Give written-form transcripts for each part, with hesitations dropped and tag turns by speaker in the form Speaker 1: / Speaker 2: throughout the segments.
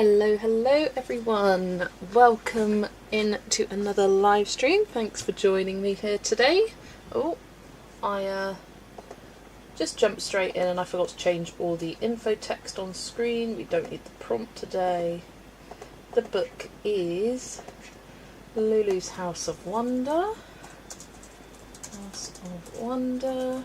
Speaker 1: Hello everyone. Welcome in to another live stream. Thanks for joining me here today. Oh, I just jumped straight in and I forgot to change all the info text on screen. We don't need the prompt today. The book is Lulu's House of Wonder. House of Wonder.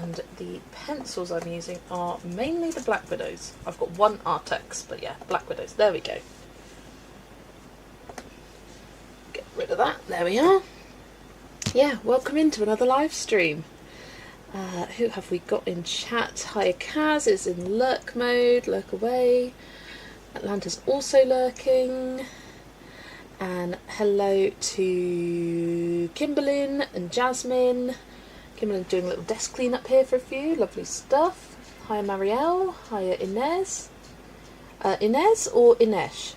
Speaker 1: And the pencils I'm using are mainly the Black Widows. I've got one Artex, but yeah, Black Widows. There we go. Get rid of that. There we are. Yeah, welcome into another live stream. Who have we got in chat? Hiya Kaz is in lurk mode, lurk away. Atlanta's also lurking. And hello to Kimberlyn and Jasmine. Kimberly's doing a little desk clean up here for a few. Lovely stuff. Hiya Marielle. Hiya Inez. Inez or Inesh?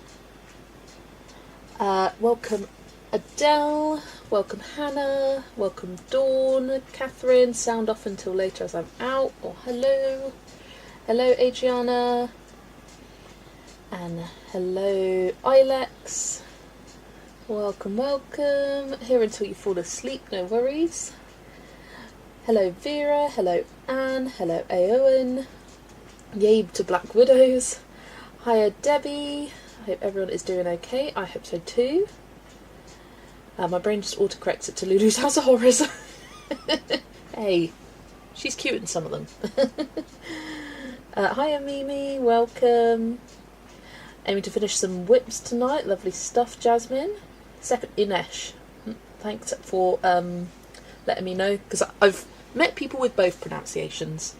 Speaker 1: Welcome Adele. Welcome Hannah. Welcome Dawn. Catherine. Sound off until later as I'm out. Or hello. Hello Adriana. And hello Ilex. Welcome, welcome. Here until you fall asleep, no worries. Hello Vera, hello Anne, hello Aowen, yay to Black Widows, hiya Debbie, I hope everyone is doing okay, I hope so too. My brain just autocorrects it to Lulu's House of Horrors. Hey, she's cute in some of them. Hiya Mimi, welcome. Aiming to finish some whips tonight, lovely stuff Jasmine. Second Inesh, thanks for letting me know, because I've met people with both pronunciations.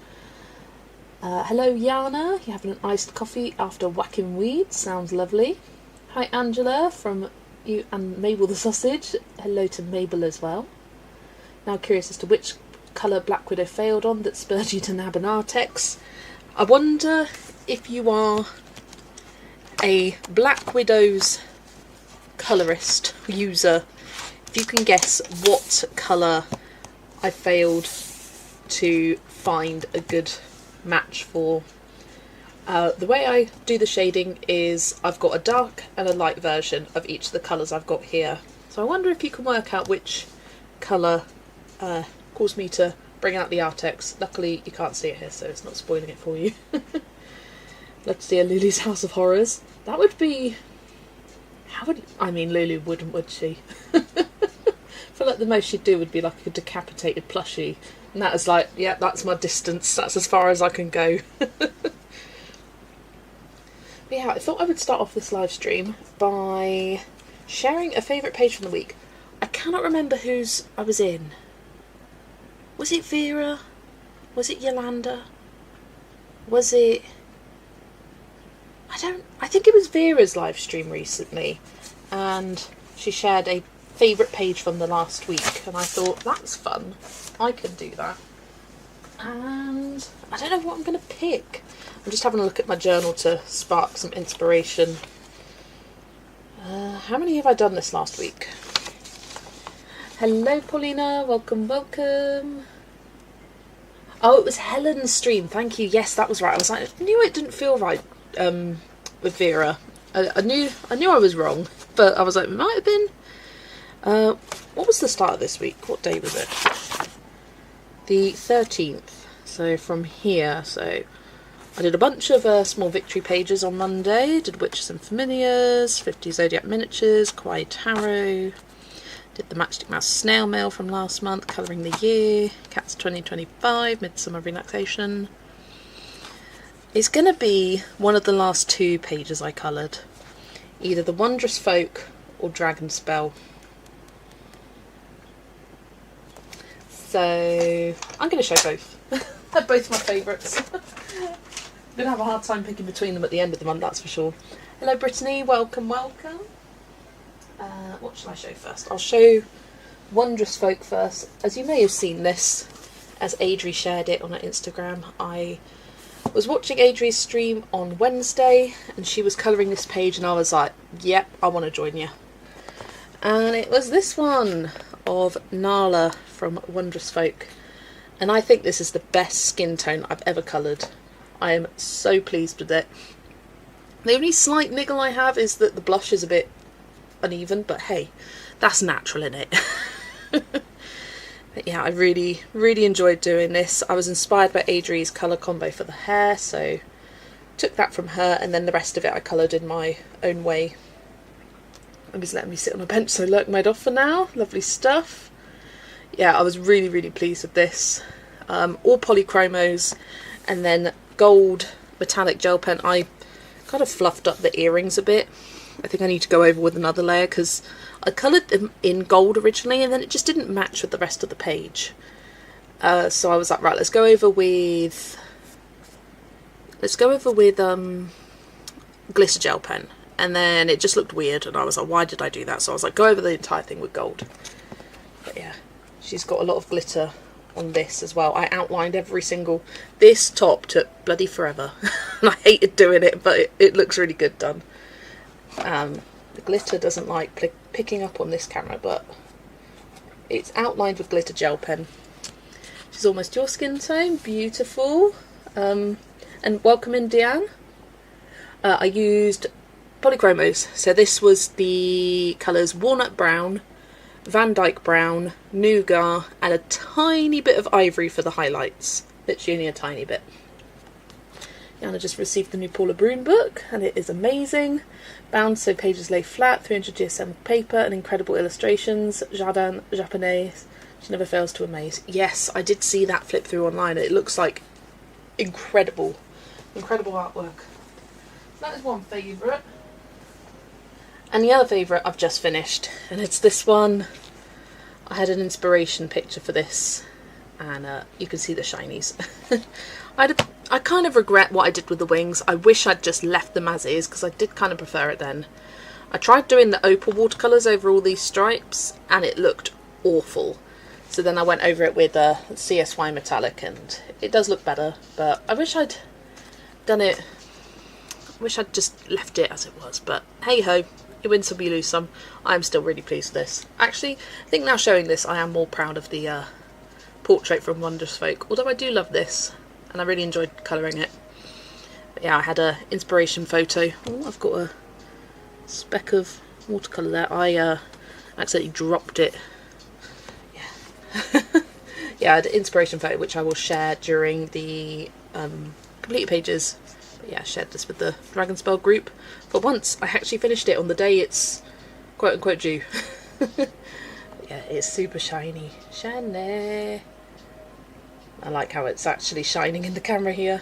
Speaker 1: Hello Yana, you having an iced coffee after whacking weeds? Sounds lovely. Hi Angela from you and Mabel the Sausage. Hello to Mabel as well. Now curious as to which colour Black Widow failed on that spurred you to nab an Artex. I wonder if you are a Black Widow's colourist user, if you can guess what colour I failed to find a good match for. The way I do the shading is I've got a dark and a light version of each of the colours I've got here. So I wonder if you can work out which colour caused me to bring out the Artex. Luckily you can't see it here, so it's not spoiling it for you. Let's see a Lulu's House of Horrors. That would be... Lulu wouldn't, would she? I feel like the most she'd do would be like a decapitated plushie. And that is like, yeah, that's my distance. That's as far as I can go. But yeah, I thought I would start off this live stream by sharing a favourite page from the week. I cannot remember whose I was in. Was it Vera? Was it Yolanda? Was it... I think it was Vera's live stream recently, and she shared a favourite page from the last week, and I thought, that's fun, I can do that. And I don't know what I'm going to pick. I'm just having a look at my journal to spark some inspiration. How many have I done this last week? Hello Paulina, welcome, welcome. Oh, it was Helen's stream, thank you, yes, that was right. I was like, I knew it didn't feel right with Vera. I knew I was wrong, but I was like, it might have been. What was the start of this week? What day was it? The 13th. So from here, so I did a bunch of small victory pages on Monday. Did Witches and Familiars, 50 Zodiac Miniatures, Kawaii Tarot. Did the Matchstick Mouse Snail Mail from last month, Colouring the Year, Cats 2025, Midsummer Relaxation. It's going to be one of the last two pages I coloured. Either The Wondrous Folk or Dragon Spell. So I'm going to show both. They're both my favourites. I'm going to have a hard time picking between them at the end of the month, that's for sure. Hello Brittany, welcome, welcome. What shall I show first? I'll show Wondrous Folk first. As you may have seen this, as Adri shared it on her Instagram, I was watching Adri's stream on Wednesday and she was colouring this page and I was like, yep, I want to join you. And it was this one of Nala from Wondrous Folk. And I think this is the best skin tone I've ever coloured. I am so pleased with it. The only slight niggle I have is that the blush is a bit uneven, but hey, that's natural in it. But yeah, I really, really enjoyed doing this. I was inspired by Adri's colour combo for the hair, so took that from her, and then the rest of it I coloured in my own way. And he's letting me sit on a bench, so look, made off for now. Lovely stuff. Yeah, I was really, really pleased with this. All polychromos, and then gold metallic gel pen. I kind of fluffed up the earrings a bit. I think I need to go over with another layer because I coloured them in gold originally, and then it just didn't match with the rest of the page. So I was like, right, let's go over with glitter gel pen. And then it just looked weird, and I was like, why did I do that? So I was like, go over the entire thing with gold. But yeah, she's got a lot of glitter on this as well. I outlined every single... This top took bloody forever. And I hated doing it, but it looks really good done. The glitter doesn't like picking up on this camera, but it's outlined with glitter gel pen. She's almost your skin tone. Beautiful. And welcome in, Deanne. I used polychromos. So this was the colours Walnut Brown, Van Dyke Brown, Nougat, and a tiny bit of ivory for the highlights. Literally only a tiny bit. Yana just received the new Paula Brune book, and it is amazing. Bound so pages lay flat, 300 GSM paper, and incredible illustrations. Jardin Japonais. She never fails to amaze. Yes, I did see that flip through online. It looks like incredible. Incredible artwork. That is one favourite. And the other favourite I've just finished, and it's this one. I had an inspiration picture for this, and you can see the shinies. I kind of regret what I did with the wings. I wish I'd just left them as is, because I did kind of prefer it then. I tried doing the opal watercolours over all these stripes, and it looked awful. So then I went over it with a CSY metallic, and it does look better, but I wish I'd done it. I wish I'd just left it as it was, but hey ho. You win some, you lose some. I'm still really pleased with this. Actually, I think now showing this, I am more proud of the portrait from Wondrous Folk. Although I do love this, and I really enjoyed colouring it. But yeah, I had a inspiration photo. Oh, I've got a speck of watercolour there. I accidentally dropped it. Yeah. Yeah, I had an inspiration photo, which I will share during the complete pages. Yeah, I shared this with the Dragon Spell group. For once, I actually finished it on the day it's quote-unquote due. Yeah, it's super shiny. Shiny! I like how it's actually shining in the camera here.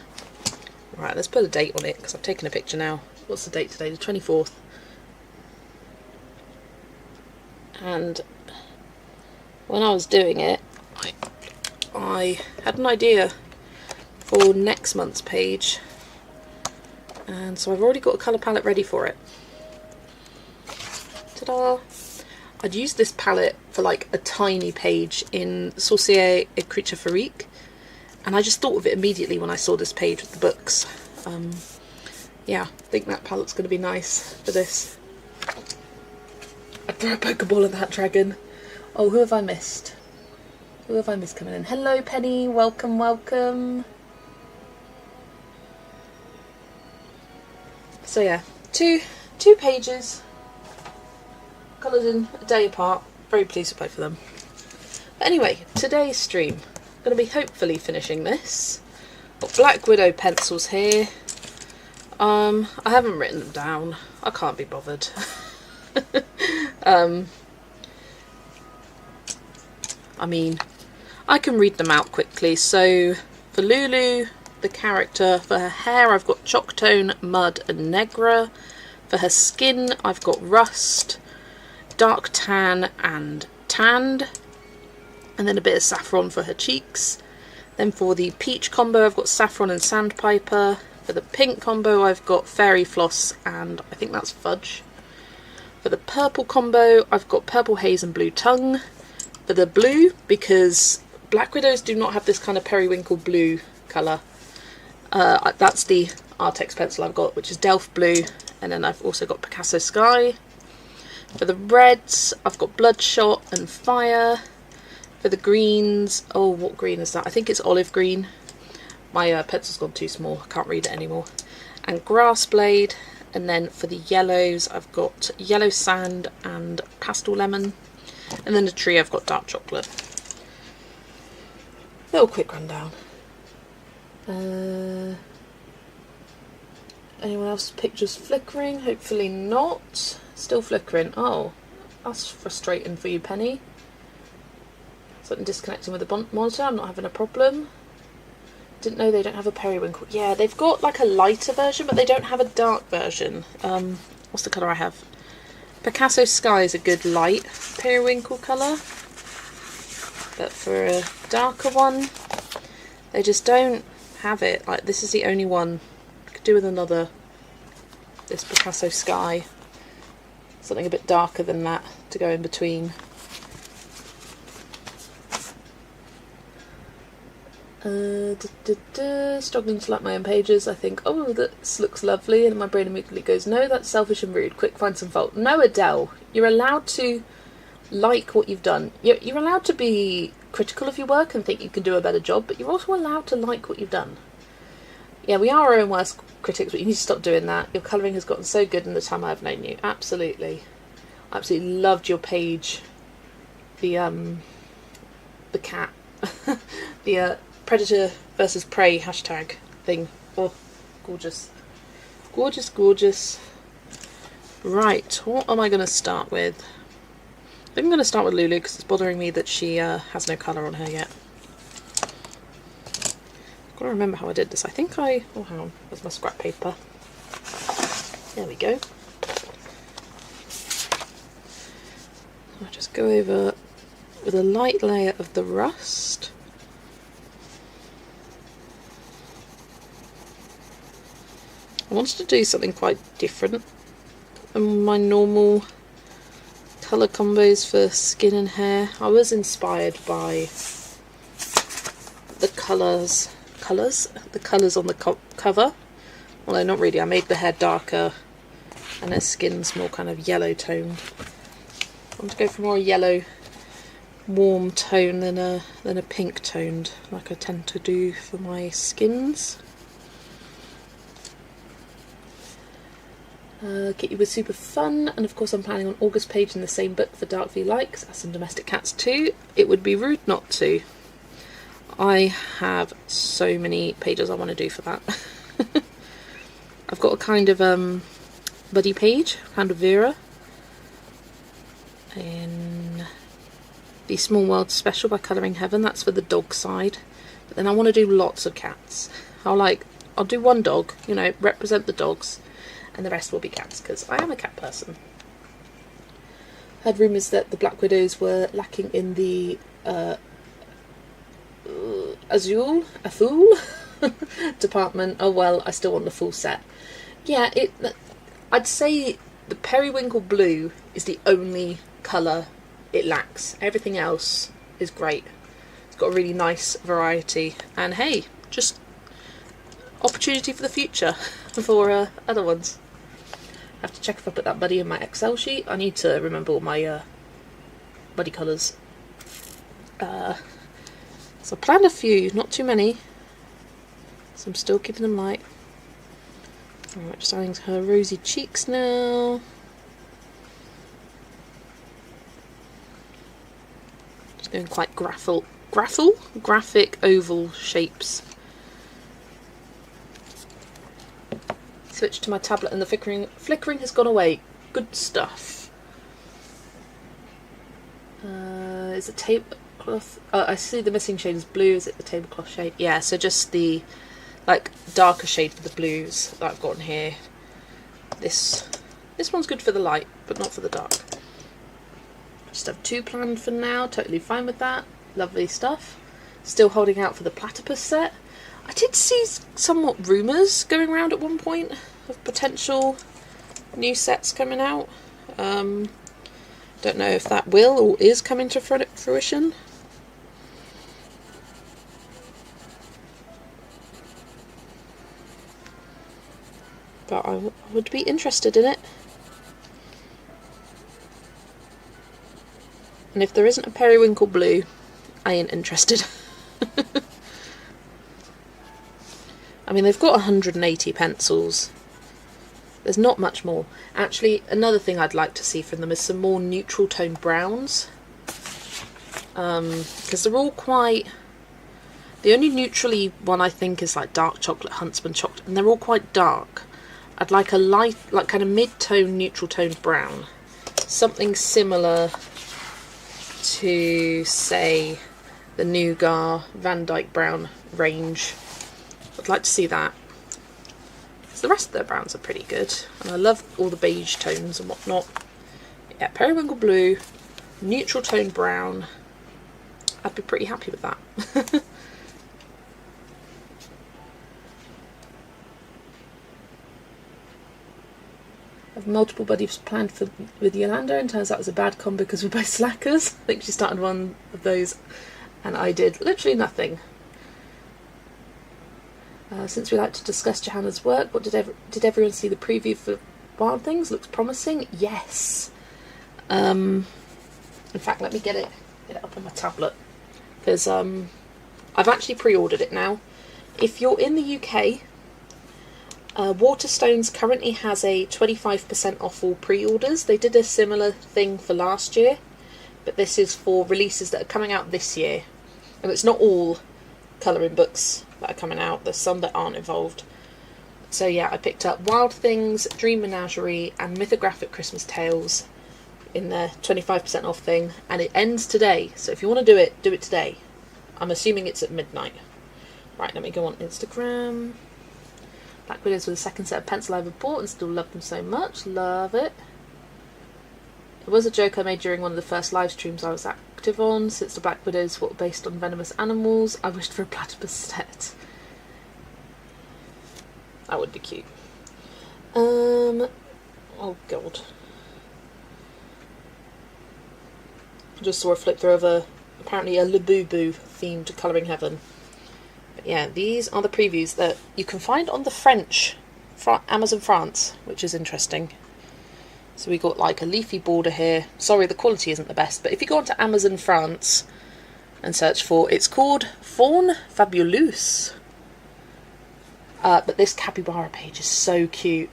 Speaker 1: Right, let's put a date on it, because I've taken a picture now. What's the date today? The 24th. And when I was doing it, I had an idea for next month's page. And so I've already got a colour palette ready for it. Ta-da! I'd used this palette for like a tiny page in Sorcier et Creature Ferique, and I just thought of it immediately when I saw this page with the books. Yeah, I think that palette's going to be nice for this. I'd throw a Pokeball at that dragon. Oh, who have I missed? Who have I missed coming in? Hello Penny, welcome, welcome. So yeah, two pages, coloured in a day apart. Very pleased with both of them. But anyway, today's stream, I'm going to be hopefully finishing this. Got Black Widow pencils here. I haven't written them down. I can't be bothered. I mean, I can read them out quickly. So for Lulu, the character, for her hair I've got Chalk Tone, Mud and Negra. For her skin I've got Rust, Dark Tan and Tanned, and then a bit of Saffron for her cheeks. Then for the peach combo I've got Saffron and Sandpiper. For the pink combo I've got Fairy Floss and I think that's Fudge. For the purple combo I've got Purple Haze and Blue Tongue. For the blue, because Black Widows do not have this kind of periwinkle blue colour, that's the Artex pencil I've got, which is Delft Blue, and then I've also got Picasso Sky. For the reds, I've got Bloodshot and Fire. For the greens, oh, what green is that? I think it's olive green. My pencil's gone too small, I can't read it anymore. And grass blade. And then for the yellows, I've got yellow sand and pastel lemon. And then the tree, I've got dark chocolate. Little quick rundown. Anyone else's pictures flickering? Hopefully not. Still flickering. Oh, that's frustrating for you, Penny. Something disconnecting with the monitor. I'm not having a problem. Didn't know they don't have a periwinkle. Yeah, they've got like a lighter version, but they don't have a dark version. What's the colour I have? Picasso Sky is a good light periwinkle colour. But for a darker one, they just don't have it. Like, this is the only one. I could do with another. This Picasso Sky. Something a bit darker than that to go in between. Struggling to like my own pages. I think, oh, this looks lovely, and my brain immediately goes, no, that's selfish and rude. Quick, find some fault. No, Adele, you're allowed to like what you've done. You're allowed to be critical of your work and think you can do a better job, but you're also allowed to like what you've done. Yeah, we are our own worst critics, but you need to stop doing that. Your colouring has gotten so good in the time I've known you. Absolutely. I absolutely loved your page. The cat. The Predator versus Prey hashtag thing. Oh, gorgeous. Gorgeous, gorgeous. Right, what am I going to start with? I think I'm going to start with Lulu because it's bothering me that she has no colour on her yet. I've got to remember how I did this. I think I... oh, hang on. There's my scrap paper. There we go. I'll just go over with a light layer of the rust. I wanted to do something quite different than my normal colour combos for skin and hair. I was inspired by the colours on the cover. Although not really, I made the hair darker and her skin's more kind of yellow toned. I want to go for more yellow, warm tone than a pink toned, like I tend to do for my skins. Kitty was super fun, and of course I'm planning on August page in the same book for Dark V Likes as some domestic cats too. It would be rude not to. I have so many pages I want to do for that. I've got a kind of buddy page, kind of Vera, in the Small World Special by Colouring Heaven. That's for the dog side, but then I want to do lots of cats. I'll do one dog, you know, represent the dogs, and the rest will be cats, because I am a cat person. Heard rumours that the Black Widows were lacking in the Azul department. Oh well, I still want the full set. Yeah, I'd say the periwinkle blue is the only colour it lacks. Everything else is great. It's got a really nice variety, and hey, just opportunity for the future for other ones. I have to check if I put that buddy in my Excel sheet. I need to remember all my buddy colours. So I planned a few, not too many, so I'm still keeping them light. Alright, just adding her rosy cheeks now. Just doing quite graphic oval shapes. Switch to my tablet and the flickering has gone away. Good stuff. Is it tablecloth? Oh, I see the missing shade is blue. Is it the tablecloth shade? Yeah, so just the like darker shade for the blues that I've got in here. This one's good for the light, but not for the dark. Just have two planned for now. Totally fine with that. Lovely stuff. Still holding out for the platypus set. I did see somewhat rumours going around at one point of potential new sets coming out. Don't know if that will or is coming to fruition. But I would be interested in it. And if there isn't a periwinkle blue, I ain't interested. I mean, they've got 180 pencils. There's not much more. Actually, another thing I'd like to see from them is some more neutral toned browns. Because they're all quite... The only neutrally one I think is like dark chocolate, Huntsman chocolate, and they're all quite dark. I'd like a light, like kind of mid-tone, neutral toned brown. Something similar to, say, the Nougat Van Dyke Brown range. I'd like to see that. So the rest of their browns are pretty good. And I love all the beige tones and whatnot. Yeah, periwinkle blue, neutral tone brown. I'd be pretty happy with that. I've multiple buddies planned with Yolanda, and turns out it was a bad combo because we're both slackers. I think she started one of those and I did literally nothing. Since we like to discuss Johanna's work, what did everyone see the preview for Wild Things? Looks promising. Yes. In fact, let me get it up on my tablet, because I've actually pre-ordered it now. If you're in the UK, Waterstones currently has a 25% off all pre-orders. They did a similar thing for last year, but this is for releases that are coming out this year. And it's not all colouring books that are coming out. There's some that aren't involved. So yeah, I picked up Wild Things, Dream Menagerie and Mythographic Christmas Tales in the 25% off thing, and it ends today. So if you want to do it today. I'm assuming it's at midnight. Right, let me go on Instagram. Black Widows were the second set of pencil I ever bought and still love them so much. Love it. It was a joke I made during one of the first live streams I was active on. Since the Black Widows were based on venomous animals, I wished for a platypus set. That would be cute. Oh god. I just saw a flip through of apparently a Labubu themed Colouring Heaven. But yeah, these are the previews that you can find on the French Amazon France, which is interesting. So we got like a leafy border here. Sorry, the quality isn't the best, but if you go onto Amazon France and search for, it's called Faune Fabuleuse. But this capybara page is so cute.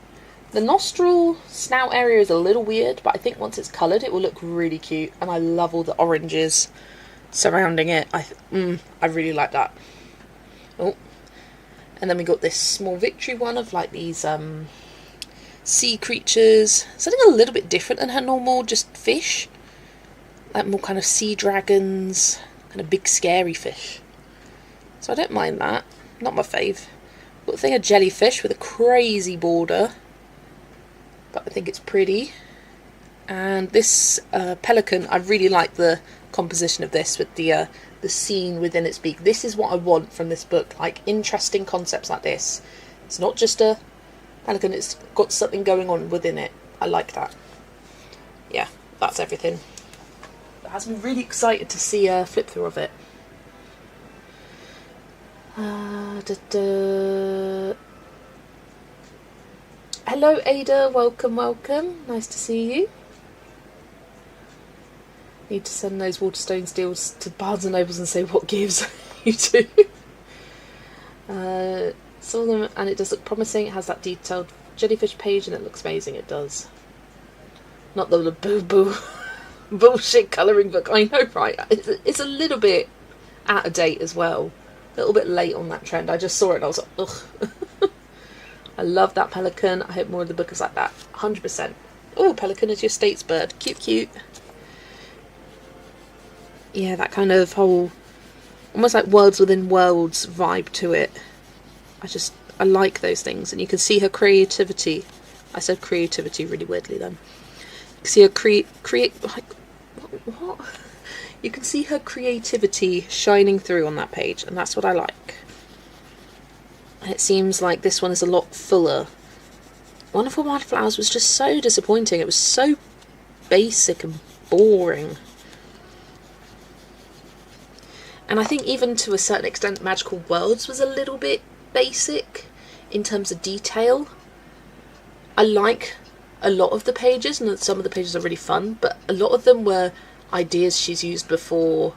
Speaker 1: The nostril snout area is a little weird, but I think once it's coloured it will look really cute. And I love all the oranges surrounding it. I really like that. Oh, and then we got this small victory one of like these sea creatures. Something a little bit different than her normal, just fish. Like more kind of sea dragons, kind of big scary fish. So I don't mind that. Not my fave. Got a thing of jellyfish with a crazy border, but I think it's pretty. And this pelican, I really like the composition of this with the scene within its beak. This is what I want from this book, like interesting concepts like this. It's not just a pelican, it's got something going on within it. I like that. Yeah, that's everything. That has me really excited to see a flip through of it. Hello Ada, welcome. Nice to see you. Need to send those Waterstones deals to Barnes & Nobles and say what gives. You too. Saw them and it does look promising. It has that detailed jellyfish page and it looks amazing. It does. Not the boo-boo bullshit colouring book. I know, right? It's a little bit out of date as well. A little bit late on that trend. I just saw it and I was like, ugh. I love that pelican. I hope more of the book is like that. 100%. Oh, pelican is your state's bird. Cute, cute. Yeah, that kind of whole, almost like worlds within worlds vibe to it. I like those things. And you can see her creativity. I said creativity really weirdly then. You can see her what? You can see her creativity shining through on that page, and that's what I like. And it seems like this one is a lot fuller. Wonderful Wildflowers was just so disappointing. It was so basic and boring. And I think even to a certain extent Magical Worlds was a little bit basic in terms of detail. I like a lot of the pages, and some of the pages are really fun, but a lot of them were ideas she's used before,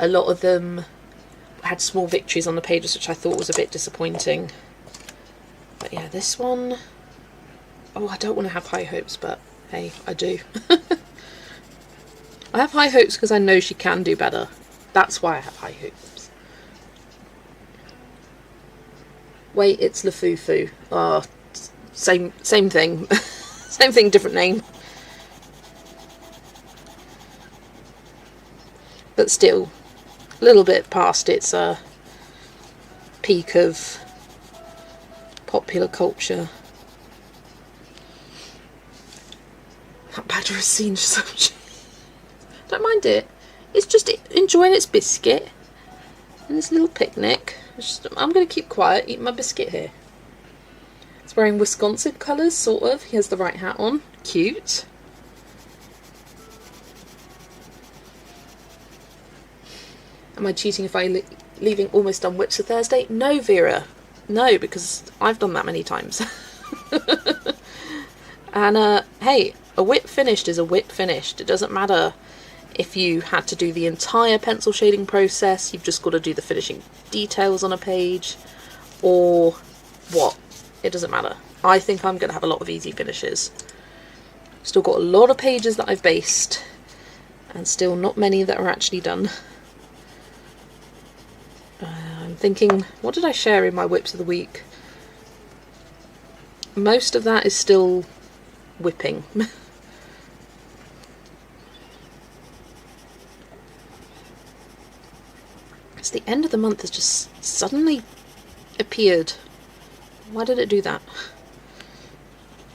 Speaker 1: a lot of them had small victories on the pages, which I thought was a bit disappointing. But yeah, this one, oh, I don't want to have high hopes, but hey, I do. I have high hopes because I know she can do better. That's why I have high hopes. Wait, it's Lafufu. Oh, same thing. Same thing, different name. But still, a little bit past its peak of popular culture. That badger has seen so much. Don't mind it. It's just enjoying its biscuit and this little picnic. I'm going to keep quiet, eat my biscuit here. It's wearing Wisconsin colours, sort of. He has the right hat on. Cute. Am I cheating if I'm leaving almost done whips for Thursday? No, Vera. No, because I've done that many times. And, hey, a whip finished is a whip finished. It doesn't matter if you had to do the entire pencil shading process. You've just got to do the finishing details on a page. Or what. It doesn't matter. I think I'm going to have a lot of easy finishes. Still got a lot of pages that I've based. And still not many that are actually done. I'm thinking, what did I share in my whips of the week? Most of that is still whipping. It's the end of the month has just suddenly appeared. Why did it do that?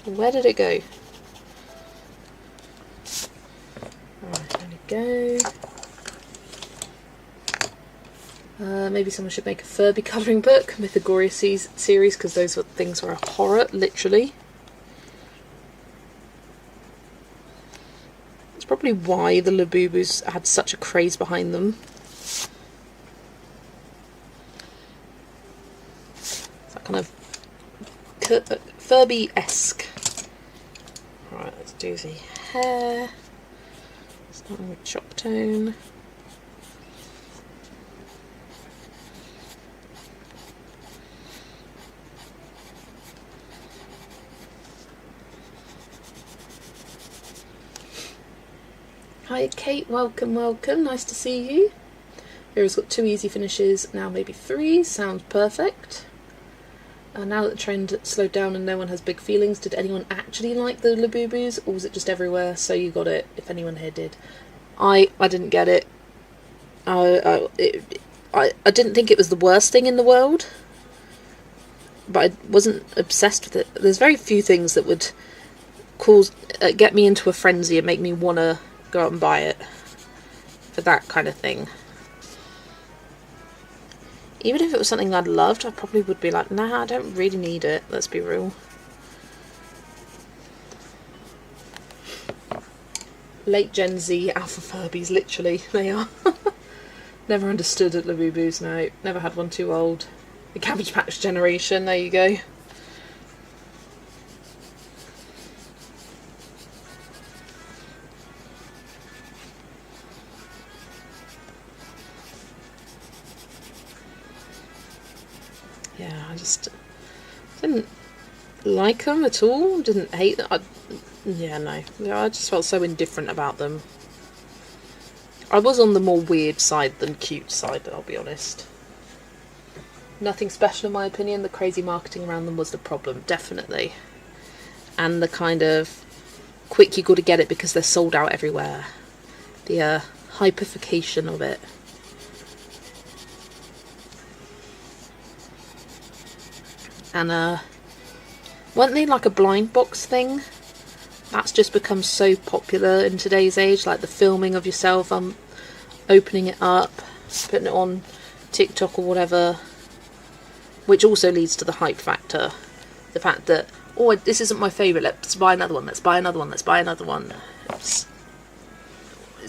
Speaker 1: Where did it go? Alright, there we go. Maybe someone should make a Furby colouring book, Mythagoria series, because those things were a horror, literally. That's probably why the Labubus had such a craze behind them. It's that kind of Furby-esque. Right, let's do the hair. Starting with chalk tone. Hi Kate, welcome, welcome, nice to see you. Vera's got 2 easy finishes, now maybe 3, sounds perfect. Now that the trend slowed down and no one has big feelings, did anyone actually like the Labubus, or was it just everywhere, so you got it, if anyone here did? I didn't get it. I didn't think it was the worst thing in the world, but I wasn't obsessed with it. There's very few things that would get me into a frenzy and make me want to go out and buy it for that kind of thing. Even if it was something I'd loved, I probably would be like, nah, I don't really need it, let's be real. Late Gen Z alpha Furbies, literally, they are. Never understood at Labubus, no. Never had one too old. The Cabbage Patch generation, there you go. Yeah, I just didn't like them at all. Didn't hate them. Yeah, no. I just felt so indifferent about them. I was on the more weird side than cute side, I'll be honest. Nothing special in my opinion. The crazy marketing around them was the problem, definitely. And the kind of quick you got to get it because they're sold out everywhere. The hypification of it. And weren't they like a blind box thing? That's just become so popular in today's age, like the filming of yourself, opening it up, putting it on TikTok or whatever, which also leads to the hype factor. The fact that, oh, this isn't my favourite, let's buy another one, let's buy another one, let's buy another one. It's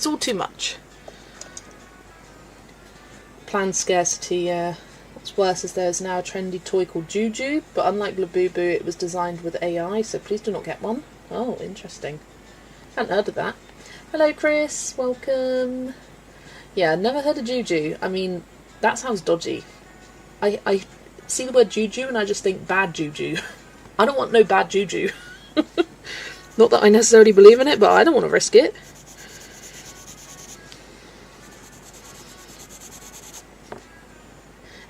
Speaker 1: all too much. Planned scarcity, yeah. What's worse is there's now a trendy toy called Juju, but unlike Labubu, it was designed with AI, so please do not get one. Oh, interesting. Hadn't heard of that. Hello, Chris. Welcome. Yeah, never heard of juju. I mean, that sounds dodgy. I see the word juju and I just think bad juju. I don't want no bad juju. Not that I necessarily believe in it, but I don't want to risk it.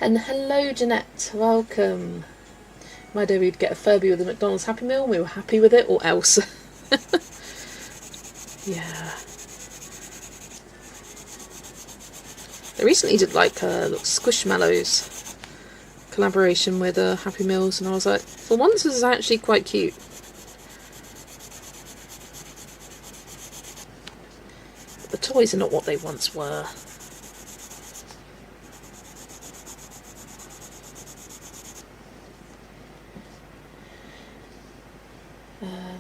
Speaker 1: And hello, Jeanette. Welcome. My day we'd get a Furby with a McDonald's Happy Meal and we were happy with it, or else. Yeah. They recently did like Squishmallows collaboration with Happy Meals, and I was like, for once this is actually quite cute. But the toys are not what they once were.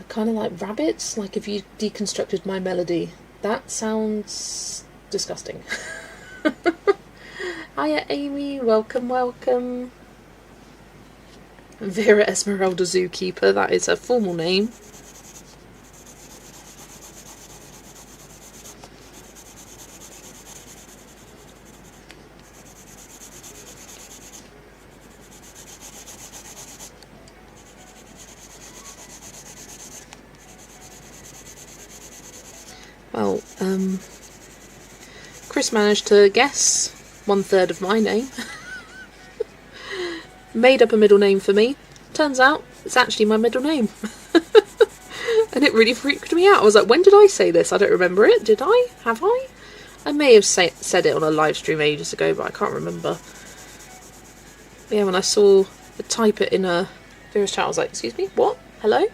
Speaker 1: Kind of like rabbits, like if you deconstructed My Melody. That sounds disgusting. Hiya Amy, welcome, welcome. Vera Esmeralda Zookeeper, that is her formal name. Well, Chris managed to guess 1/3 of my name. Made up a middle name for me. Turns out it's actually my middle name. And it really freaked me out. I was like, when did I say this? I don't remember it. Did I? Have I? I may have said it on a live stream ages ago, but I can't remember. But yeah, when I saw the type it in a Vera's chat, I was like, excuse me, what? Hello?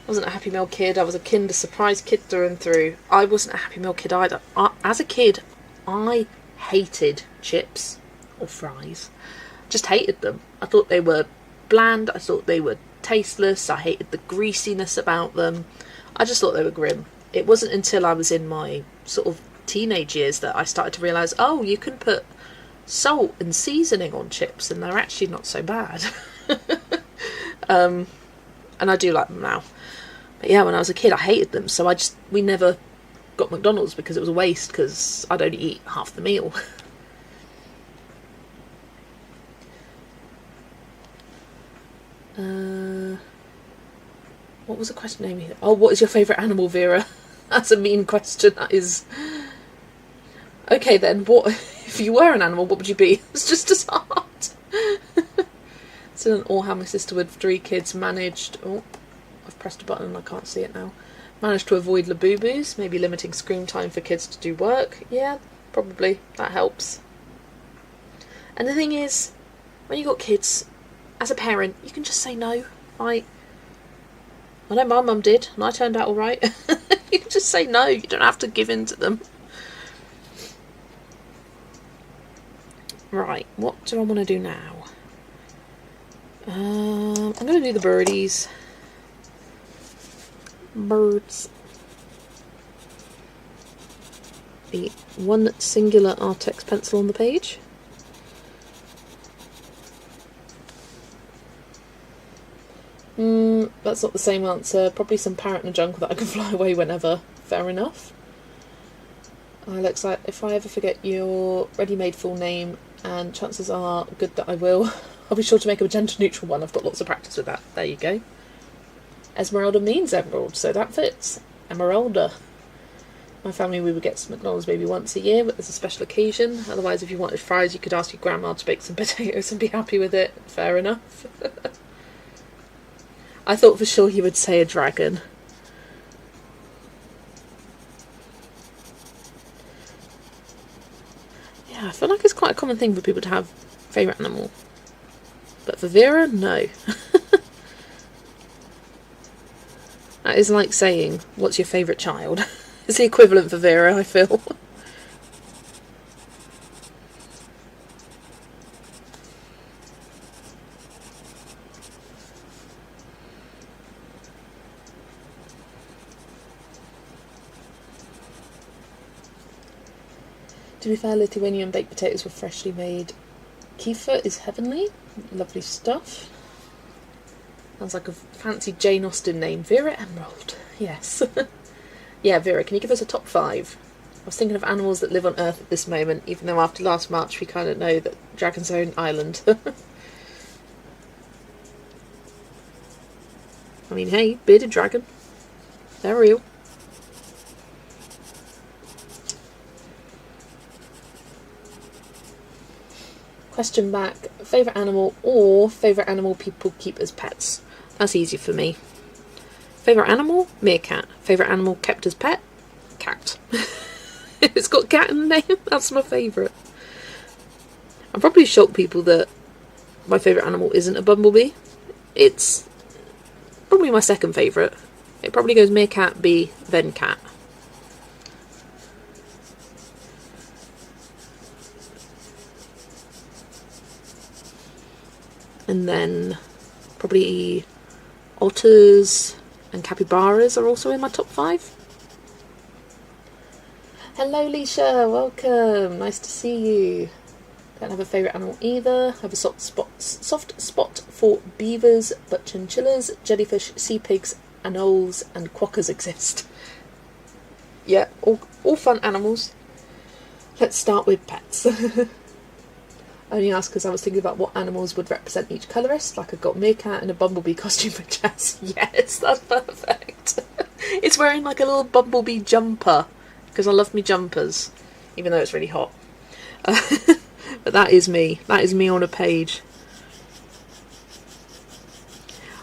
Speaker 1: I wasn't a Happy Meal kid. I was a Kinder Surprise kid through and through. I wasn't a Happy Meal kid either. As a kid, I hated chips or fries. Just hated them. I thought they were bland. I thought they were tasteless. I hated the greasiness about them. I just thought they were grim. It wasn't until I was in my sort of teenage years that I started to realise, oh, you can put salt and seasoning on chips and they're actually not so bad. And I do like them now. But yeah, when I was a kid, I hated them, so we never got McDonald's because it was a waste, because I'd only eat half the meal. What was the question, Amy? Oh, what is your favourite animal, Vera? That's a mean question, that is. Okay then, what if you were an animal, what would you be? It's just as hard. So an all-family sister with 3 kids managed... Oh, I've pressed a button and I can't see it now. Managed to avoid laboobos, maybe limiting screen time for kids to do work. Yeah, probably. That helps. And the thing is, when you got kids, as a parent, you can just say no. I know my mum did, and I turned out alright. You can just say no. You don't have to give in to them. Right, what do I want to do now? I'm going to do the birdies. Birds. The one singular Artex pencil on the page. That's not the same answer. Probably some parrot and a jungle that I can fly away whenever. Fair enough. Looks like if I ever forget your ready-made full name, and chances are good that I will, I'll be sure to make a gender neutral one. I've got lots of practice with that. There you go. Esmeralda means emerald, so that fits. Emeralda. My family, we would get some McDonald's maybe once a year, but as a special occasion. Otherwise, if you wanted fries, you could ask your grandma to bake some potatoes and be happy with it. Fair enough. I thought for sure you would say a dragon. Yeah, I feel like it's quite a common thing for people to have favourite animal. But for Vera, no. That is like saying, what's your favourite child? It's the equivalent for Vera, I feel. To be fair, Lithuanian baked potatoes were freshly made. Kefir is heavenly. Lovely stuff. Sounds like a fancy Jane Austen name. Vera Emerald. Yes. Yeah, Vera, can you give us a top 5? I was thinking of animals that live on Earth at this moment, even though after last March we kind of know that dragons are an island. I mean, hey, bearded dragon. They're real. Question back, favourite animal or favourite animal people keep as pets? That's easy for me. Favourite animal? Meerkat. Favourite animal kept as pet? Cat. If it's got cat in the name, that's my favourite. I'm probably shocked people that my favourite animal isn't a bumblebee. It's probably my second favourite. It probably goes meerkat, bee, then cat. And then probably otters and capybaras are also in my top 5. Hello Leisha, welcome, nice to see you. Don't have a favourite animal either. I have a soft spot for beavers, but chinchillas, jellyfish, sea pigs, anoles and quokkas exist. Yeah, all fun animals. Let's start with pets. I only asked because I was thinking about what animals would represent each colourist. Like I've got meerkat and a bumblebee costume for Jazz. Yes, that's perfect. It's wearing like a little bumblebee jumper because I love me jumpers, even though it's really hot. But that is me. That is me on a page.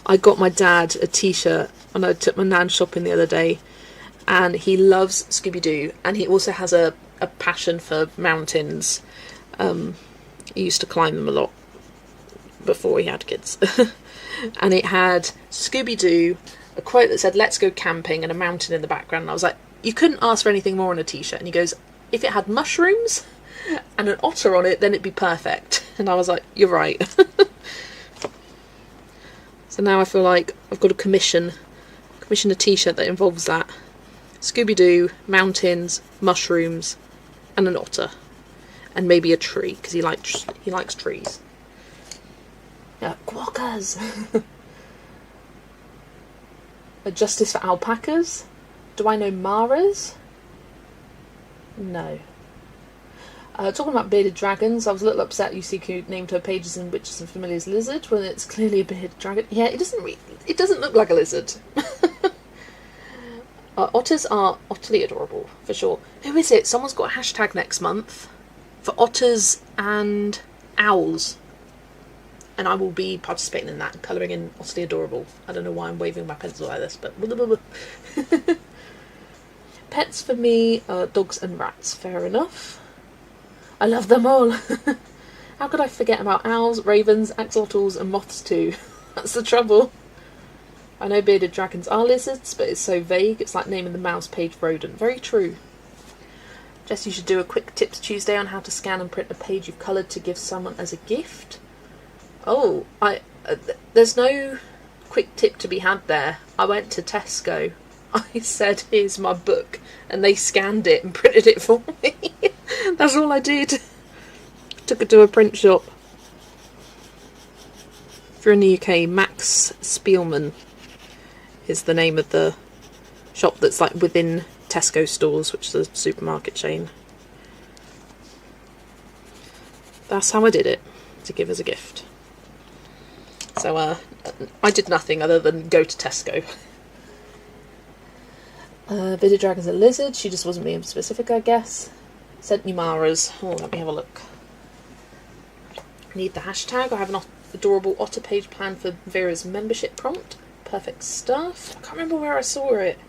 Speaker 1: I got my dad a t-shirt and I took my nan shopping the other day, and he loves Scooby-Doo, and he also has a passion for mountains. He used to climb them a lot before he had kids. And it had Scooby-Doo, a quote that said, "Let's go camping," and a mountain in the background. And I was like, you couldn't ask for anything more on a t-shirt. And he goes, if it had mushrooms and an otter on it, then it'd be perfect. And I was like, you're right. So now I feel like I've got to commission a t-shirt that involves that. Scooby-Doo, mountains, mushrooms, and an otter. And maybe a tree, because he likes trees. Yeah, quokkas. A justice for alpacas. Do I know maras? No. Talking about bearded dragons, I was a little upset UCQ named her pages in Witches and Familiars lizard when it's clearly a bearded dragon. Yeah, it doesn't look like a lizard. Otters are utterly adorable, for sure. Who is it? Someone's got a hashtag next month for otters and owls, and I will be participating in that and colouring in utterly adorable. I don't know why I'm waving my pencil like this, but pets for me are dogs and rats. Fair enough. I love them all. How could I forget about owls, ravens, axolotls and moths too? That's the trouble. I know bearded dragons are lizards, but it's so vague. It's like naming the mouse page rodent. Very true. Jess, you should do a quick tips Tuesday on how to scan and print a page you've coloured to give someone as a gift. Oh, there's no quick tip to be had there. I went to Tesco. I said, here's my book, and they scanned it and printed it for me. That's all I did. Took it to a print shop. If you're in the UK, Max Spielman is the name of the shop that's like within Tesco stores, which is a supermarket chain. That's how I did it, to give as a gift. So I did nothing other than go to Tesco. Bearded dragon's a lizard. She just wasn't being specific, I guess. Sent me Mara's. Oh, let me have a look. Need the hashtag. I have an adorable otter page planned for Vera's membership prompt. Perfect stuff. I can't remember where I saw it.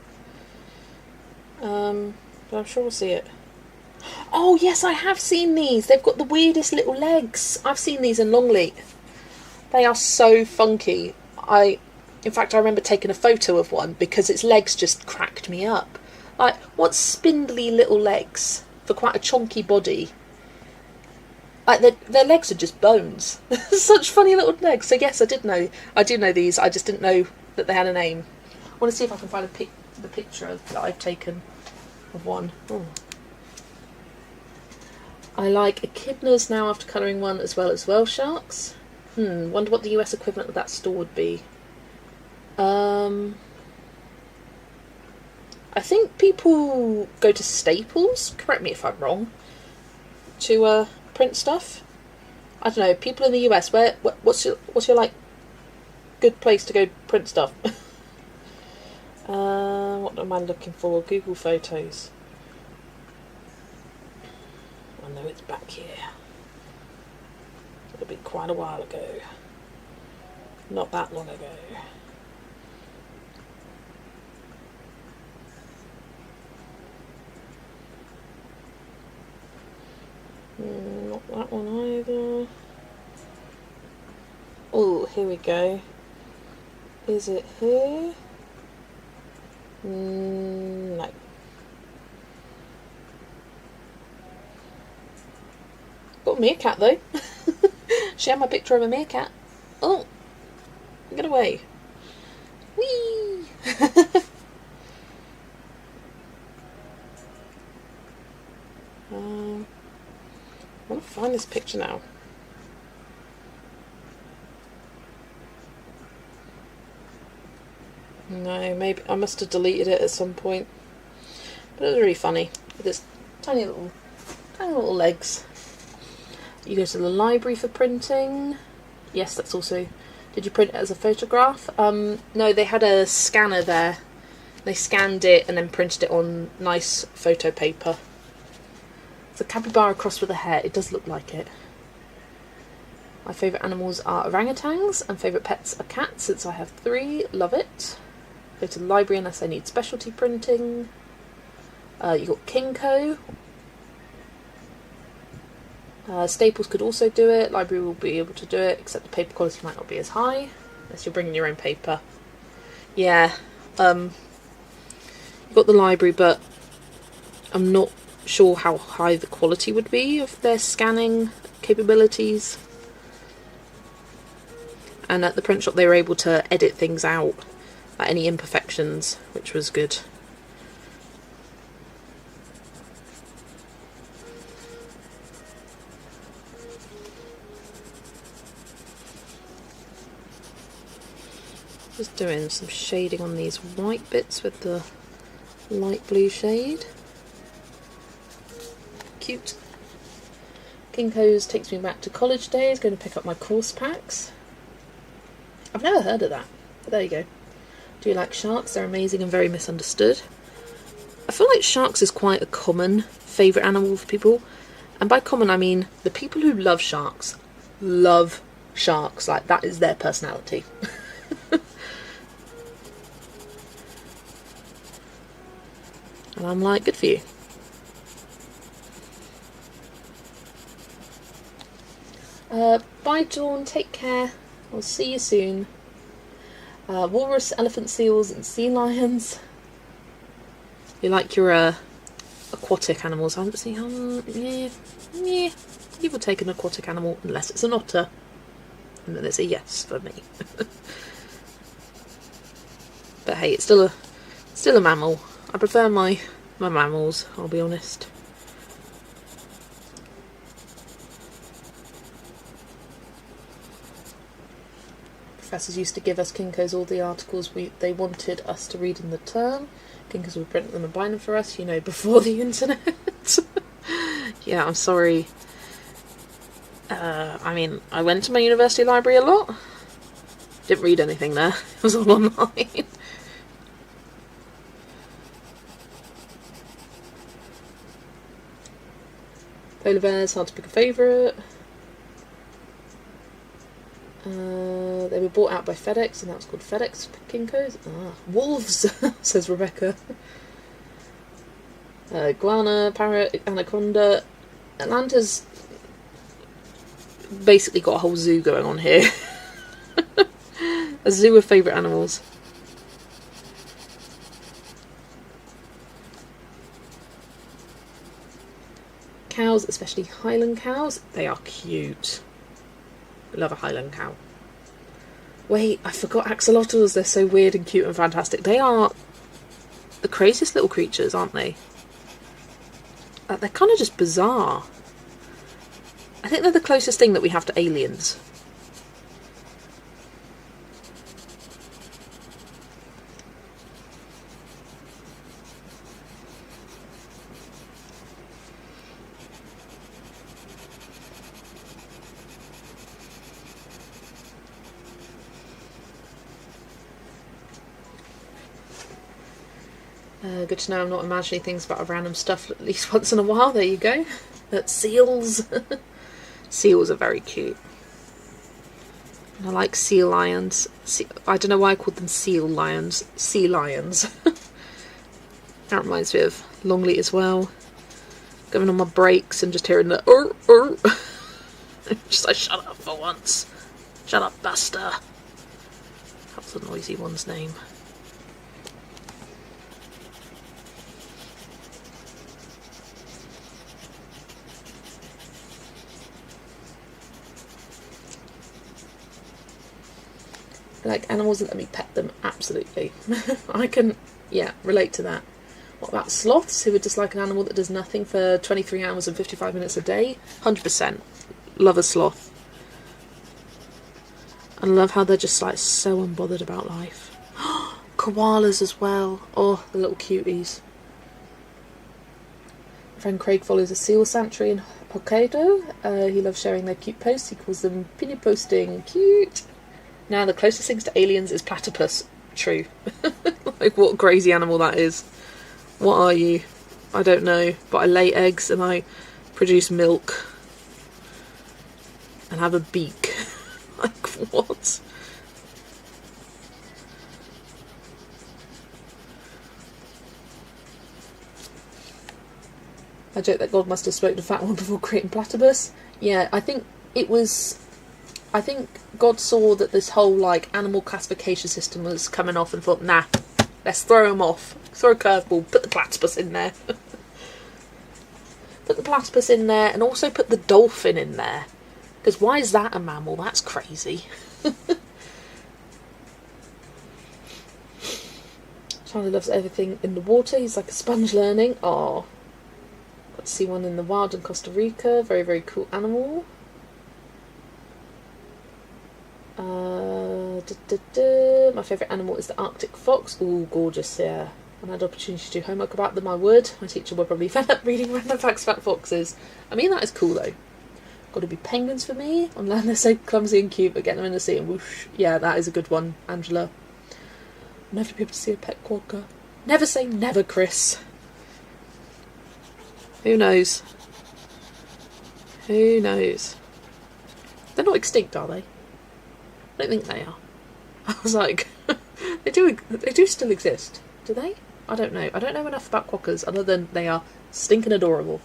Speaker 1: But I'm sure we'll see it. Oh yes, I have seen these. They've got the weirdest little legs. I've seen these in Longleat. They are so funky. In fact, I remember taking a photo of one because its legs just cracked me up. Like, what spindly little legs for quite a chunky body. Like, their legs are just bones. Such funny little legs. So yes, I do know these. I just didn't know that they had a name. I want to see if I can find the picture that I've taken of one. Oh. I like echidnas now after colouring one, as well as whale sharks. Wonder what the US equivalent of that store would be. I think people go to Staples, correct me if I'm wrong, to print stuff. I don't know, people in the US, what's your like good place to go print stuff? What am I looking for? Google Photos. I know it's back here. It'll be quite a while ago. Not that long ago. Not that one either. Oh, here we go. Is it here? No. Got a meerkat though. She had my picture of a meerkat. Oh, get away. Whee! I want to find this picture now. No, maybe I must have deleted it at some point. But it was really funny with its tiny little legs. You go to the library for printing. Yes, that's also. Did you print it as a photograph? No, they had a scanner there. They scanned it and then printed it on nice photo paper. It's a capybara crossed with a hare. It does look like it. My favourite animals are orangutans and favourite pets are cats, since I have 3. Love it. Go to the library unless I need specialty printing. You got Kinko. Staples could also do it. Library will be able to do it, except the paper quality might not be as high unless you're bringing your own paper. Yeah, you've got the library, but I'm not sure how high the quality would be of their scanning capabilities. And at the print shop they were able to edit things out, like any imperfections, which was good. Just doing some shading on these white bits with the light blue shade. Cute. Kinko's takes me back to college days, going to pick up my course packs. I've never heard of that, but there you go. Do you like sharks? They're amazing and very misunderstood. I feel like sharks is quite a common favourite animal for people. And by common I mean the people who love sharks. Like that is their personality. And I'm like, good for you. Bye Dawn, take care. I'll see you soon. Walrus, elephant seals and sea lions. You like your aquatic animals? I haven't seen yeah. You will take an aquatic animal unless it's an otter. And then it's a yes for me. But hey, it's still a mammal. I prefer my mammals, I'll be honest. Professors used to give us Kinkos all the articles they wanted us to read in the term. Kinkos would print them and bind them for us, before the internet. Yeah, I'm sorry. I went to my university library a lot. Didn't read anything there. It was all online. Polar bears, hard to pick a favourite. They were bought out by FedEx, and that was called FedEx Kinkos. Wolves, says Rebecca. Iguana, parrot, anaconda. Atlanta's basically got a whole zoo going on here. A zoo of favourite animals. Cows, especially Highland cows, they are cute. Love a Highland cow. Wait, I forgot axolotls. They're so weird and cute and fantastic. They are the craziest little creatures, aren't they? They're kind of just bizarre. I think they're the closest thing that we have to aliens. Good to know I'm not imagining things about random stuff at least once in a while. There you go. Seals. Seals are very cute. And I like seal lions. I don't know why I called them seal lions. Sea lions. That reminds me of Longleat as well. Going on my brakes and just hearing the just like, shut up for once. Shut up, Buster. That was the noisy one's name. Like animals that let me pet them, absolutely. I can, relate to that. What about sloths, who are just like an animal that does nothing for 23 hours and 55 minutes a day? 100%. Love a sloth. And I love how they're just like so unbothered about life. Koalas as well. Oh, the little cuties. My friend Craig follows a seal sanctuary in Hokkaido. He loves sharing their cute posts. He calls them pinny posting. Cute. Now the closest things to aliens is platypus. True. Like what crazy animal that is. What are you? I don't know. But I lay eggs and I produce milk. And have a beak. Like what? I joke that God must have spoken to Fat One before creating platypus. Yeah, I think God saw that this whole like animal classification system was coming off and thought, nah, let's throw him off. Throw a curveball, put the platypus in there. Put the platypus in there and also put the dolphin in there. Because why is that a mammal? That's crazy. Charlie loves everything in the water. He's like a sponge learning. Oh, got to see one in the wild in Costa Rica. Very, very cool animal. My favourite animal is the Arctic fox. Ooh, gorgeous, yeah. When I had the opportunity to do homework about them, I would. My teacher would probably fed up reading random facts about foxes. I mean, that is cool though. Got to be penguins for me. On land they're so clumsy and cute, but get them in the sea and whoosh. Yeah, that is a good one, Angela. I'll never be able to see a pet quokka. Never say never, Chris. Who knows? Who knows? They're not extinct, are they? I don't think they are. I was like, they do still exist, do they? I don't know. I don't know enough about quokkas other than they are stinking adorable.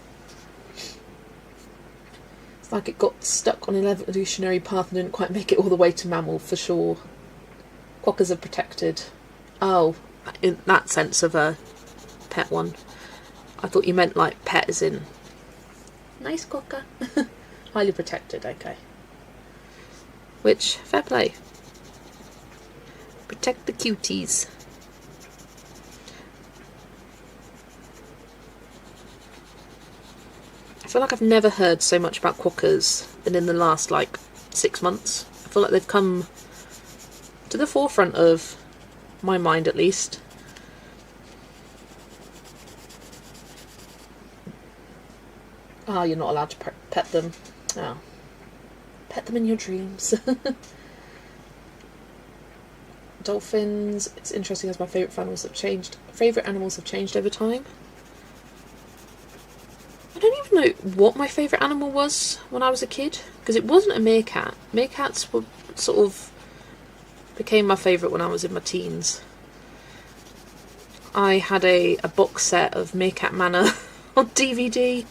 Speaker 1: It's like it got stuck on an evolutionary path and didn't quite make it all the way to mammal, for sure. Quokkas are protected. Oh, in that sense of a pet one. I thought you meant like pet as in nice quokka. Highly protected, okay. Which, fair play. Protect the cuties. I feel like I've never heard so much about quokkas than in the last, 6 months. I feel like they've come to the forefront of my mind, at least. Oh, you're not allowed to pet them. Oh. Pet them in your dreams. Dolphins. It's interesting as my favourite animals have changed. Favourite animals have changed over time. I don't even know what my favourite animal was when I was a kid, because it wasn't a meerkat. Meerkats were sort of became my favourite when I was in my teens. I had a box set of Meerkat Manor on DVD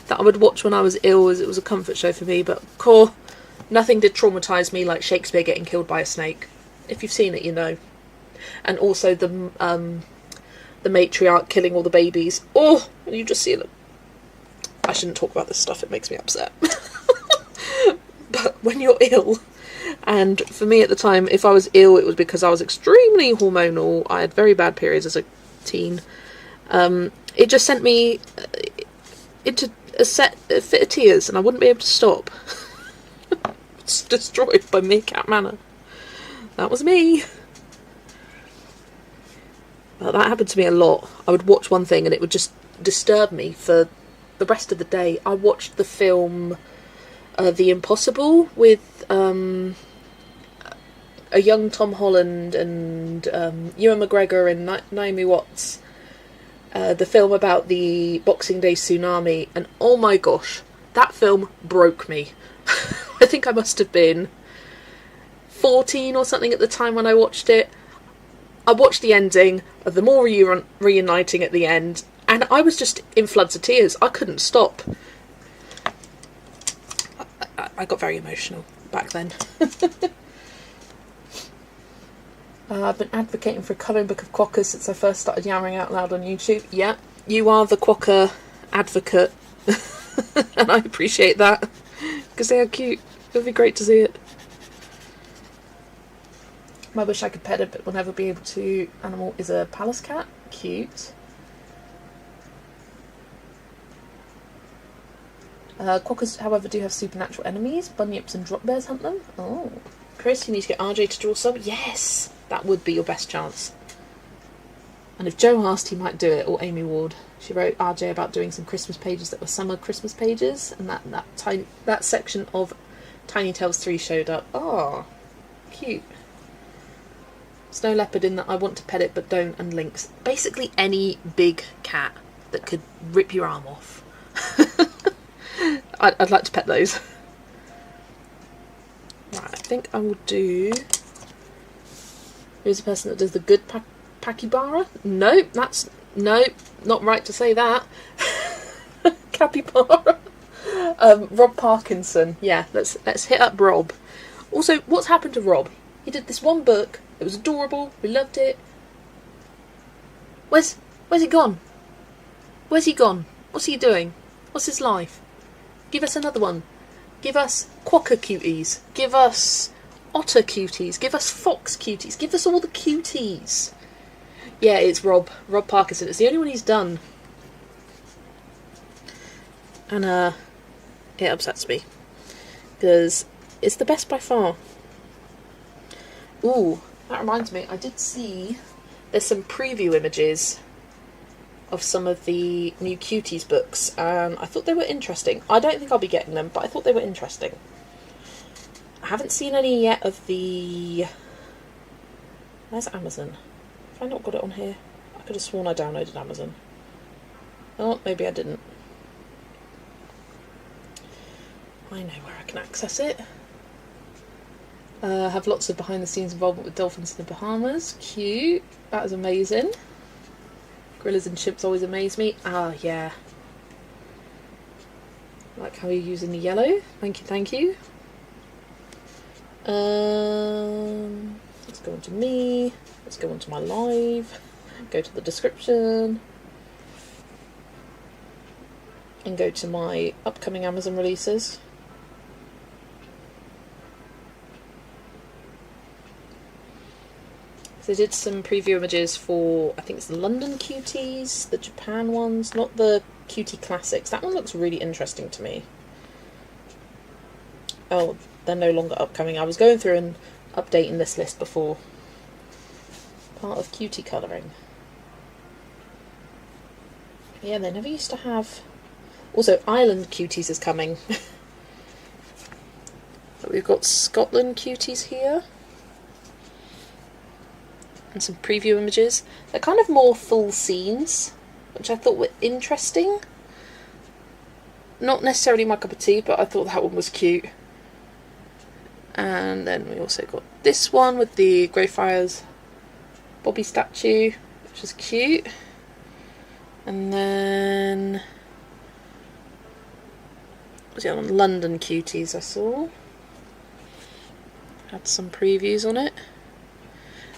Speaker 1: that I would watch when I was ill, as it was a comfort show for me, but nothing did traumatise me like Shakespeare getting killed by a snake. If you've seen it, you know. And also the matriarch killing all the babies. Oh, and you just see them. I shouldn't talk about this stuff, it makes me upset. But when you're ill, and for me at the time, if I was ill, it was because I was extremely hormonal. I had very bad periods as a teen. It just sent me into a fit of tears, and I wouldn't be able to stop. It's destroyed by Meerkat Manor. That was me. But that happened to me a lot. I would watch one thing and it would just disturb me for the rest of the day. I watched the film The Impossible with a young Tom Holland and Ewan McGregor and Naomi Watts. the film about the Boxing Day tsunami, and oh my gosh, that film broke me. I think I must have been 14 or something at the time when I watched it. I watched the ending of them all reuniting at the end, and I was just in floods of tears. I couldn't stop. I got very emotional back then. I've been advocating for a colouring book of quokkas since I first started yammering out loud on YouTube. Yeah, you are the quokka advocate. And I appreciate that, because they are cute. It would be great to see it. I wish I could pet it, but will never be able to. Animal is a palace cat. Cute. Quokkas, however, do have supernatural enemies. Bunyips and drop bears hunt them. Oh. Chris, you need to get RJ to draw some. Yes! That would be your best chance. And if Joe asked, he might do it, or Amy Ward. She wrote RJ about doing some Christmas pages that were summer Christmas pages, and that section of Tiny Tales 3 showed up. Oh, cute. Snow leopard in that I want to pet it but don't, and lynx. Basically any big cat that could rip your arm off. I'd like to pet those. Right, I think I will do... Who's the person that does the good Pakibara? No, that's... No, not right to say that. Capybara. Rob Parkinson. Yeah, let's hit up Rob. Also, what's happened to Rob? He did this one book. It was adorable. We loved it. Where's he gone? Where's he gone? What's he doing? What's his life? Give us another one. Give us quokka cuties. Give us otter cuties. Give us fox cuties. Give us all the cuties. Yeah, it's Rob Parkinson. It's the only one he's done. And it upsets me, because it's the best by far. Ooh, that reminds me, I did see there's some preview images of some of the new Cuties books, and I thought they were interesting. I don't think I'll be getting them, but I thought they were interesting. I haven't seen any yet of the... Where's Amazon? Have I not got it on here? I could have sworn I downloaded Amazon. Oh, maybe I didn't. I know where I can access it. Have lots of behind the scenes involvement with dolphins in the Bahamas. Cute. That is amazing. Gorillas and chimps always amaze me. Ah, yeah. Like how you're using the yellow. Thank you, thank you. Let's go on to me. Let's go on to my live. Go to the description. And go to my upcoming Amazon releases. They did some preview images for, I think it's the London Cuties, the Japan ones, not the Cutie Classics. That one looks really interesting to me. Oh, they're no longer upcoming. I was going through and updating this list before. Part of Cutie colouring. Yeah, they never used to have... Also, Ireland Cuties is coming. But we've got Scotland Cuties here. And some preview images. They're kind of more full scenes, which I thought were interesting. Not necessarily my cup of tea, but I thought that one was cute. And then we also got this one with the Greyfriars Bobby statue, which is cute. And then... what's the other one? London Cuties I saw. Had some previews on it.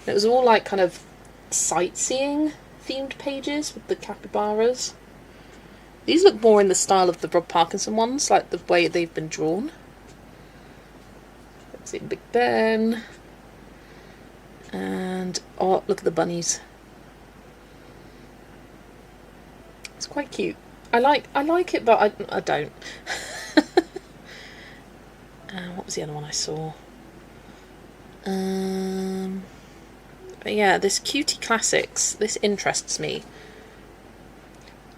Speaker 1: It was all like kind of sightseeing themed pages with the capybaras. These look more in the style of the Rob Parkinson ones, like the way they've been drawn. Let's see, Big Ben. And, oh, look at the bunnies. It's quite cute. I like it, but I don't. What was the other one I saw? But yeah, this Cutie Classics, this interests me.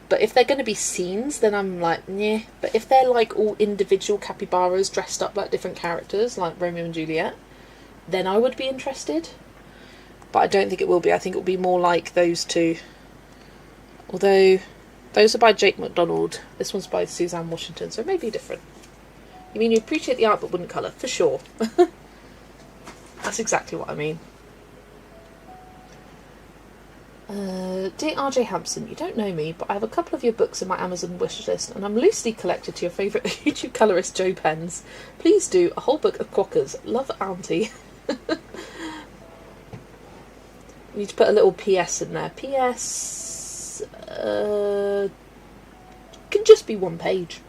Speaker 1: But if they're going to be scenes, then I'm like, yeah. But if they're like all individual capybaras dressed up like different characters, like Romeo and Juliet, then I would be interested. But I don't think it will be. I think it will be more like those two. Although those are by Jake McDonald, this one's by Suzanne Washington, so it may be different. You mean you appreciate the art but wouldn't colour? For sure. That's exactly what I mean. Dear RJ Hampson, you don't know me, but I have a couple of your books in my Amazon wishlist, and I'm loosely collected to your favourite YouTube colourist Joe Pens. Please do a whole book of Quokkas. Love, Auntie. We need to put a little PS in there. PS can just be one page.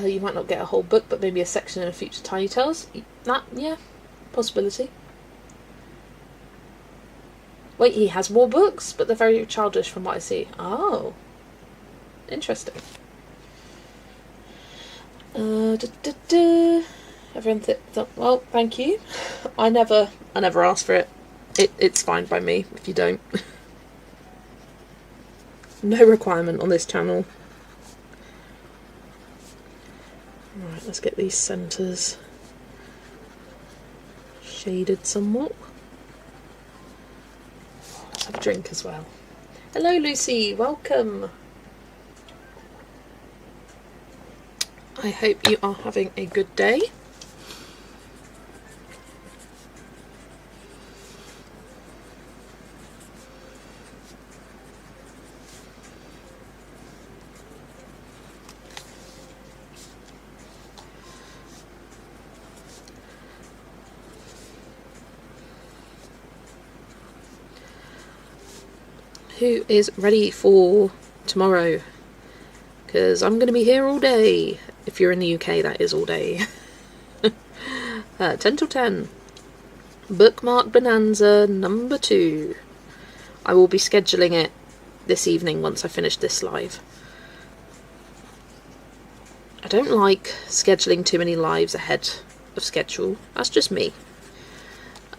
Speaker 1: You might not get a whole book, but maybe a section in a future Tiny Tales. That, yeah, possibility. Wait, he has more books, but they're very childish from what I see. Oh, interesting. Everyone thought, well, thank you. I never asked for it. It's fine by me if you don't. No requirement on this channel. Right, let's get these centres shaded somewhat. Let's have a drink as well. Hello Lucy, welcome. I hope you are having a good day. Who is ready for tomorrow? Because I'm going to be here all day. If you're in the UK, that is all day. 10 till 10. Bookmark Bonanza number 2. I will be scheduling it this evening once I finish this live. I don't like scheduling too many lives ahead of schedule. That's just me.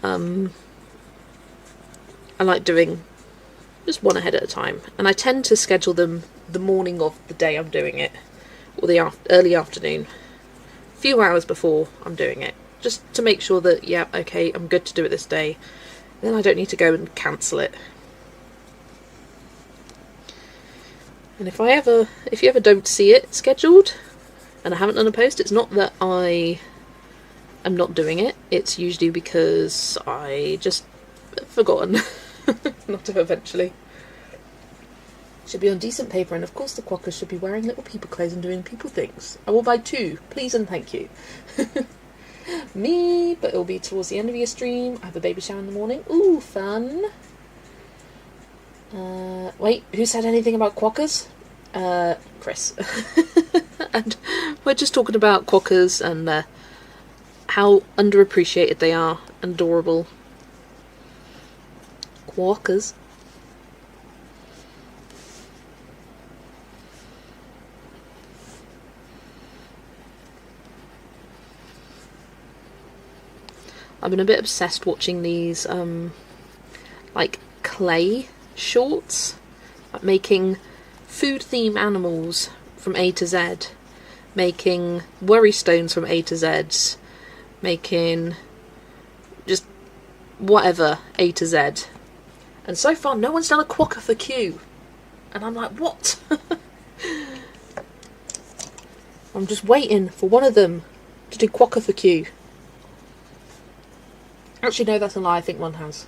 Speaker 1: I like doing just one ahead at a time, and I tend to schedule them the morning of the day I'm doing it, or the early afternoon, a few hours before I'm doing it, just to make sure that, yeah, okay, I'm good to do it this day, then I don't need to go and cancel it. And if you ever don't see it scheduled, and I haven't done a post, it's not that I am not doing it, it's usually because I just forgotten. Not to eventually. Should be on decent paper, and of course the Quokkas should be wearing little people clothes and doing people things. I will buy 2, please and thank you. Me, but it'll be towards the end of your stream. I have a baby shower in the morning. Ooh, fun. Wait, who said anything about Quokkas? Chris. And we're just talking about Quokkas and how underappreciated they are and adorable. Quokkas. I've been a bit obsessed watching these like clay shorts, like making food theme animals from A to Z, making worry stones from A to Z, making just whatever A to Z. And so far, no one's done a Quokka for Q. And I'm like, what? I'm just waiting for one of them to do Quokka for Q. Actually, no, that's a lie. I think one has.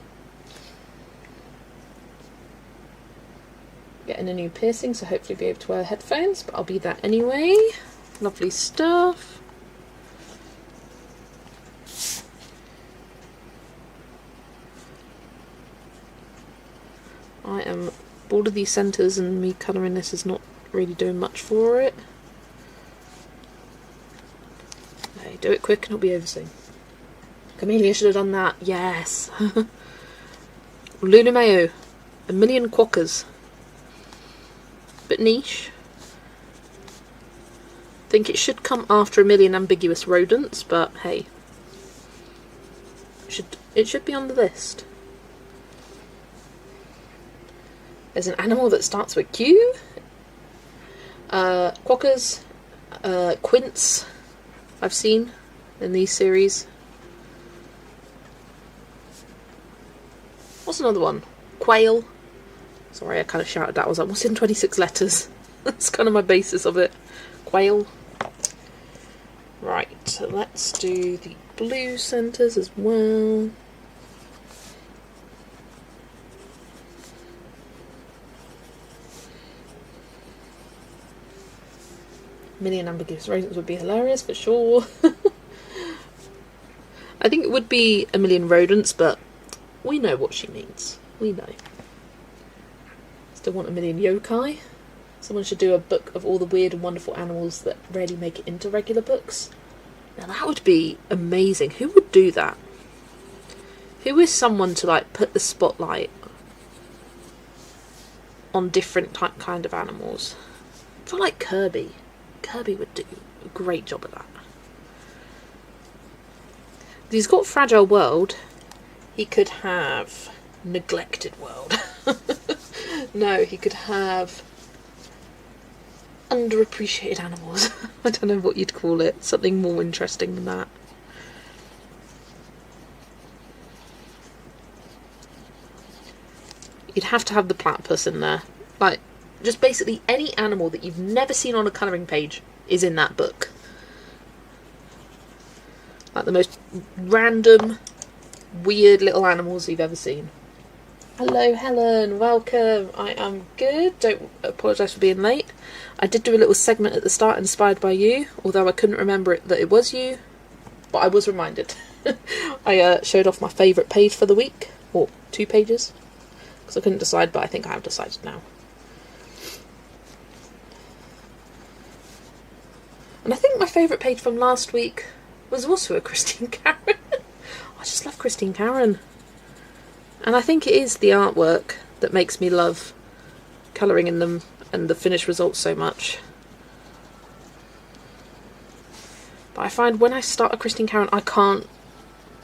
Speaker 1: Getting a new piercing, so hopefully be able to wear headphones, but I'll be that anyway. Lovely stuff. I am bored of these centres, and me colouring this is not really doing much for it. Okay, do it quick and it'll be over soon. Camellia should have done that. Yes. Lulu Mayo. 1,000,000 Quokkas. Bit niche. Think it should come after 1,000,000 ambiguous rodents, but hey. It should be on the list. There's an animal that starts with Q. Quokkas, quints, I've seen in these series. What's another one? Quail. Sorry, I kind of shouted that. I was like, what's in 26 letters? That's kind of my basis of it. Quail. Right, so let's do the blue centres as well. Million ambiguous rodents would be hilarious for sure. I think it would be a million rodents, but we know what she means. We know. Still want a million yokai. Someone should do a book of all the weird and wonderful animals that rarely make it into regular books. Now that would be amazing. Who would do that? Who is someone to like put the spotlight on different kind of animals? I feel like Kirby. Kirby would do a great job of that. He's got Fragile World. He could have Neglected World. No, he could have Underappreciated Animals. I don't know what you'd call it. Something more interesting than that. You'd have to have the platypus in there. Like, just basically any animal that you've never seen on a colouring page is in that book. Like the most random, weird little animals you've ever seen. Hello Helen, welcome. I am good. Don't apologise for being late. I did do a little segment at the start inspired by you, although I couldn't remember that it was you. But I was reminded. I showed off my favourite page for the week, or 2 pages, because I couldn't decide, but I think I have decided now. And I think my favourite page from last week was also a Christine Karen. I just love Christine Karen. And I think it is the artwork that makes me love colouring in them and the finished results so much. But I find when I start a Christine Karen, I can't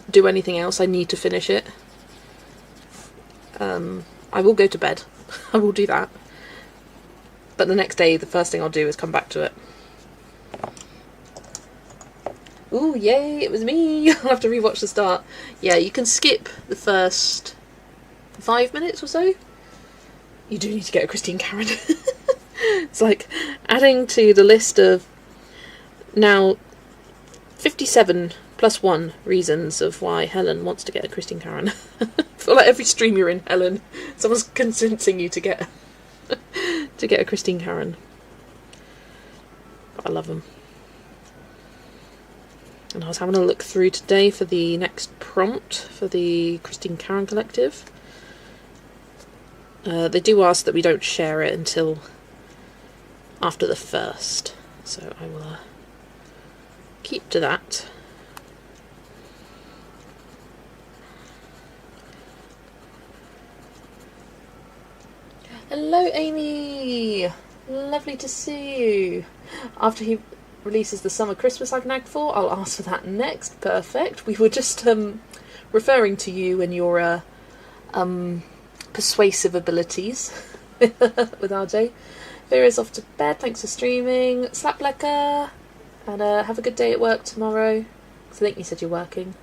Speaker 1: do anything else. I need to finish it. I will go to bed. I will do that. But the next day, the first thing I'll do is come back to it. Ooh, yay, it was me! I'll have to rewatch the start. Yeah, you can skip the first 5 minutes or so. You do need to get a Christine Karen. It's like adding to the list of now 57 plus 1 reasons of why Helen wants to get a Christine Karen. I feel like every stream you're in, Helen, someone's convincing you to get a Christine Karen. But I love them. And I was having a look through today for the next prompt for the Christine Karen Collective. They do ask that we don't share it until after the 1st, so I will keep to that. Hello Amy! Lovely to see you. After he releases the summer Christmas I've nagged for, I'll ask for that next. Perfect. We were just referring to you and your persuasive abilities with RJ. Vera's off to bed, thanks for streaming. Slap Lecker, and have a good day at work tomorrow. Because I think you said you're working.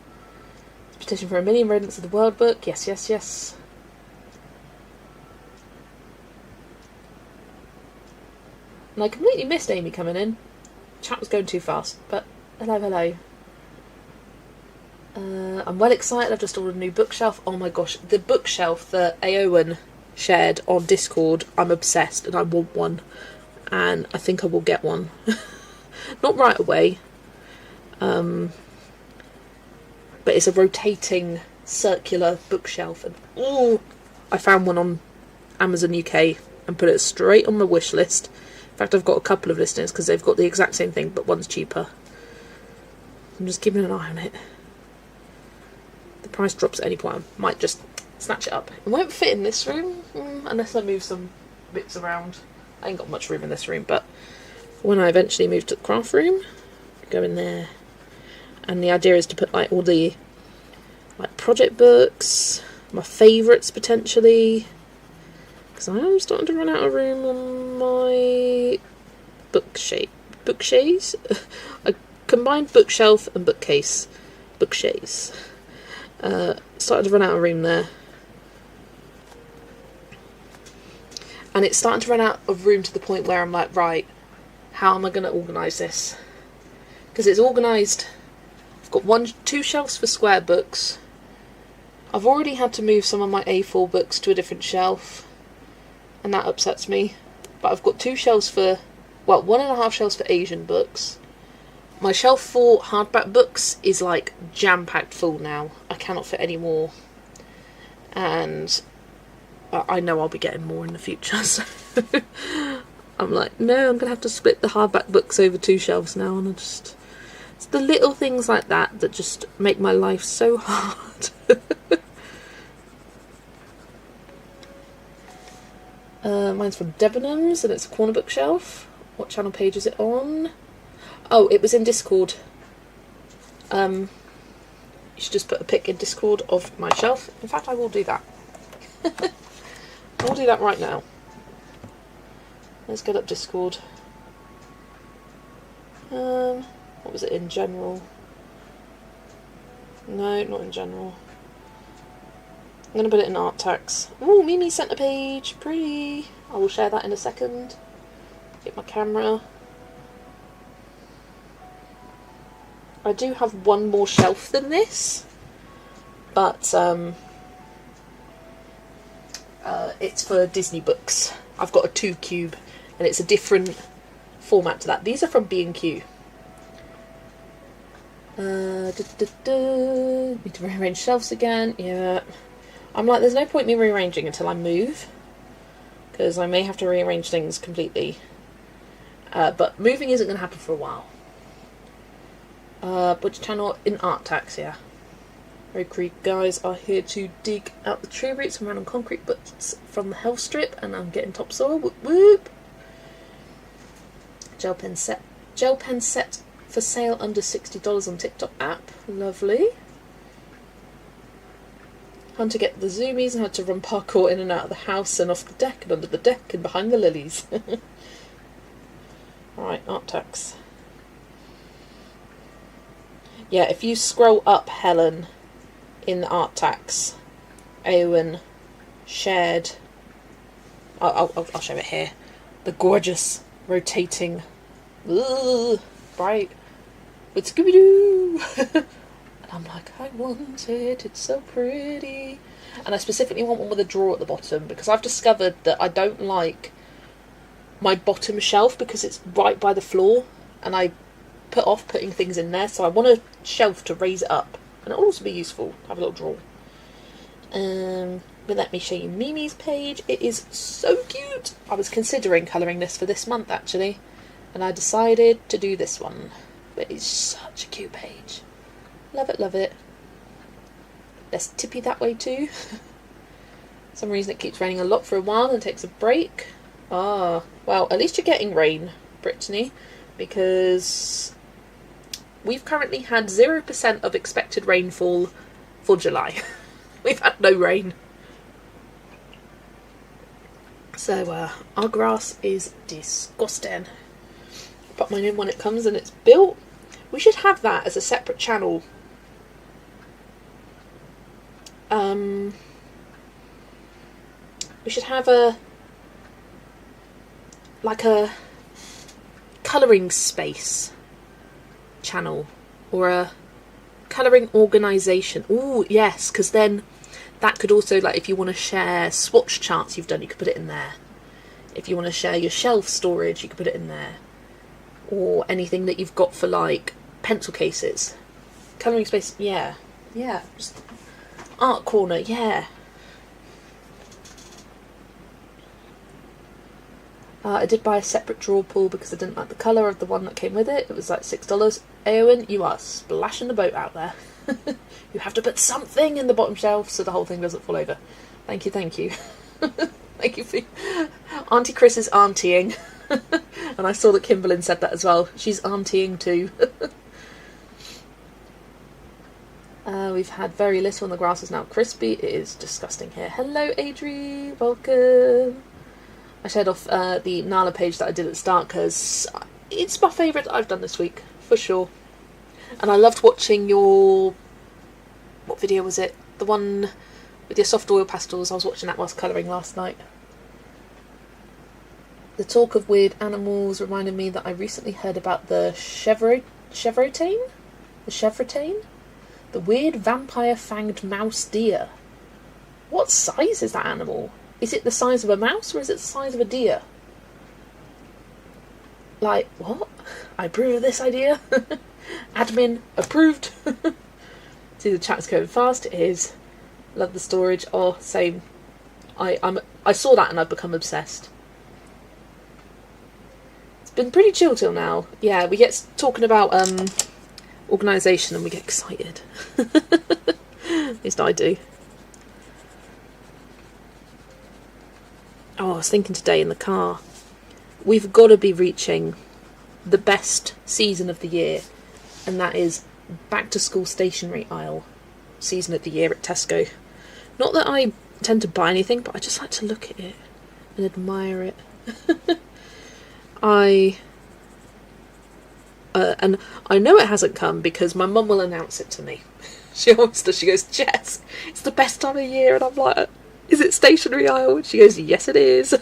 Speaker 1: Petition for a million rodents of the world book. Yes, yes, yes. And I completely missed Amy coming in. Chat was going too fast, but hello, hello. I'm well excited. I've just ordered a new bookshelf. Oh my gosh, the bookshelf that Aowen shared on Discord, I'm obsessed and I want one. And I think I will get one. Not right away. But it's a rotating circular bookshelf. And oh, I found one on Amazon UK and put it straight on my wish list. In fact, I've got a couple of listings because they've got the exact same thing, but one's cheaper. I'm just keeping an eye on it. The price drops at any point, I might just snatch it up. It won't fit in this room, unless I move some bits around. I ain't got much room in this room, but when I eventually move to the craft room, go in there. And the idea is to put like all the like project books, my favourites potentially. Because I am starting to run out of room on my bookcase. A combined bookshelf and bookcase. Bookcase. Starting to run out of room there. And it's starting to run out of room to the point where I'm like, right, how am I going to organise this? Because it's organised. I've got 2 shelves for square books. I've already had to move some of my A4 books to a different shelf, and that upsets me. But I've got 2 shelves for, well, 1.5 shelves for Asian books. My shelf for hardback books is like jam-packed full now. I cannot fit any more. And I know I'll be getting more in the future, so I'm like, no, I'm going to have to split the hardback books over 2 shelves now, and it's the little things like that that just make my life so hard. Mine's from Debenhams, and it's a corner bookshelf. What channel page is it on? Oh, it was in Discord. You should just put a pic in Discord of my shelf. In fact, I will do that. I'll do that right now. Let's get up Discord. What was it in general? No, not in general. I'm going to put it in art tax. Ooh, Mimi sent a page. Pretty. I will share that in a second. Get my camera. I do have one more shelf than this, but it's for Disney books. I've got a 2 cube, and it's a different format to that. These are from B&Q. Need to rearrange shelves again. Yeah. I'm like, there's no point in me rearranging until I move, because I may have to rearrange things completely. But moving isn't going to happen for a while. Which channel? In Art Tax, yeah. Road Creek guys are here to dig out the tree roots and random concrete butts from the hell strip, and I'm getting topsoil. Whoop whoop. Gel pen set for sale under $60 on TikTok app. Lovely. Hunter get the zoomies and had to run parkour in and out of the house and off the deck and under the deck and behind the lilies. Alright, Art Tax. Yeah, if you scroll up, Helen, in the Art Tax, Eowyn shared, I'll show it here, the gorgeous rotating, bright, with Scooby-Doo. And I'm like, I want it, it's so pretty. And I specifically want one with a drawer at the bottom, because I've discovered that I don't like my bottom shelf because it's right by the floor, and I put off putting things in there, so I want a shelf to raise it up, and it'll also be useful to have a little drawer. But let me show you Mimi's page. It is so cute. I was considering colouring this for this month actually, and I decided to do this one. But it's such a cute page. Love it, love it. Less tippy that way too. For some reason it keeps raining a lot for a while and takes a break. Ah, well, at least you're getting rain, Brittany, because we've currently had 0% of expected rainfall for July. We've had no rain. So our grass is disgusting. Put mine in when it comes and it's built. We should have that as a separate channel. We should have a colouring space channel, or a colouring organisation. Ooh, yes, because then that could also, like, if you want to share swatch charts you've done, you could put it in there. If you want to share your shelf storage, you could put it in there. Or anything that you've got for, like, pencil cases. Colouring space, yeah. Yeah. Just art corner, yeah. I did buy a separate drawer pull because I didn't like the colour of the one that came with it. It was like $6. Eowyn, you are splashing the boat out there. You have to put something in the bottom shelf so the whole thing doesn't fall over. Thank you, thank you. Thank you for... Auntie Chris is auntieing. And I saw that Kimberlyn said that as well. She's auntieing too. We've had very little and the grass is now crispy. It is disgusting here. Hello, Adri. Welcome. I shared off the Nala page that I did at the start because it's my favourite I've done this week, for sure. And I loved watching your... What video was it? The one with your soft oil pastels. I was watching that whilst colouring last night. The talk of weird animals reminded me that I recently heard about the chevrotane? The chevrotane? The weird vampire-fanged mouse deer. What size is that animal? Is it the size of a mouse or is it the size of a deer? Like, what? I approve of this idea. Admin approved. See, the chat's going fast. It is. Love the storage. Oh, same. I saw that and I've become obsessed. It's been pretty chill till now. Yeah, we get talking about organisation and we get excited. At least I do. Oh, I was thinking today in the car, we've got to be reaching the best season of the year, and that is back to school stationery aisle season of the year at Tesco. Not that I tend to buy anything, but I just like to look at it and admire it. And I know it hasn't come because my mum will announce it to me. She always does. She goes, Jess, it's the best time of year. And I'm like, is it stationery aisle? And she goes, yes it is.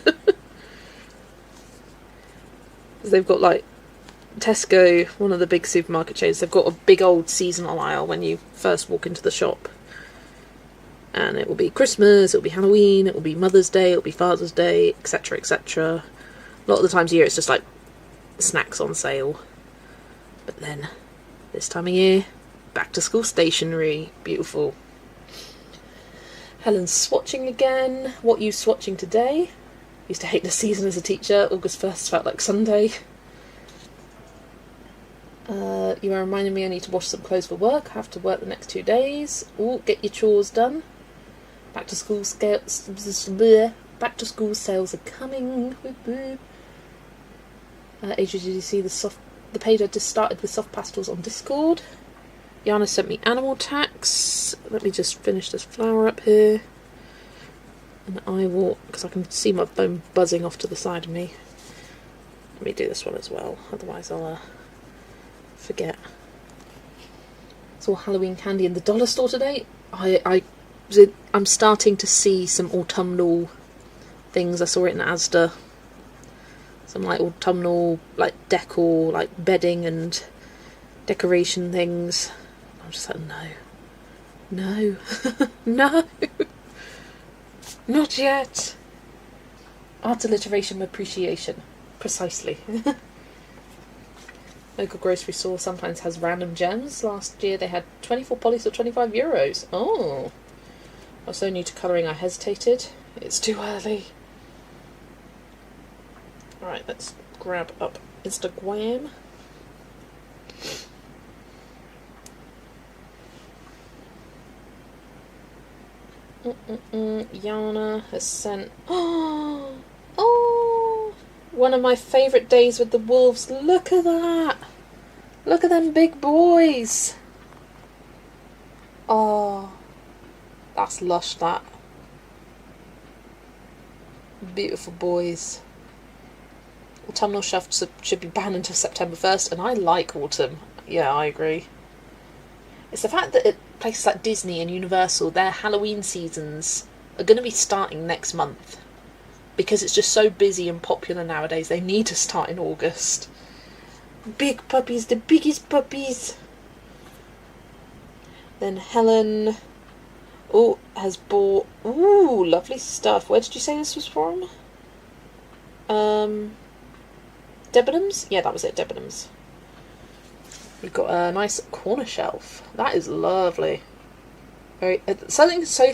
Speaker 1: They've got like Tesco, one of the big supermarket chains, they've got a big old seasonal aisle when you first walk into the shop. And it will be Christmas, it will be Halloween, it will be Mother's Day, it will be Father's Day, etc, etc. A lot of the times of year it's just like snacks on sale. But then, this time of year, back to school stationery. Beautiful. Helen's swatching again. What are you swatching today? Used to hate the season as a teacher. August 1st felt like Sunday. You are reminding me I need to wash some clothes for work. I have to work the next 2 days. Oh, get your chores done. Back to school back to school sales are coming. Adrian, did you see the page I just started with soft pastels on Discord? Yana sent me animal tax. Let me just finish this flower up here. And I will, because I can see my phone buzzing off to the side of me. Let me do this one as well, otherwise I'll forget. Saw Halloween candy in the dollar store today. I'm starting to see some autumnal things. I saw it in Asda. Some like autumnal, like decor, like bedding and decoration things. I'm just like, no, no, not yet. Art alliteration appreciation, precisely. Local grocery store sometimes has random gems. Last year they had 24 polys for €25. Oh, I was so new to colouring I hesitated. It's too early. Alright, let's grab up Instagram. Yana has sent... Oh! One of my favourite days with the wolves. Look at that! Look at them big boys! Oh, that's lush, that. Beautiful boys. Autumnal shelves should be banned until September 1st, and I like autumn. Yeah, I agree. It's the fact that places like Disney and Universal, their Halloween seasons are going to be starting next month. Because it's just so busy and popular nowadays, they need to start in August. Big puppies, the biggest puppies. Then Helen, has bought, lovely stuff. Where did you say this was from? Debenhams? Yeah, that was it, Debenhams. We've got a nice corner shelf. That is lovely. Very something so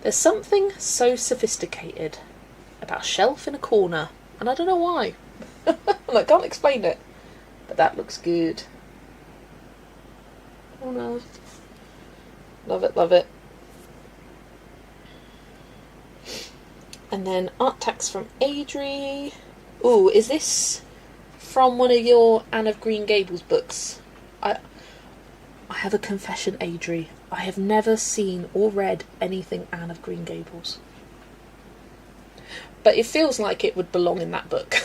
Speaker 1: there's something so sophisticated about a shelf in a corner, and I don't know why. I can't explain it, but that looks good. Oh no, love it, love it. And then art text from Adri. Ooh, is this from one of your Anne of Green Gables books? I have a confession, Adri. I have never seen or read anything Anne of Green Gables. But it feels like it would belong in that book.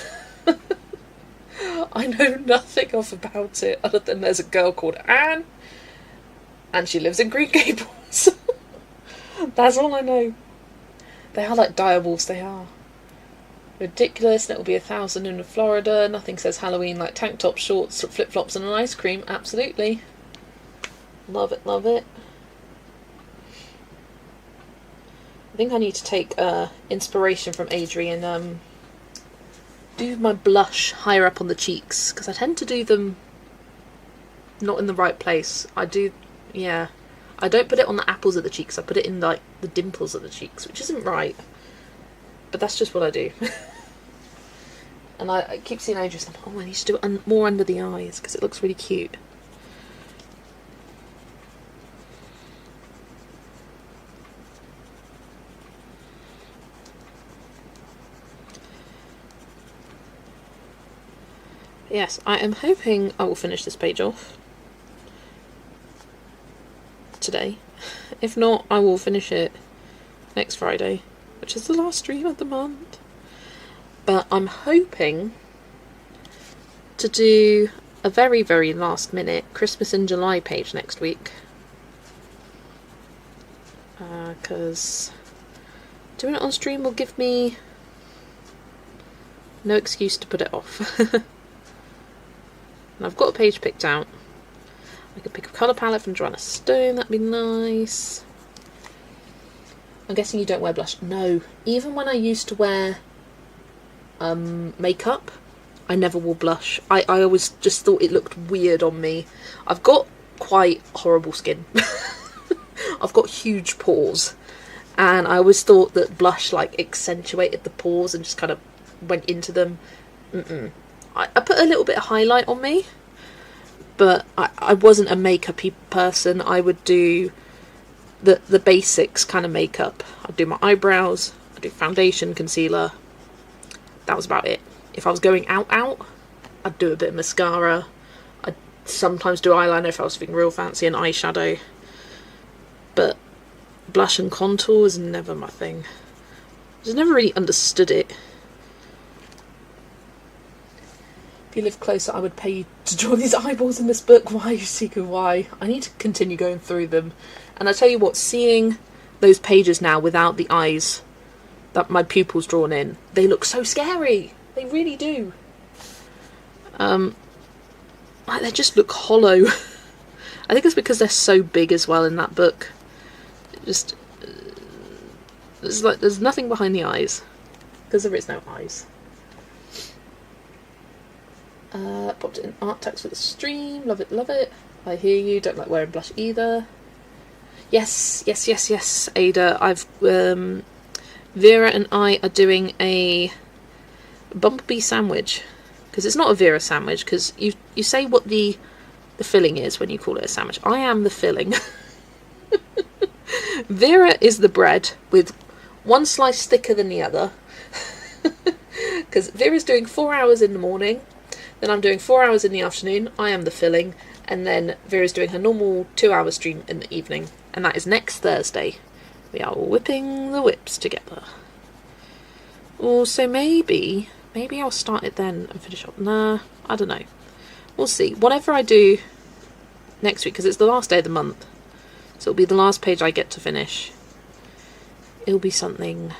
Speaker 1: I know nothing about it other than there's a girl called Anne and she lives in Green Gables. That's all I know. They are like dire wolves, they are. Ridiculous. It'll be 1,000 in Florida. Nothing says Halloween like tank tops, shorts, flip-flops and an ice cream. Absolutely. Love it, love it. I think I need to take inspiration from Adrian. Do my blush higher up on the cheeks, because I tend to do them not in the right place. I don't put it on the apples of the cheeks. I put it in like the dimples of the cheeks, which isn't right. But that's just what I do. And I keep seeing Adrian saying, oh, I need to do it more under the eyes because it looks really cute. Yes, I am hoping I will finish this page off today. If not, I will finish it next Friday, which is the last stream of the month. But I'm hoping to do a very, very last minute Christmas in July page next week. Because doing it on stream will give me no excuse to put it off. And I've got a page picked out. I could pick a colour palette from Joanna Stone, that'd be nice. I'm guessing you don't wear blush. No, even when I used to wear makeup, I never wore blush. I always just thought it looked weird on me. I've got quite horrible skin. I've got huge pores, and I always thought that blush like accentuated the pores and just kind of went into them. I put a little bit of highlight on me, but I wasn't a makeup-y person. I would do the basics kind of makeup. I'd do my eyebrows, I'd do foundation, concealer. That was about it. If I was going out, I'd do a bit of mascara. I'd sometimes do eyeliner if I was feeling real fancy, and eyeshadow. But blush and contour was never my thing. I just never really understood it. If you live closer, I would pay you to draw these eyeballs in this book. Why, Yusiku, why? I need to continue going through them. And I tell you what, seeing those pages now without the eyes that my pupils drawn in, they look so scary. They really do. Like they just look hollow. I think it's because they're so big as well in that book. It just there's nothing behind the eyes because there is no eyes. Popped it in art text for the stream. Love it, love it. I hear you. Don't like wearing blush either. Yes, Ada. I've Vera and I are doing a bumblebee sandwich, because it's not a Vera sandwich, because you say what the filling is when you call it a sandwich. I am the filling. Vera is the bread with one slice thicker than the other, because Vera's doing 4 hours in the morning, then I'm doing 4 hours in the afternoon. I am the filling, and then Vera's doing her normal 2-hour stream in the evening, and that is next Thursday. We are whipping the whips together. Oh, so maybe I'll start it then and finish up. Nah, I don't know. We'll see. Whatever I do next week, because it's the last day of the month, so it'll be the last page I get to finish. It'll be something.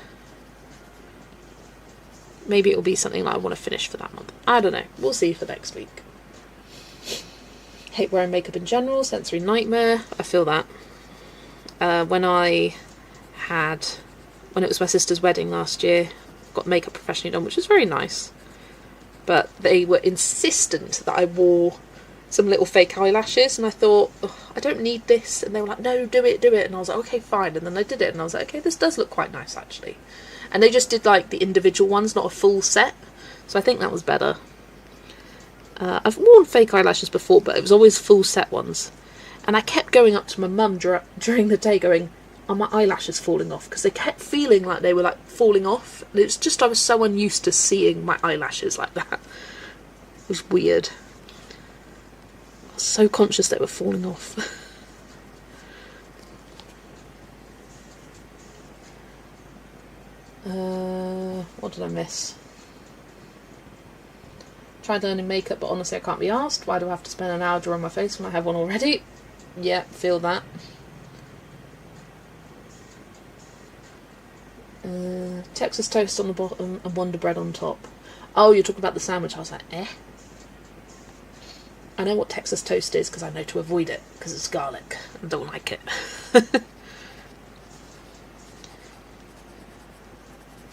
Speaker 1: Maybe it'll be something that I want to finish for that month. I don't know. We'll see for next week. Hate wearing makeup in general. Sensory nightmare. I feel that. When it was my sister's wedding last year, got makeup professionally done, which was very nice. But they were insistent that I wore some little fake eyelashes, and I thought, oh, I don't need this. And they were like, no, do it. And I was like, okay, fine. And then I did it, and I was like, okay, this does look quite nice, actually. And they just did, like, the individual ones, not a full set. So I think that was better. I've worn fake eyelashes before, but it was always full set ones. And I kept going up to my mum during the day going, are my eyelashes falling off? Because they kept feeling like they were, like, falling off. And it's just, I was so unused to seeing my eyelashes like that. It was weird. I was so conscious they were falling off. What did I miss? Tried learning makeup, but honestly I can't be asked. Why do I have to spend an hour drawing my face when I have one already? Yeah, feel that. Texas toast on the bottom and Wonder Bread on top. Oh, you're talking about the sandwich. I was like, eh. I know what Texas toast is because I know to avoid it because it's garlic. I don't like it.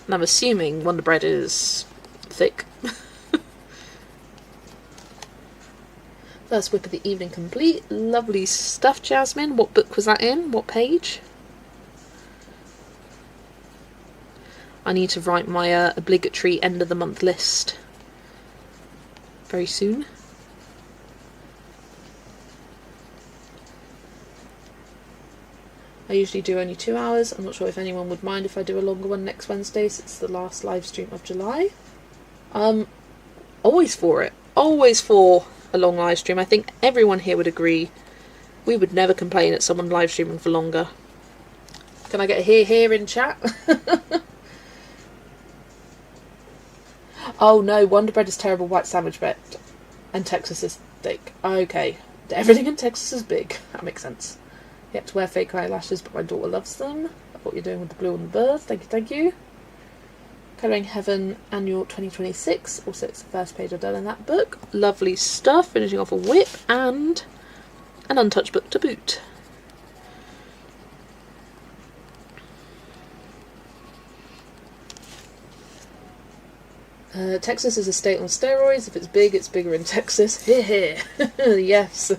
Speaker 1: And I'm assuming Wonder Bread is thick. First whip of the evening complete. Lovely stuff, Jasmine. What book was that in? What page? I need to write my obligatory end of the month list very soon. I usually do only 2 hours. I'm not sure if anyone would mind if I do a longer one next Wednesday, since it's the last live stream of July. Always for it. Always for a long live stream. I think everyone here would agree. We would never complain at someone live streaming for longer. Can I get a hear in chat? Oh no, Wonder Bread is terrible white sandwich bread. And Texas is thick. Okay. Everything in Texas is big. That makes sense. You have to wear fake eyelashes, but my daughter loves them. That's what you're doing with the blue on the bird. Thank you, thank you. Colouring Heaven Annual 2026. Also, it's the first page I've done in that book. Lovely stuff. Finishing off a whip and an untouched book to boot. Texas is a state on steroids. If it's big, it's bigger in Texas. Here. Yes.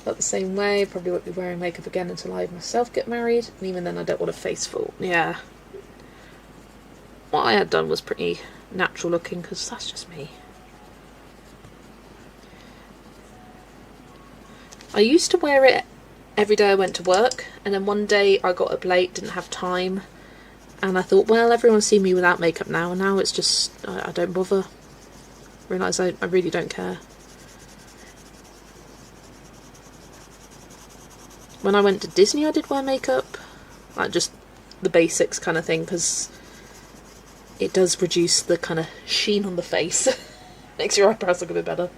Speaker 1: But the same way, probably won't be wearing makeup again until I myself get married. And even then, I don't want a face full. Yeah. What I had done was pretty natural looking, because that's just me. I used to wear it every day I went to work, and then one day I got up late, didn't have time, and I thought, well, everyone's seen me without makeup now, and now it's just, I don't bother. Realise I really don't care. When I went to Disney, I did wear makeup, like just the basics kind of thing, because it does reduce the kind of sheen on the face. Makes your eyebrows look a bit better.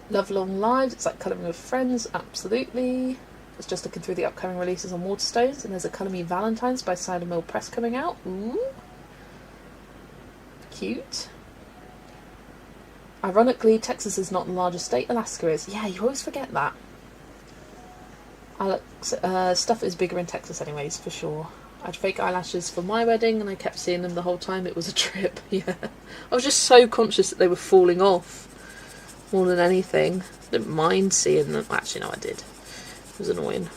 Speaker 1: Love Long Lives. It's like colouring with friends. Absolutely. It's just looking through the upcoming releases on Waterstones, and there's a Colour Me Valentine's by Cider Mill Press coming out. Ooh. Cute. Ironically, Texas is not the largest state. Alaska is. Yeah, you always forget that. Alex, stuff is bigger in Texas anyways, for sure. I had fake eyelashes for my wedding and I kept seeing them the whole time. It was a trip. Yeah. I was just so conscious that they were falling off more than anything. I didn't mind seeing them. Actually, no, I did. It was annoying.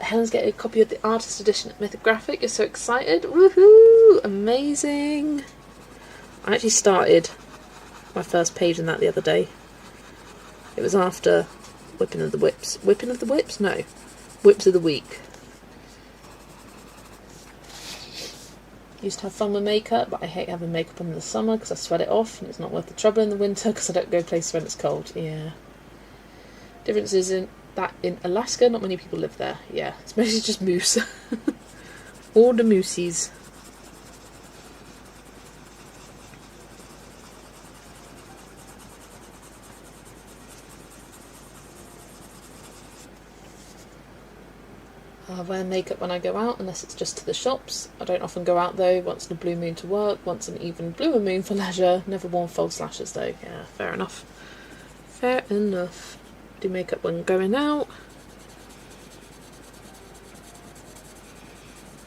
Speaker 1: Helen's getting a copy of the artist edition at Mythographic. You're so excited. Woohoo! Amazing. I actually started my first page in that the other day. It was after Whipping of the Whips. Whipping of the Whips? No. Whips of the Week. Used to have fun with makeup, but I hate having makeup on in the summer because I sweat it off, and it's not worth the trouble in the winter because I don't go places when it's cold. Yeah. Difference is in that in Alaska, not many people live there. Yeah, it's mostly just moose. All the moosies. I wear makeup when I go out, unless it's just to the shops. I don't often go out though, once in a blue moon to work, once an even bluer moon for leisure. Never worn false lashes though. Yeah, fair enough. Fair enough. Do makeup when going out.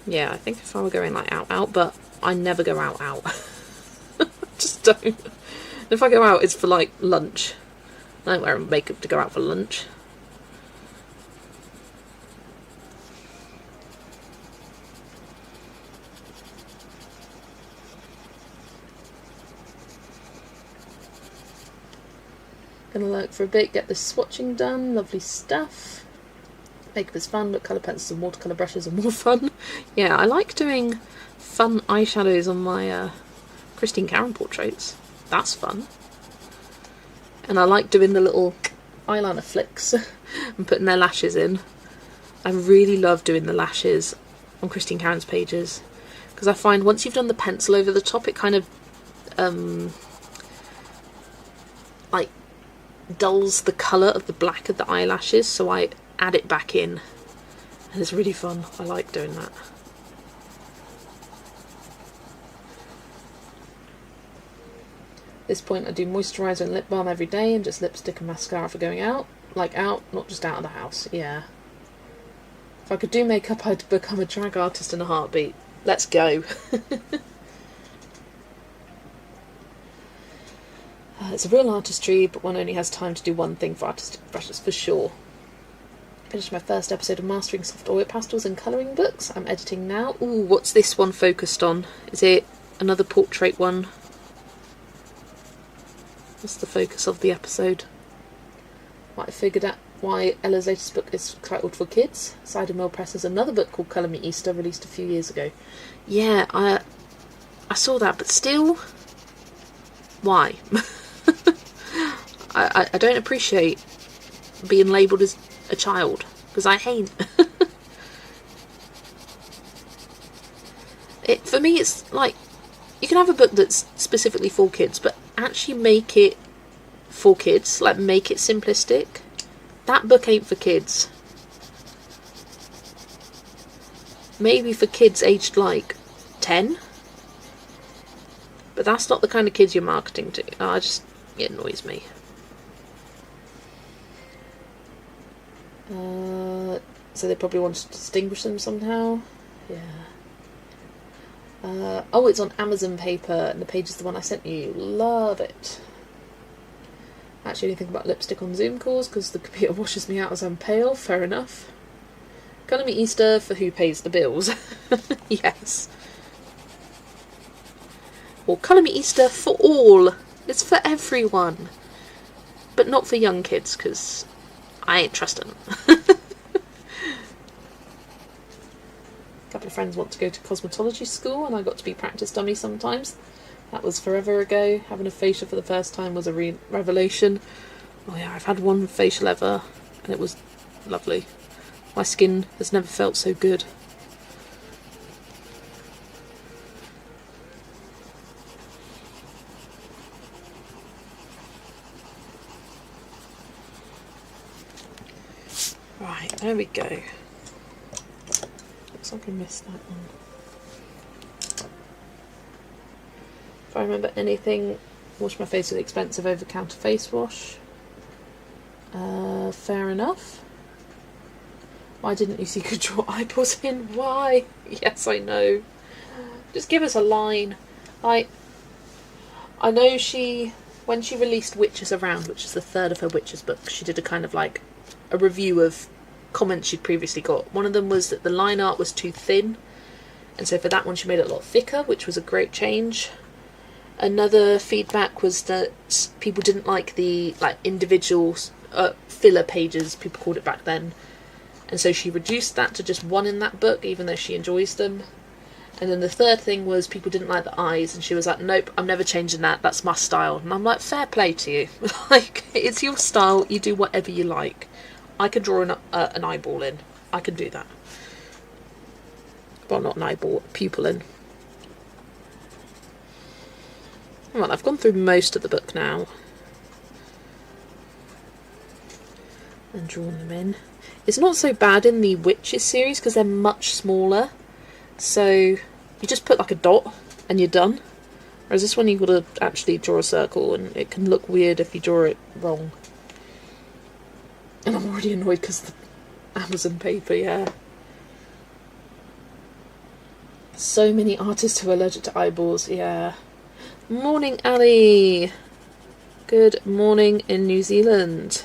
Speaker 1: Yeah, I think if I were going like out, but I never go out. Just don't. If I go out, it's for like lunch. I don't wear makeup to go out for lunch. Gonna lurk for a bit, get this swatching done. Lovely stuff. Makeup is fun, but colour pencils and watercolour brushes are more fun. Yeah, I like doing fun eyeshadows on my Christine Karen portraits. That's fun. And I like doing the little eyeliner flicks and putting their lashes in. I really love doing the lashes on Christine Karen's pages, because I find once you've done the pencil over the top, it kind of like dulls the colour of the black of the eyelashes, so I add it back in, and it's really fun. I like doing that. At this point I do moisturiser and lip balm every day, and just lipstick and mascara for going out. Like out, not just out of the house. Yeah. If I could do makeup, I'd become a drag artist in a heartbeat. Let's go. It's a real artistry, but one only has time to do one thing for artistic brushes, for sure. Finished my first episode of Mastering Soft Oil Pastels and Colouring Books. I'm editing now. Ooh, what's this one focused on? Is it another portrait one? What's the focus of the episode? Might have figured out why Ella's latest book is titled For Kids. Cider Mill Press has another book called Colour Me Easter, released a few years ago. Yeah, I saw that, but still, why? I don't appreciate being labelled as a child, because I ain't. For me, it's like, you can have a book that's specifically for kids, but actually make it for kids, like make it simplistic. That book ain't for kids. Maybe for kids aged like 10, but that's not the kind of kids you're marketing to. It annoys me. So they probably want to distinguish them somehow. Yeah. Oh, it's on Amazon paper, and the page is the one I sent you. Love it. Actually, I only think about lipstick on Zoom calls because the computer washes me out as I'm pale. Fair enough. Colour Me Easter for who pays the bills. Yes. Or Colour Me Easter for all. It's for everyone. But not for young kids, because I ain't trusting them. A couple of friends want to go to cosmetology school, and I got to be practice dummy sometimes. That was forever ago. Having a facial for the first time was a revelation. Oh yeah, I've had one facial ever, and it was lovely. My skin has never felt so good. Right, there we go. Looks like I missed that one. If I remember anything, wash my face with expensive over-the-counter face wash. Fair enough. Why didn't you secret draw eyeballs in? Why? Yes, I know. Just give us a line. I know when she released Witches Around, which is the third of her Witches books, she did a kind of like a review of comments she'd previously got. One of them was that the line art was too thin, and so for that one she made it a lot thicker, which was a great change. Another feedback was that people didn't like the individual filler pages, people called it back then, and so she reduced that to just one in that book, even though she enjoys them. And then the third thing was people didn't like the eyes, and she was like, nope, I'm never changing that, that's my style. And I'm like, fair play to you. Like, it's your style, you do whatever you like. I can draw an eyeball in. I can do that. Well, not an eyeball, a pupil in. Well, I've gone through most of the book now. And drawn them in. It's not so bad in the Witches series because they're much smaller. So you just put like a dot and you're done. Whereas this one you've got to actually draw a circle, and it can look weird if you draw it wrong. And I'm already annoyed because the Amazon paper, yeah. So many artists who are allergic to eyeballs, yeah. Morning, Ali. Good morning in New Zealand.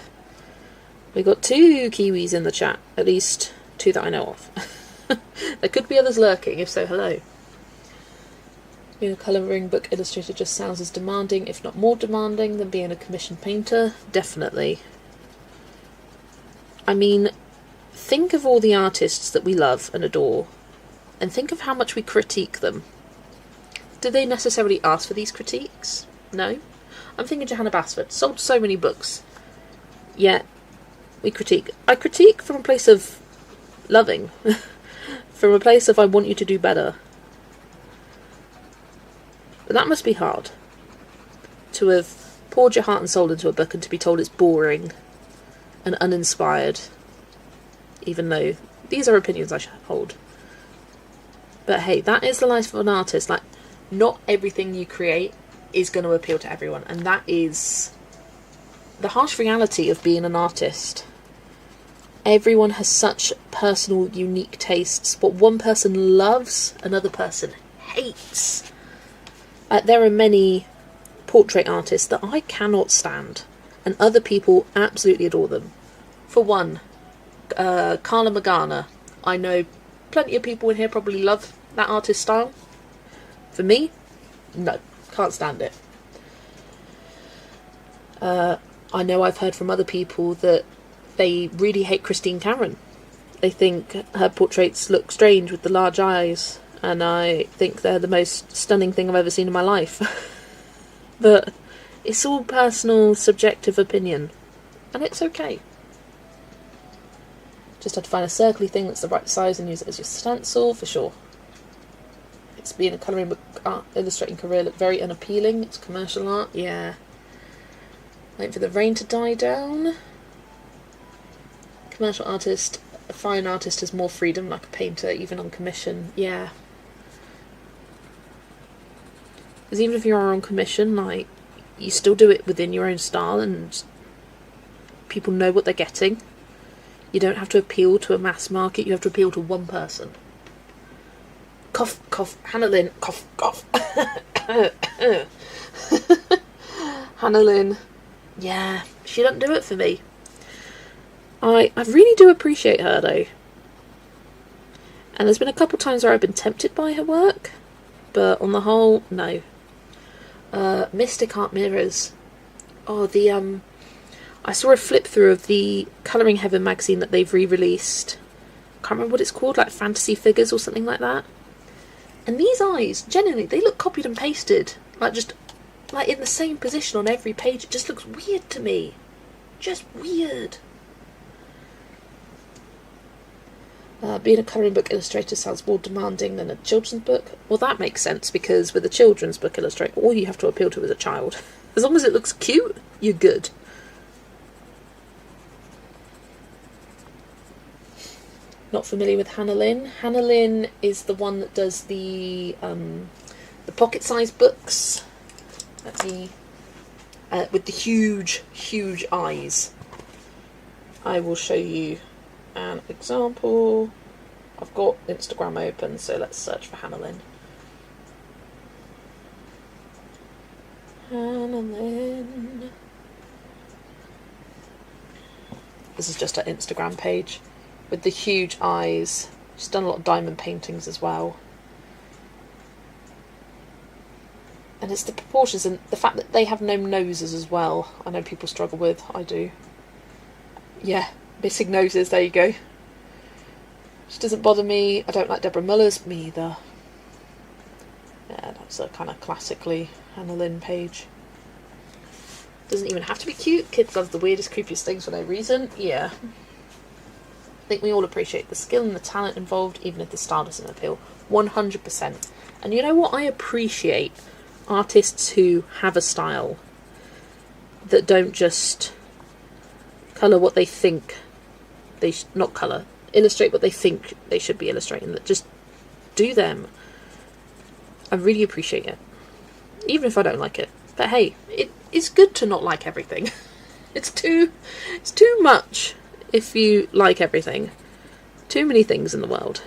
Speaker 1: We got 2 Kiwis in the chat, at least 2 that I know of. There could be others lurking, if so, hello. Being a colouring book illustrator just sounds as demanding, if not more demanding, than being a commissioned painter. Definitely. I mean, think of all the artists that we love and adore, and think of how much we critique them. Do they necessarily ask for these critiques? No. I'm thinking Johanna Basford, sold so many books, yet we critique. I critique from a place of loving, from a place of I want you to do better. But that must be hard, to have poured your heart and soul into a book and to be told it's boring and uninspired, even though these are opinions I should hold. But hey, that is the life of an artist. Like, not everything you create is going to appeal to everyone, and that is the harsh reality of being an artist. Everyone has such personal, unique tastes. What one person loves, another person hates. There are many portrait artists that I cannot stand, and other people absolutely adore them. For one, Carla Magana. I know plenty of people in here probably love that artist style. For me, no, can't stand it. I know I've heard from other people that they really hate Christine Cameron. They think her portraits look strange with the large eyes, and I think they're the most stunning thing I've ever seen in my life. But it's all personal, subjective opinion, and it's okay. Just have to find a circly thing that's the right size and use it as your stencil, for sure. It's being a colouring book art illustrating career look very unappealing. It's commercial art, yeah. Waiting for the rain to die down. Commercial artist, a fine artist has more freedom, like a painter, even on commission, yeah. Because even if you're on commission, like, you still do it within your own style and people know what they're getting. You don't have to appeal to a mass market, you have to appeal to one person. Cough, cough, Hannah Lynn, cough, cough. Hannah Lynn, yeah, she doesn't do it for me. I really do appreciate her though. And there's been a couple times where I've been tempted by her work, but on the whole, no. Mystic Art Mirrors. Oh, I saw a flip through of the Colouring Heaven magazine that they've re-released. Can't remember what it's called, like Fantasy Figures or something like that. And these eyes, genuinely, they look copied and pasted. Like, just, like, in the same position on every page. It just looks weird to me. Just weird. Being a colouring book illustrator sounds more demanding than a children's book. Well, that makes sense, because with a children's book illustrator, all you have to appeal to is a child. As long as it looks cute, you're good. Not familiar with Hannah Lynn. Hannah Lynn is the one that does the pocket-sized books. Let's see. With the huge, huge eyes. I will show you an example. I've got Instagram open, so let's search for Hannah Lynn. Hannah Lynn. This is just her Instagram page with the huge eyes. She's done a lot of diamond paintings as well. And it's the proportions and the fact that they have no noses as well. I know people struggle with. I do. Yeah, missing noses, there you go. Which doesn't bother me. I don't like Deborah Muller's. Me either. Yeah, that's a kind of classically Hannah Lynn page. Doesn't even have to be cute. Kids love the weirdest, creepiest things for no reason. Yeah. I think we all appreciate the skill and the talent involved, even if the style doesn't appeal. 100%. And you know what? I appreciate artists who have a style that don't just colour what they think they not colour, illustrate what they think they should be illustrating, that just do them. I really appreciate it, even if I don't like it. But hey, it's good to not like everything. It's too much if you like everything. Too many things in the world.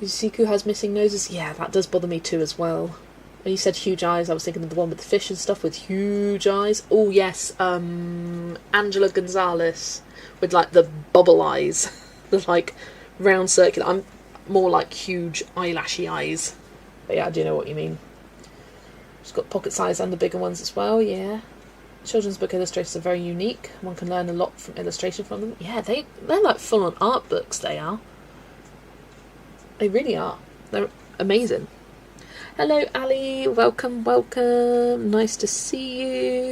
Speaker 1: Yusiku has missing noses. Yeah, that does bother me too as well. When you said huge eyes, I was thinking of the one with the fish and stuff with huge eyes. Oh yes, Angela Gonzalez with like the bubble eyes, the like round circular. I'm more like huge eyelashy eyes. But yeah, I do know what you mean. She's got pocket size and the bigger ones as well. Yeah, children's book illustrators are very unique. One can learn a lot from illustration from them. Yeah, they're like full on art books. They are. They really are. They're amazing. Hello, Ali. Welcome, welcome. Nice to see you.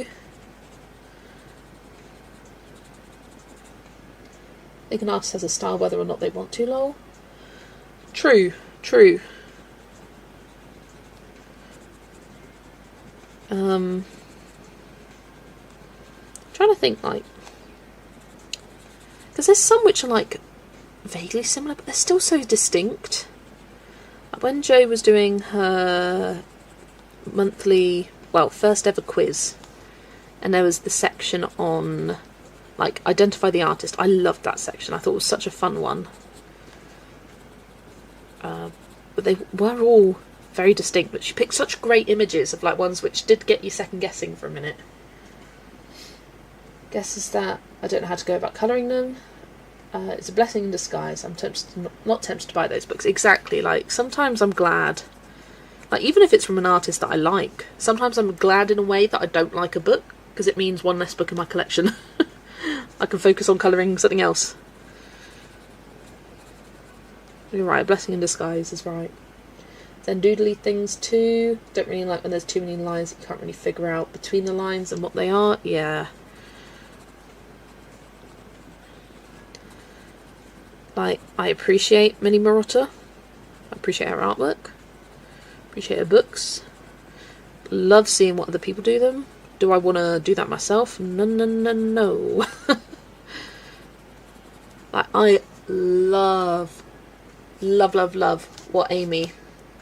Speaker 1: I think an artist has a style whether or not they want to, lol. True, true. Trying to think, like, because there's some which are like vaguely similar, but they're still so distinct. Like when Jo was doing her monthly, well, first ever quiz, and there was the section on, like, identify the artist. I loved that section. I thought it was such a fun one. But they were all very distinct, but she picked such great images of, like, ones which did get you second guessing for a minute. Guess is that I don't know how to go about colouring them. It's a blessing in disguise. I'm tempted not tempted to buy those books. Exactly, like, sometimes I'm glad, like, even if it's from an artist that I like, sometimes I'm glad in a way that I don't like a book, because it means one less book in my collection. I can focus on colouring something else. You're right, a blessing in disguise is right. Then doodly things too. Don't really like when there's too many lines that you can't really figure out between the lines and what they are. Yeah. Like, I appreciate Minnie Marotta. I appreciate her artwork. Appreciate her books. Love seeing what other people do them. Do I want to do that myself? No, no, no, no. Like, I love what Amy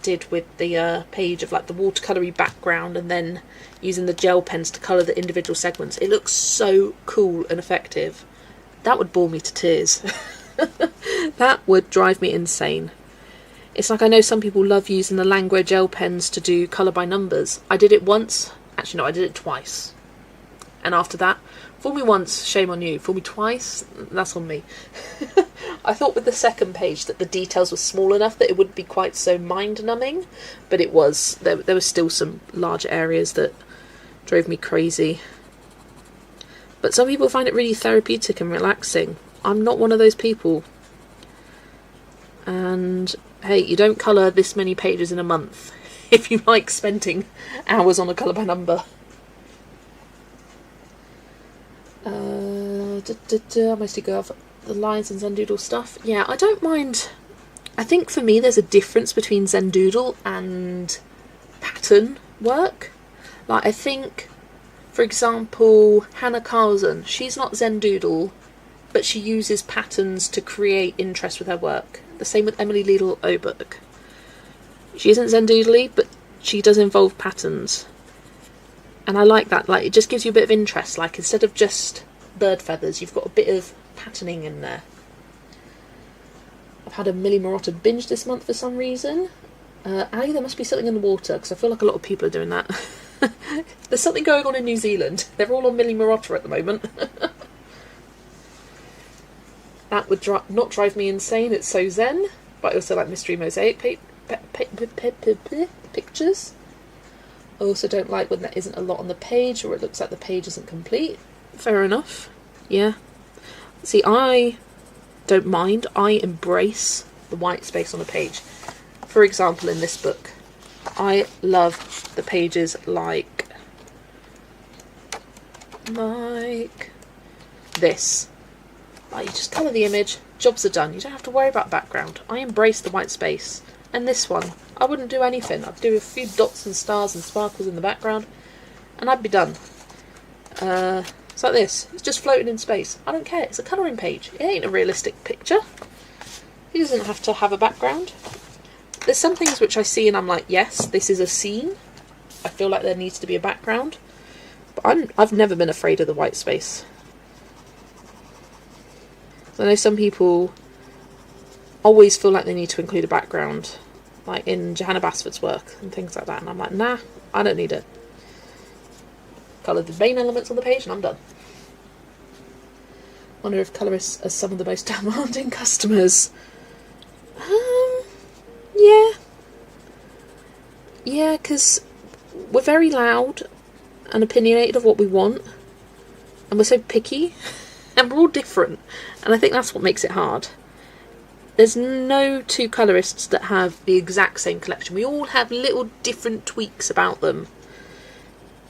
Speaker 1: did with the page of, like, the watercolory background and then using the gel pens to colour the individual segments. It looks so cool and effective. That would bore me to tears. That would drive me insane. It's like, I know some people love using the Language gel pens to do colour by numbers. I did it once. Actually, no, I did it twice. And after that, fool me once, shame on you. Fool me twice, that's on me. I thought with the second page that the details were small enough that it wouldn't be quite so mind-numbing. But it was. There were still some large areas that drove me crazy. But some people find it really therapeutic and relaxing. I'm not one of those people. And hey, you don't colour this many pages in a month if you like spending hours on a colour by number. I mostly go off the lines and Zendoodle stuff. Yeah, I don't mind. I think for me there's a difference between Zendoodle and pattern work. Like, I think, for example, Hannah Carlson, she's not Zendoodle, but she uses patterns to create interest with her work. The same with Emily Liedl Oberg. She isn't Zendoodly, but she does involve patterns. And I like that. Like, it just gives you a bit of interest. Like, instead of just bird feathers, you've got a bit of patterning in there. I've had a Millie Marotta binge this month for some reason. Ali, there must be something in the water, because I feel like a lot of people are doing that. There's something going on in New Zealand. They're all on Millie Marotta at the moment. That would not drive me insane. It's so zen. But I also like mystery mosaic pictures. I also don't like when there isn't a lot on the page or it looks like the page isn't complete. Fair enough. Yeah. See, I don't mind. I embrace the white space on a page. For example, in this book, I love the pages like this. Like, you just colour the image, jobs are done. You don't have to worry about background. I embrace the white space. And this one, I wouldn't do anything. I'd do a few dots and stars and sparkles in the background, and I'd be done. It's like this. It's just floating in space. I don't care. It's a colouring page. It ain't a realistic picture. It doesn't have to have a background. There's some things which I see and I'm like, yes, this is a scene. I feel like there needs to be a background. But I've never been afraid of the white space. I know some people always feel like they need to include a background, like in Johanna Basford's work and things like that, and I'm like, nah, I don't need it. Colour the main elements on the page and I'm done. Wonder if colourists are some of the most demanding customers. Yeah, because we're very loud and opinionated of what we want, and we're so picky. And we're all different, and I think that's what makes it hard. There's no two colourists that have the exact same collection. We all have little different tweaks about them.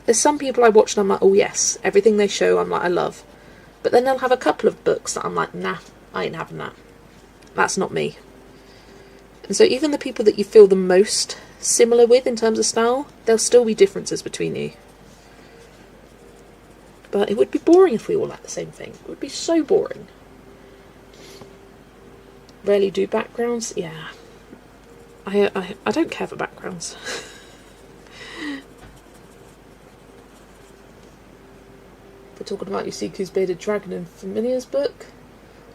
Speaker 1: There's some people I watch and I'm like, oh yes, everything they show I'm like, I love. But then they'll have a couple of books that I'm like, nah, I ain't having that. That's not me. And so even the people that you feel the most similar with in terms of style, there'll still be differences between you. But it would be boring if we all like the same thing. It would be so boring. Rarely do backgrounds? Yeah. I don't care for backgrounds. We're talking about Yusiku's Bearded Dragon in Familiar's book.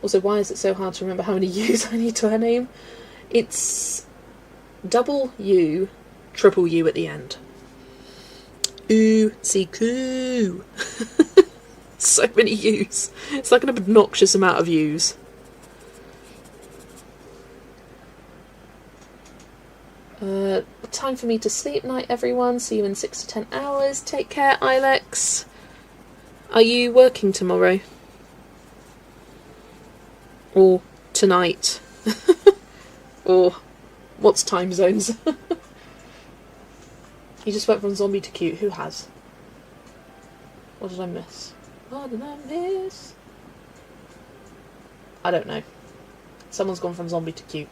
Speaker 1: Also, why is it so hard to remember how many U's I need to her name? It's double U, triple U at the end. Siku. So many U's. It's like an obnoxious amount of U's. Time for me to sleep night, everyone. See you in 6 to 10 hours. Take care, Ilex. Are you working tomorrow? Or tonight? Or what's time zones? You just went from zombie to cute. Who has? What did I miss? What did I miss? I don't know. Someone's gone from zombie to cute.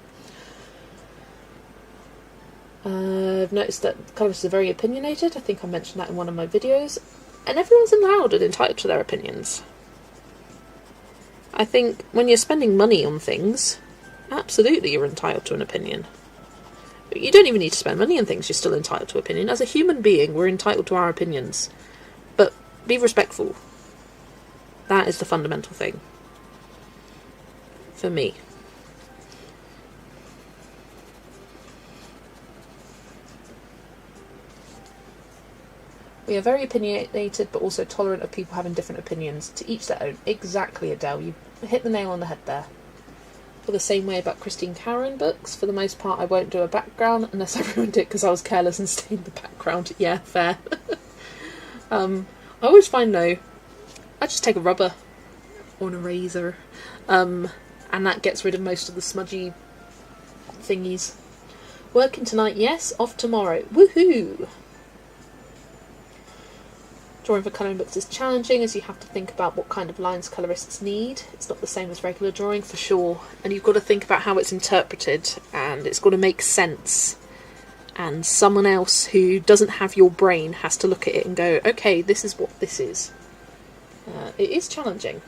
Speaker 1: I've noticed that colourists are very opinionated. I think I mentioned that in one of my videos. And everyone's allowed and entitled to their opinions. I think when you're spending money on things, absolutely you're entitled to an opinion. But you don't even need to spend money on things, you're still entitled to opinion. As a human being, we're entitled to our opinions. But be respectful. That is the fundamental thing. For me. We are very opinionated, but also tolerant of people having different opinions. To each their own. Exactly, Adele. You hit the nail on the head there. For the same way about Christine Cameron books. For the most part, I won't do a background unless I ruined it because I was careless and stained the background. Yeah, fair. I always find, though, I just take a rubber or an eraser, and that gets rid of most of the smudgy thingies. Working tonight, yes. Off tomorrow. Woohoo! Drawing for colouring books is challenging as you have to think about what kind of lines colourists need. It's not the same as regular drawing for sure, and you've got to think about how it's interpreted and it's got to make sense, and someone else who doesn't have your brain has to look at it and go, okay, this is what this is. It is challenging.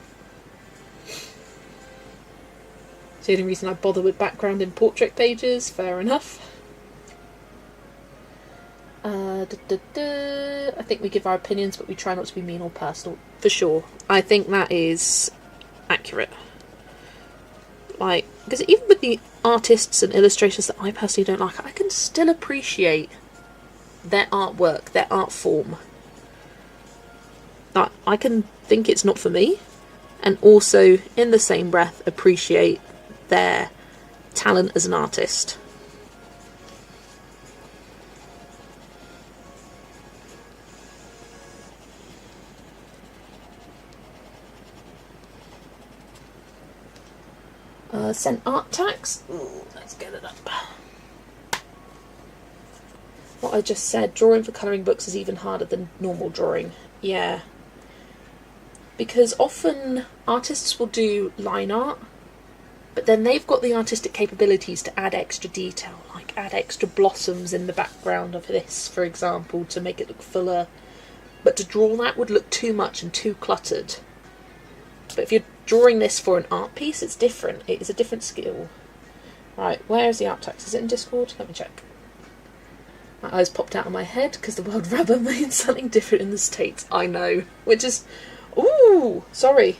Speaker 1: It's the only reason I bother with background in portrait pages, fair enough. I think we give our opinions, but we try not to be mean or personal. For sure. I think that is accurate. Like, because even with the artists and illustrators that I personally don't like, I can still appreciate their artwork, their art form. Like, I can think it's not for me, and also, in the same breath, appreciate their talent as an artist. Sent art tax. Ooh, let's get it up. What I just said, drawing for colouring books is even harder than normal drawing. Yeah. Because often artists will do line art, but then they've got the artistic capabilities to add extra detail, like add extra blossoms in the background of this, for example, to make it look fuller. But to draw that would look too much and too cluttered. But if you're drawing this for an art piece, it's different. It is a different skill. Right, where is the art text? Is it in Discord? Let me check. My eyes popped out of my head because the word rubber means something different in the States. I know. Which is... Ooh! Sorry.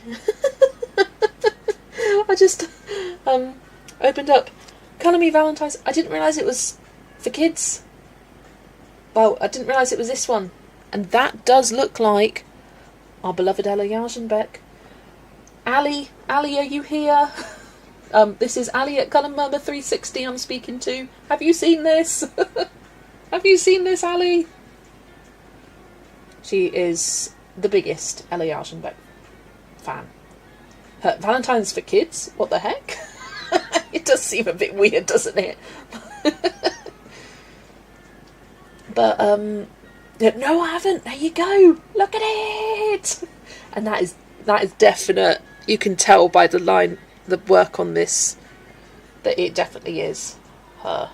Speaker 1: I just opened up Colour Me Valentine's. I didn't realise it was for kids. Well, I didn't realise it was this one. And that does look like our beloved Ella Jarzenbeck. Ali, are you here? This is Ali at Colour Murmur 360 I'm speaking to. Have you seen this? Have you seen this, Ali? She is the biggest Ella Jarzenbeck fan. Her Valentine's for kids? What the heck? It does seem a bit weird, doesn't it? But, no, I haven't. There you go. Look at it. And that is definite. You can tell by the work on this, that it definitely is her.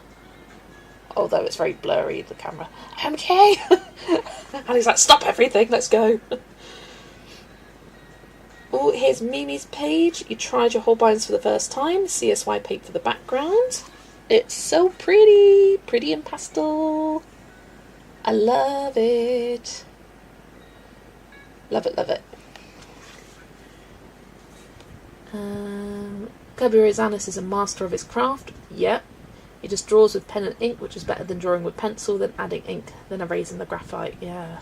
Speaker 1: although it's very blurry, the camera. MJ! And he's like, stop everything, let's go. Oh, here's Mimi's page. You tried your Holbeins for the first time. CSY paint for the background. It's so pretty. Pretty in pastel. I love it. Love it, love it. Kirby Rosanis is a master of his craft. Yep. He just draws with pen and ink, which is better than drawing with pencil, then adding ink, then erasing the graphite. Yeah.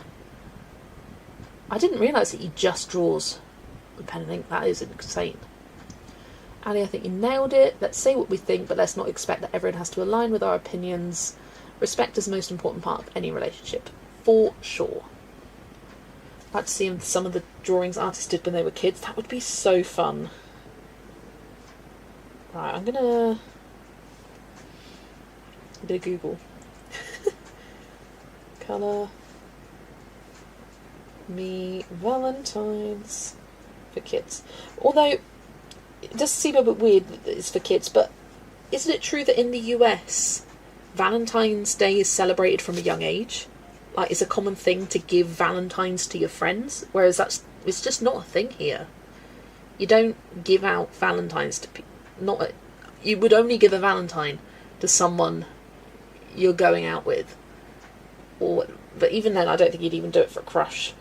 Speaker 1: I didn't realise that he just draws with pen and ink. That is insane. Ali, I think you nailed it. Let's say what we think, but let's not expect that everyone has to align with our opinions. Respect is the most important part of any relationship. For sure. I'd like to see some of the drawings artists did when they were kids. That would be so fun. Right, I'm gonna Google. Colour me Valentine's for kids. Although it does seem a bit weird that it's for kids, but isn't it true that in the US Valentine's Day is celebrated from a young age? Like, it's a common thing to give Valentines to your friends, whereas it's just not a thing here. You don't give out Valentines to people. You would only give a Valentine to someone you're going out with, but even then, I don't think you'd even do it for a crush.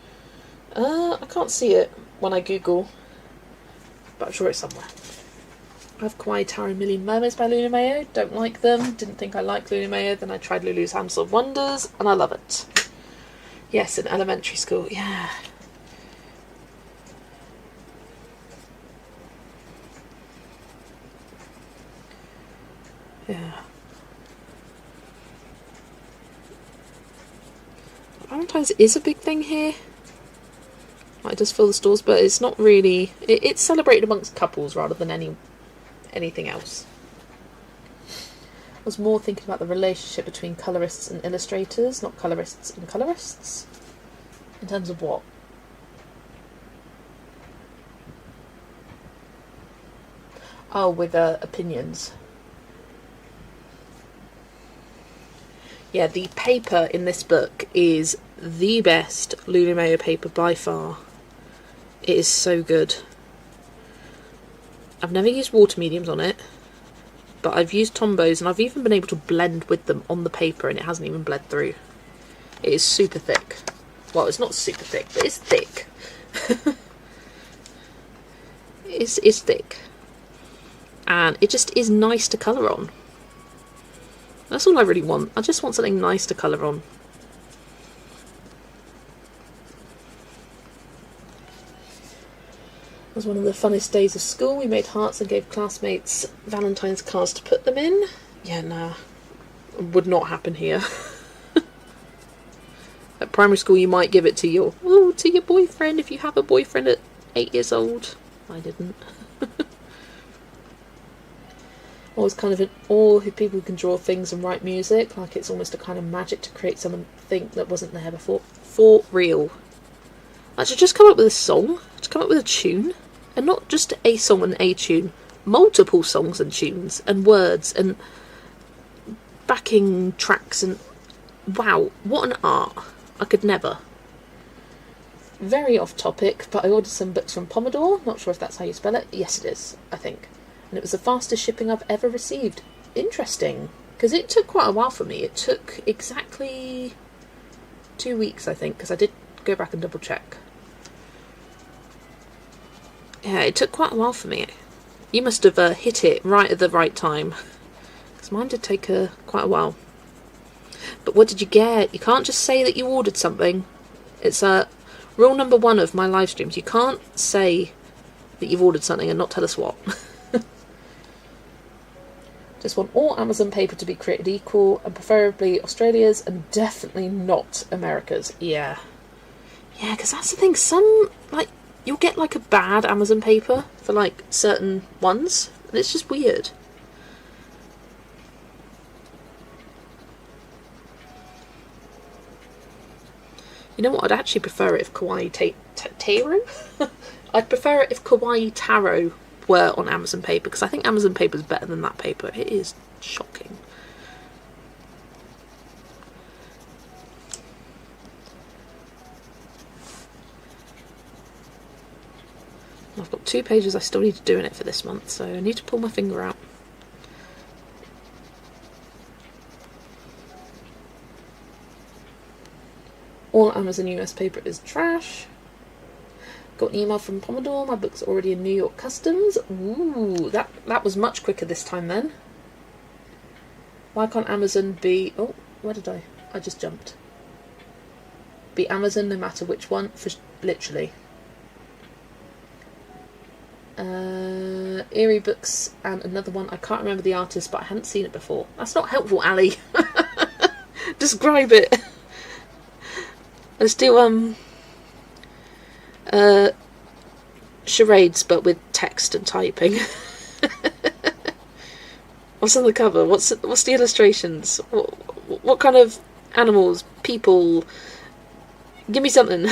Speaker 1: I can't see it when I Google, but I'm sure it's somewhere. I have Kawaii Taro Million Mermaids by Lulu Mayo. Don't like them. Didn't think I liked Lulu Mayo. Then I tried Lulu's Handful of Wonders, and I love it. Yes, in elementary school. Yeah. Yeah. Valentine's is a big thing here. Like, it does fill the stores, but it's not really. It's celebrated amongst couples rather than anything else. I was more thinking about the relationship between colourists and illustrators, not colourists and colourists. In terms of what? Oh, with opinions. Yeah, the paper in this book is the best Lulu Mayo paper by far. It is so good. I've never used water mediums on it, but I've used Tombows, and I've even been able to blend with them on the paper, and it hasn't even bled through. It is super thick. Well, it's not super thick, but it's thick. It's thick. And it just is nice to colour on. That's all I really want. I just want something nice to colour on. It was one of the funnest days of school. We made hearts and gave classmates Valentine's cards to put them in. Yeah, nah. Would not happen here. At primary school you might give it to your boyfriend if you have a boyfriend at 8 years old. I didn't. Always kind of in awe of people who can draw things and write music. Like, it's almost a kind of magic to create something that wasn't there before. For real. Like, to just come up with a song, to come up with a tune, and not just a song and a tune, multiple songs and tunes and words and backing tracks, and wow, what an art. I could never. Very off topic, but I ordered some books from Pomodoro. Not sure if that's how you spell it. Yes, it is, I think. And it was the fastest shipping I've ever received. Interesting, because it took quite a while for me. It took exactly 2 weeks, I think, because I did go back and double check. Yeah, it took quite a while for me. You must have hit it right at the right time, because mine did take quite a while. But what did you get? You can't just say that you ordered something. It's rule number 1 of my live streams. You can't say that you've ordered something and not tell us what. Just want all Amazon paper to be created equal, and preferably Australia's, and definitely not America's. Yeah. Yeah, because that's the thing. Some, like, you'll get, like, a bad Amazon paper for, like, certain ones, and it's just weird. You know what? I'd actually prefer it if Kawaii Taro? I'd prefer it if Kawaii Taro were on Amazon paper, because I think Amazon paper is better than that paper. It is shocking. I've got 2 pages I still need to do in it for this month, so I need to pull my finger out. All Amazon US paper is trash. Got an email from Pomodoro, my book's already in New York Customs. Ooh, that was much quicker this time then. Why can't Amazon be... Oh, where did I? I just jumped. Be Amazon no matter which one, for literally. Eerie Books and another one, I can't remember the artist, but I hadn't seen it before. That's not helpful, Ali. Describe it. Let's do charades, but with text and typing. What's on the cover? What's the illustrations? What kind of animals? People? Give me something.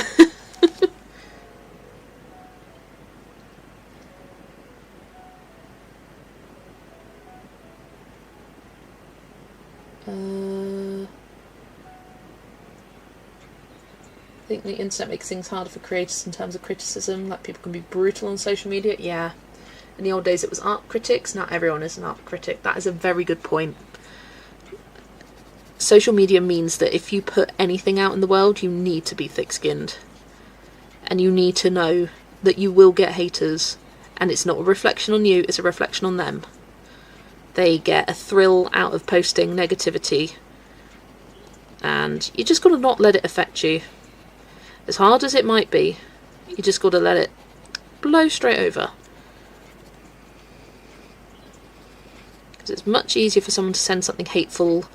Speaker 1: I think the internet makes things harder for creators in terms of criticism. Like, people can be brutal on social media. Yeah. In the old days it was art critics. Not everyone is an art critic. That is a very good point. Social media means that if you put anything out in the world, you need to be thick-skinned. And you need to know that you will get haters. And it's not a reflection on you, it's a reflection on them. They get a thrill out of posting negativity. And you just got to not let it affect you. As hard as it might be, you just got to let it blow straight over. Because it's much easier for someone to send something hateful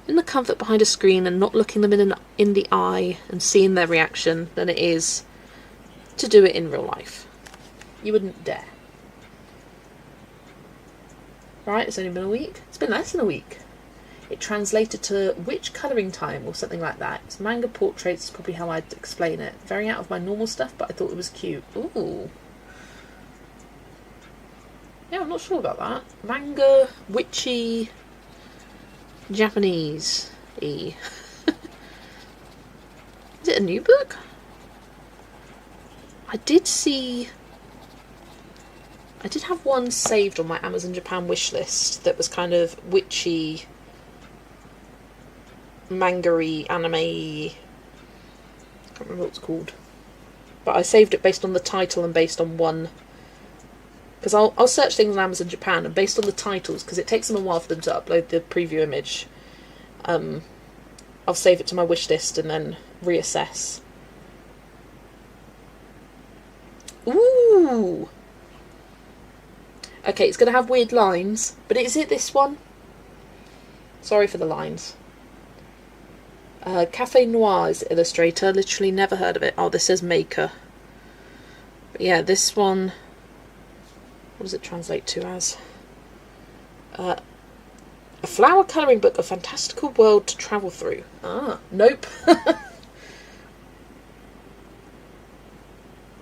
Speaker 1: in the comfort behind a screen and not looking them in the eye and seeing their reaction than it is to do it in real life. You wouldn't dare. Right, it's only been a week. It's been less than a week. It translated to Witch Colouring Time or something like that. It's manga portraits is probably how I'd explain it. Very out of my normal stuff, but I thought it was cute. Ooh. Yeah, I'm not sure about that. Manga, witchy, Japanese-y. Is it a new book? I did have one saved on my Amazon Japan wish list that was kind of witchy, manga-y, anime-y. I can't remember what it's called. But I saved it based on the title and based on one... Because I'll search things on Amazon Japan, and based on the titles, because it takes them a while for them to upload the preview image, I'll save it to my wish list and then reassess. Ooh! Okay, it's going to have weird lines, but is it this one? Sorry for the lines. Cafe Noir is the illustrator. Literally never heard of it. Oh, this says maker. But yeah, this one... What does it translate to as? A flower colouring book, a fantastical world to travel through. Ah, nope.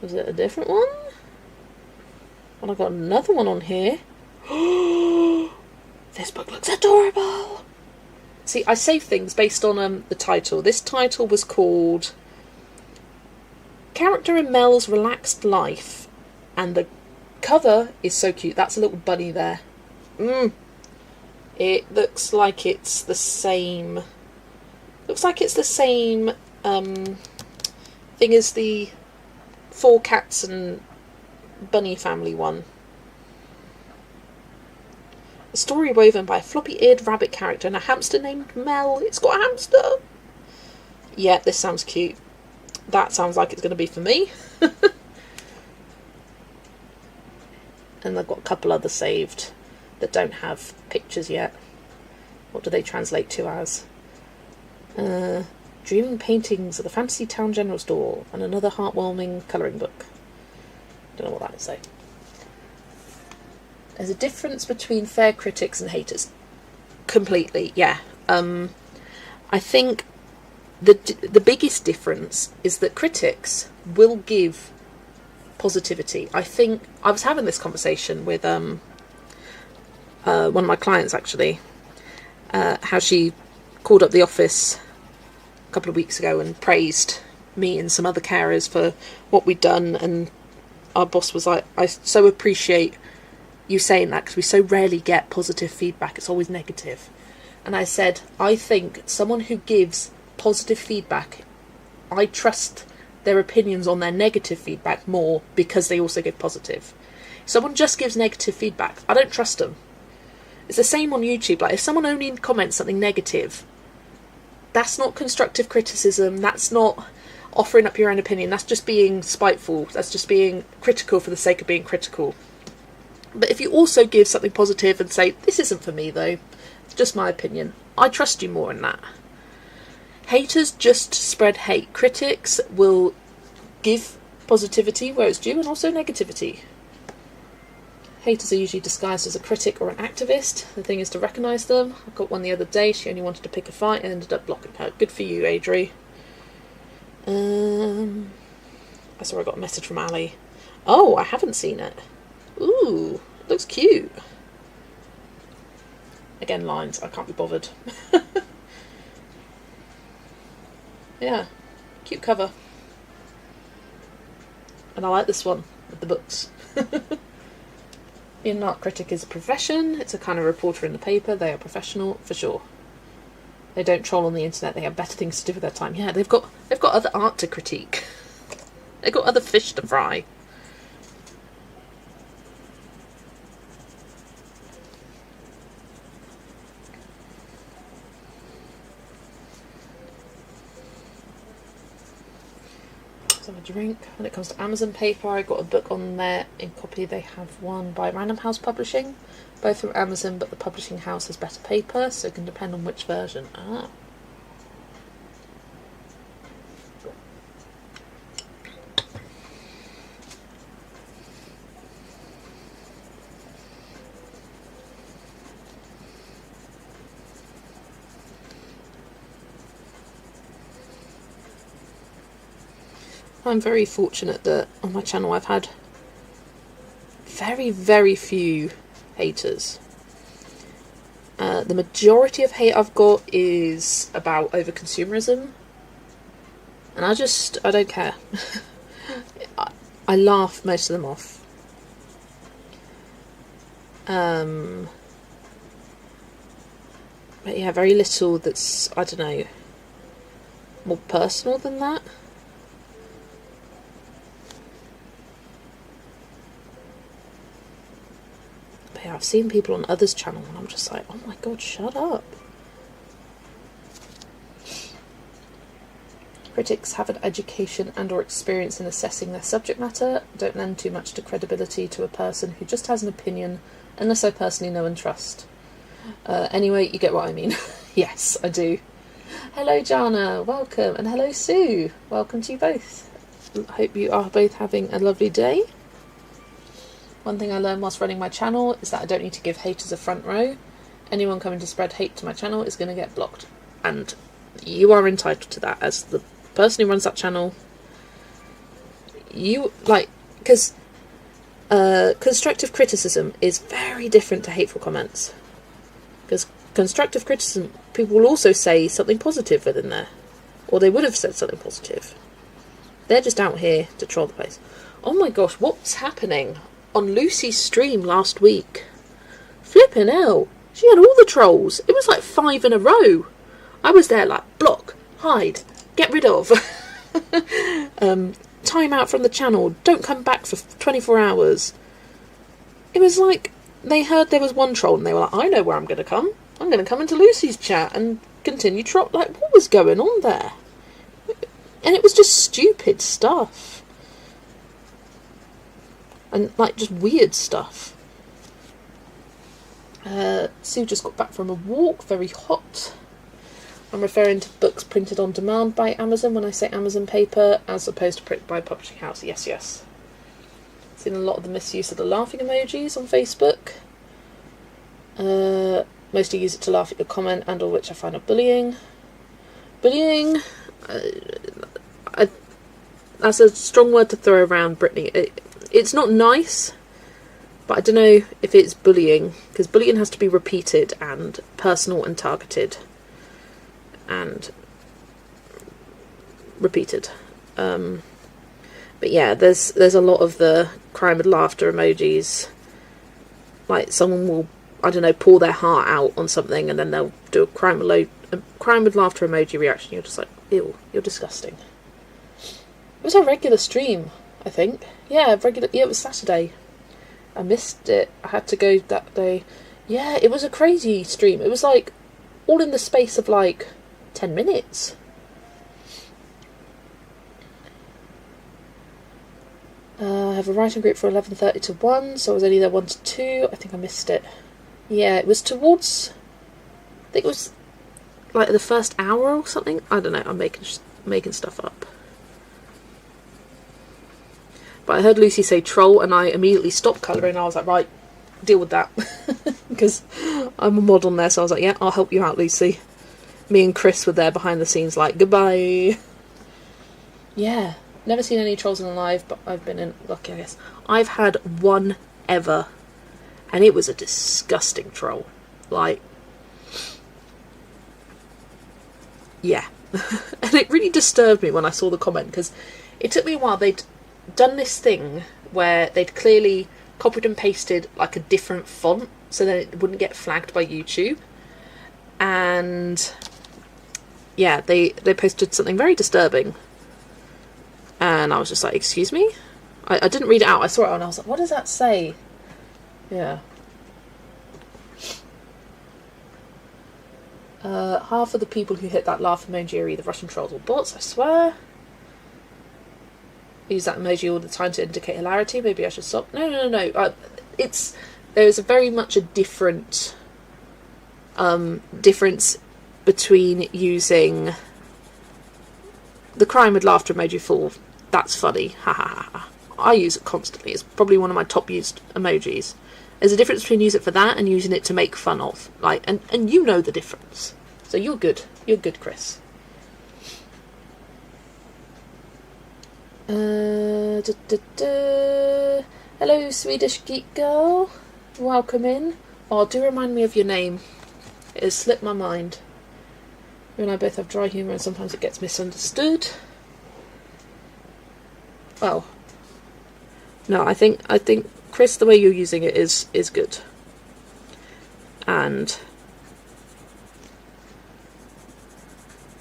Speaker 1: Was it a different one? And I've got another one on here. This book looks adorable. See, I save things based on the title. This title was called Character in Mel's Relaxed Life. And the cover is so cute. That's a little bunny there. It looks like it's the same... Looks like it's the same thing as the 4 Cats and Bunny family one. A story woven by a floppy-eared rabbit character and a hamster named Mel. It's got a hamster! Yeah, this sounds cute. That sounds like it's going to be for me. And I've got a couple others saved that don't have pictures yet. What do they translate to as? Dreaming Paintings at the Fantasy Town General Store and another heartwarming colouring book. Don't know what that is though. There's a difference between fair critics and haters. Completely, yeah. I think the biggest difference is that critics will give positivity. I think I was having this conversation with one of my clients actually, how she called up the office a couple of weeks ago and praised me and some other carers for what we'd done, and our boss was like, I so appreciate you saying that, because we so rarely get positive feedback. It's always negative. And I said, I think someone who gives positive feedback, I trust their opinions on their negative feedback more, because they also give positive. If someone just gives negative feedback, I don't trust them. It's the same on YouTube. Like, if someone only comments something negative, that's not constructive criticism. That's not offering up your own opinion. That's just being spiteful. That's just being critical for the sake of being critical. But if you also give something positive and say, this isn't for me though, it's just my opinion, I trust you more in that. Haters just spread hate. Critics will give positivity where it's due, and also negativity. Haters are usually disguised as a critic or an activist. The thing is to recognise them. I got one the other day. She only wanted to pick a fight and ended up blocking her. Good for you, Adri. I saw I got a message from Ali. Oh, I haven't seen it. Ooh, it looks cute. Again, lines. I can't be bothered. Yeah, cute cover. And I like this one with the books. Being an art critic is a profession. It's a kind of reporter in the paper. They are professional for sure. They don't troll on the internet. They have better things to do with their time. Yeah, they've got other art to critique. They've got other fish to fry. Have a drink. When it comes to Amazon paper, I got a book on there in copy. They have one by Random House Publishing, both from Amazon, but the publishing house has better paper, so it can depend on which version. I'm very fortunate that on my channel I've had very, very few haters. The majority of hate I've got is about over-consumerism. And I don't care. I laugh most of them off. But yeah, very little that's, I don't know, more personal than that. I've seen people on others' channel and I'm just like, oh my god, shut up. Critics have an education and or experience in assessing their subject matter. Don't lend too much to credibility to a person who just has an opinion, unless I personally know and trust. Anyway, you get what I mean. Yes, I do. Hello Jana, welcome, and hello Sue. Welcome to you both. Hope you are both having a lovely day. One thing I learned whilst running my channel is that I don't need to give haters a front row. Anyone coming to spread hate to my channel is going to get blocked. And you are entitled to that as the person who runs that channel. You, like, because constructive criticism is very different to hateful comments. Because constructive criticism, people will also say something positive within there. Or they would have said something positive. They're just out here to troll the place. Oh my gosh, what's happening on Lucy's stream last week? Flippin' hell. She had all the trolls. It was like 5 in a row. I was there like, block, hide, get rid of. Time out from the channel. Don't come back for 24 hours. It was like, they heard there was one troll and they were like, I know where I'm going to come. I'm going to come into Lucy's chat and continue troll. Like, what was going on there? And it was just stupid stuff. And, like, just weird stuff. Sue just got back from a walk, very hot. I'm referring to books printed on demand by Amazon when I say Amazon paper, as opposed to printed by a publishing house. Yes, yes. Seen a lot of the misuse of the laughing emojis on Facebook. Mostly use it to laugh at your comment and or which I find are bullying. Bullying, that's a strong word to throw around, Brittany. It's not nice, but I don't know if it's bullying, because bullying has to be repeated and personal and targeted and repeated. And But yeah, there's a lot of the crying with laughter emojis. Like someone will, I don't know, pour their heart out on something, and then they'll do a crying with laughter emoji reaction. You're just like, ew, you're disgusting. It was a regular stream, I think. Yeah, regular. Yeah, it was Saturday. I missed it. I had to go that day. Yeah, it was a crazy stream. It was like all in the space of like 10 minutes. I have a writing group for 11:30 to 1, so I was only there 1 to 2. I think I missed it. Yeah, it was towards... I think it was like the first hour or something. I don't know, I'm making stuff up. But I heard Lucy say troll, and I immediately stopped colouring. I was like, right, deal with that. Because I'm a mod on there, so I was like, yeah, I'll help you out, Lucy. Me and Chris were there behind the scenes like, goodbye. Yeah. Never seen any trolls in live, but I've been in lucky, I guess. I've had one ever, and it was a disgusting troll. Like, yeah. And it really disturbed me when I saw the comment, because it took me a while. They'd done this thing where they'd clearly copied and pasted like a different font so that it wouldn't get flagged by YouTube. And yeah, they posted something very disturbing. And I was just like, excuse me? I didn't read it out. I saw it and I was like, what does that say? Yeah. Half of the people who hit that laugh emoji are either Russian trolls or bots, I swear. I use that emoji all the time to indicate hilarity. Maybe I should stop. No. There's very much a difference between using the crying with laughter emoji for that's funny, ha ha ha ha. I use it constantly. It's probably one of my top used emojis. There's a difference between using it for that and using it to make fun of. Like, and you know the difference. So you're good. You're good, Chris. Hello, Swedish Geek Girl. Welcome in. Oh, do remind me of your name. It has slipped my mind. You and I both have dry humour and sometimes it gets misunderstood. Well, no, I think Chris, the way you're using it is good. And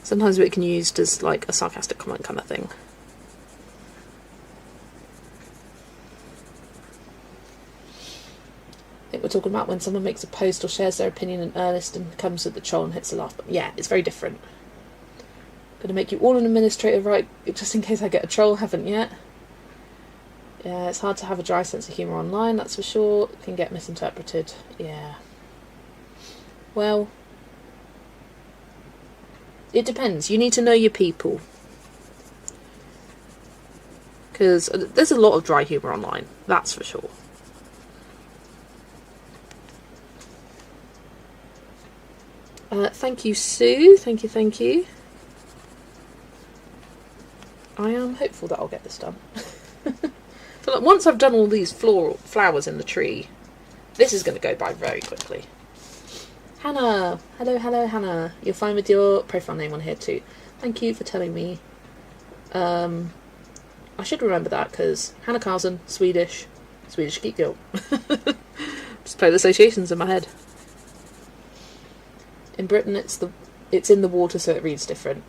Speaker 1: sometimes it can be used as like a sarcastic comment kind of thing. I think we're talking about when someone makes a post or shares their opinion in earnest and comes with the troll and hits the laugh button. Yeah, it's very different. Gonna make you all an administrator, right? Just in case I get a troll, haven't yet. Yeah, it's hard to have a dry sense of humour online, that's for sure. It can get misinterpreted. Yeah. Well, it depends. You need to know your people. Because there's a lot of dry humour online, that's for sure. Thank you, Sue. Thank you. I am hopeful that I'll get this done. But like, once I've done all these flowers in the tree, this is going to go by very quickly. Hannah. Hello, Hannah. You're fine with your profile name on here too. Thank you for telling me. I should remember that because Hannah Carlson, Swedish Geek Girl. Just play the associations in my head. In Britain, it's in the water, so it reads different.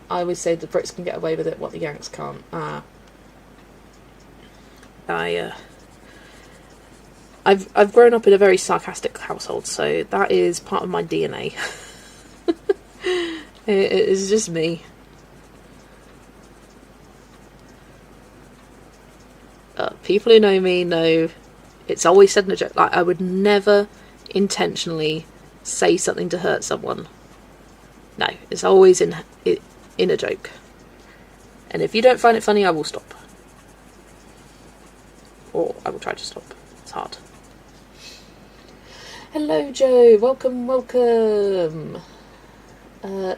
Speaker 1: I always say the Brits can get away with it, what the Yanks can't. I've grown up in a very sarcastic household, so that is part of my DNA. It is just me. People who know me know it's always said in a joke. Like, I would never intentionally say something to hurt someone. No, it's always in a joke. And if you don't find it funny, I will stop. Or I will try to stop. It's hard. Hello, Joe. Welcome.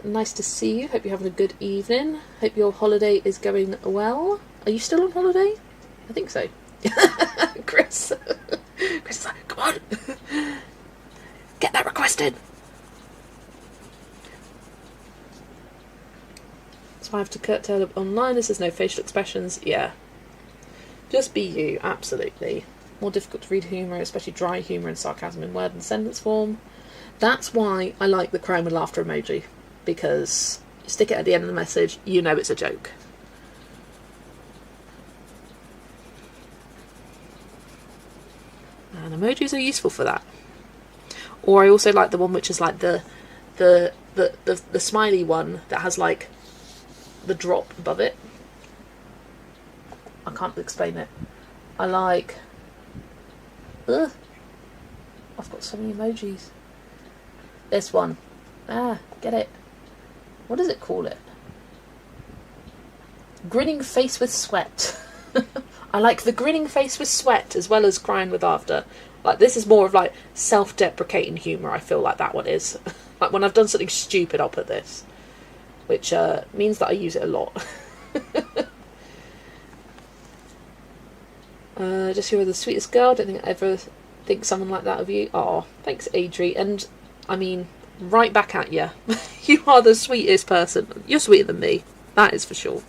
Speaker 1: Nice to see you. Hope you're having a good evening. Hope your holiday is going well. Are you still on holiday? I think so. Chris is like, come on. Get that request in. So I have to curtail it online. This is no facial expressions. Yeah. Just be you, absolutely. More difficult to read humour, especially dry humour and sarcasm in word and sentence form. That's why I like the crying with laughter emoji, because you stick it at the end of the message, you know it's a joke. And emojis are useful for that. Or I also like the one which is like the smiley one that has like the drop above it. I can't explain it. I like... Ugh. I've got so many emojis. This one. Get it. What does it call it? Grinning face with sweat. I like the grinning face with sweat as well as crying with laughter. Like, this is more of like self-deprecating humour, I feel like that one is. Like, when I've done something stupid, I'll put this. Which means that I use it a lot. Just you are the sweetest girl. I don't think I ever think someone like that of you. Oh, thanks, Adri. And, I mean, right back at you. You are the sweetest person. You're sweeter than me. That is for sure.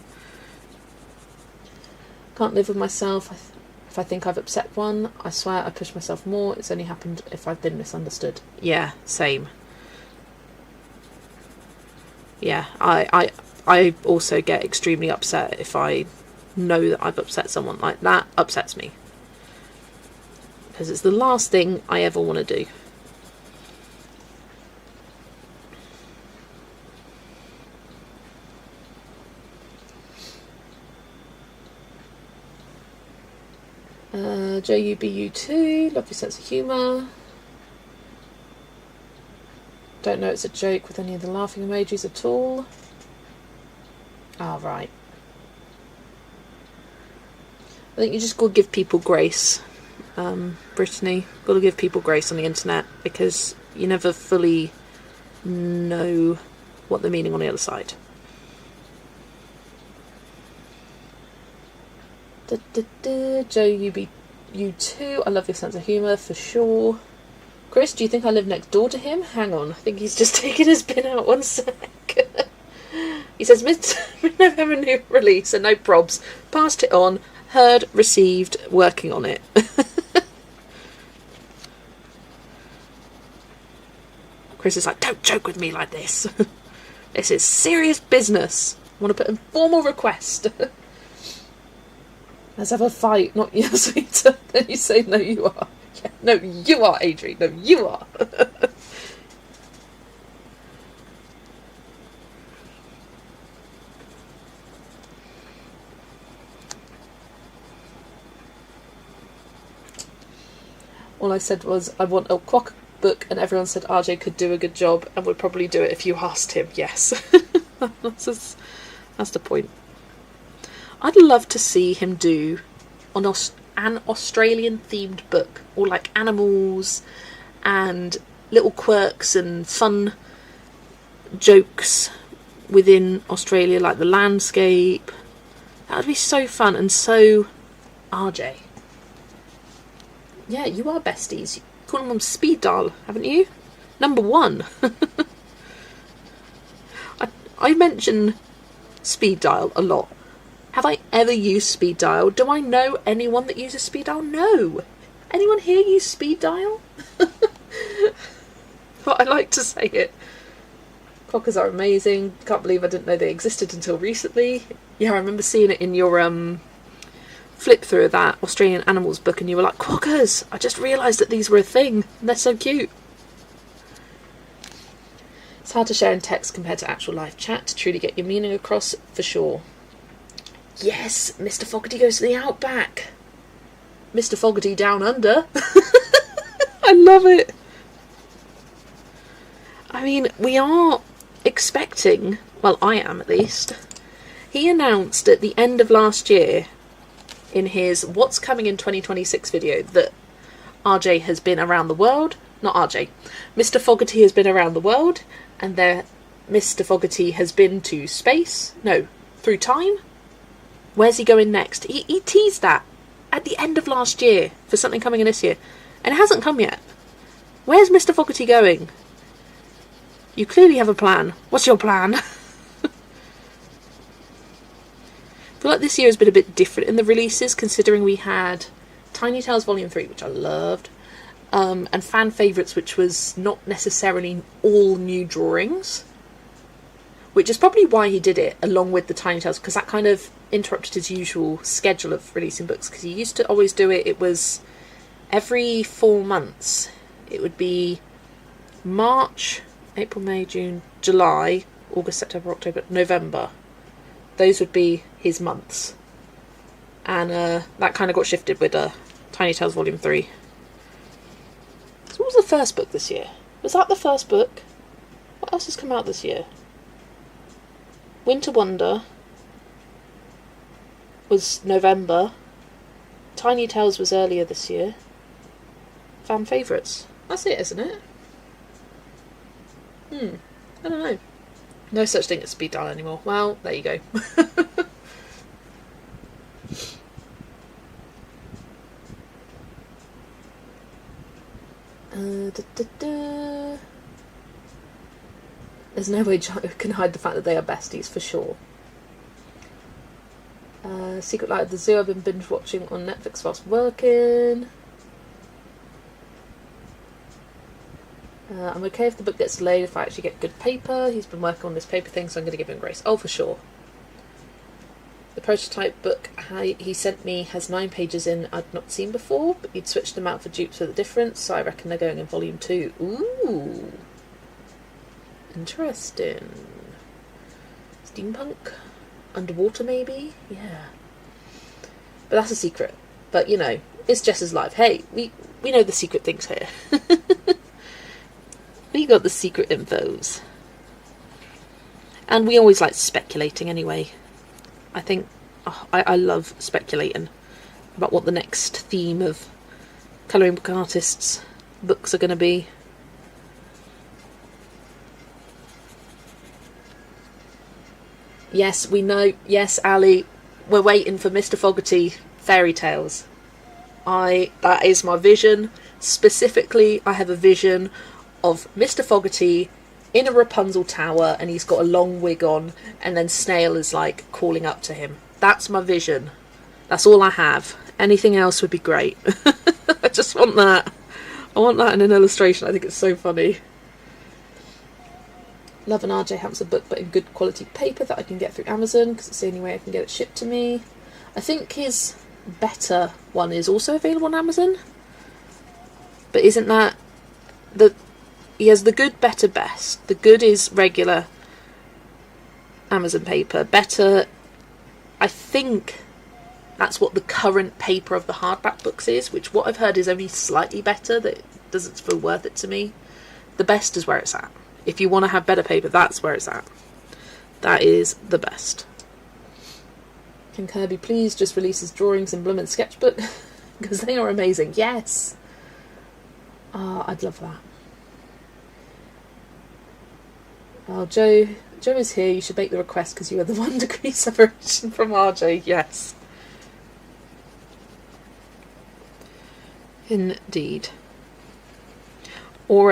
Speaker 1: Can't live with myself. If I think I've upset one, I swear I push myself more. It's only happened if I've been misunderstood. Yeah, same. Yeah, I also get extremely upset if I know that I've upset someone. Like, that upsets me. Because it's the last thing I ever want to do. JUBU2, love your sense of humour. Don't know it's a joke with any of the laughing emojis at all. Ah, right. I think you just got to give people grace, Brittany. Got to give people grace on the internet, because you never fully know what they're meaning on the other side. JUBU2, I love your sense of humour, for sure. Chris, do you think I live next door to him? Hang on, I think he's just taken his bin out, one sec. He says, mid-November new release and no probs. Passed it on, heard, received, working on it. Chris is like, don't joke with me like this. This is serious business. I want to put a formal request. Let's have a fight, not you, sweeter. Then you say, no, you are. Yeah, no, you are, Adrian. No, you are. All I said was, I want a quack book, and everyone said RJ could do a good job and would probably do it if you asked him. Yes. That's the point. I'd love to see him do an Australian-themed book, or like animals and little quirks and fun jokes within Australia, like the landscape. That would be so fun and so RJ. Yeah, you are besties. You call them on speed dial, haven't you? Number 1. I mention speed dial a lot. Have I ever used speed dial? Do I know anyone that uses speed dial? No. Anyone here use speed dial? But I like to say it. Clockers are amazing. Can't believe I didn't know they existed until recently. Yeah, I remember seeing it in your flip through of that Australian animals book, and you were like, quackers! I just realised that these were a thing, and they're so cute. It's hard to share in text compared to actual live chat to truly get your meaning across, for sure. Yes, Mr. Fogarty goes to the outback. Mr. Fogarty down under. I love it. I mean, we are expecting, well, I am at least. He announced at the end of last year in his What's Coming in 2026 video that RJ has been around the world. Not RJ. Mr. Fogarty has been around the world, and Mr. Fogarty has been to space. No, through time. Where's he going next? He teased that at the end of last year for something coming in this year, and it hasn't come yet. Where's Mr. Fogarty going? You clearly have a plan. What's your plan? feel like this year has been a bit different in the releases, considering we had Tiny Tales Volume 3, which I loved, and Fan Favourites, which was not necessarily all new drawings, which is probably why he did it along with the Tiny Tales, because that kind of interrupted his usual schedule of releasing books, because he used to always do it was every 4 months. It would be March, April, May, June, July, August, September, October, November. Those would be his months. And that kind of got shifted with Tiny Tales Volume 3. So what was the first book this year? Was that the first book? What else has come out this year? Winter Wonder was November. Tiny Tales was earlier this year. Fan Favourites. That's it, isn't it? I don't know. No such thing as speed dial anymore. Well, there you go. There's no way Joe can hide the fact that they are besties, for sure. Secret Light of the Zoo I've been binge watching on Netflix whilst working. I'm okay if the book gets delayed if I actually get good paper. He's been working on this paper thing, so I'm going to give him grace. Oh, for sure. The prototype book he sent me has 9 pages in I'd not seen before, but he'd switched them out for dupes for the difference, so I reckon they're going in volume 2. Ooh. Interesting. Steampunk? Underwater, maybe? Yeah. But that's a secret. But, you know, it's Jess's life. Hey, we know the secret things here. We got the secret infos. And we always like speculating anyway. I think I love speculating about what the next theme of colouring book artists' books are going to be. Yes, we know. Yes, Ali, we're waiting for Mr. Fogarty fairy tales. That is my vision. Specifically, I have a vision of Mr. Fogarty in a Rapunzel tower, and he's got a long wig on, and then Snail is like calling up to him. That's my vision. That's all I have. Anything else would be great. I just want that. I want that in an illustration. I think it's so funny. Love an RJ Hampson book, but in good quality paper that I can get through Amazon, because it's the only way I can get it shipped to me. I think his better one is also available on Amazon. But isn't that he has the good, better, best. The good is regular Amazon paper. Better, I think that's what the current paper of the hardback books is, which what I've heard is only slightly better, that doesn't feel worth it to me. The best is where it's at. If you want to have better paper, that's where it's at. That is the best. Can Kirby please just release his drawings in Blumman's sketchbook? Because they are amazing. Yes! I'd love that. Oh, Joe is here. You should make the request because you are the 1 degree separation from RJ. Yes. Indeed. Or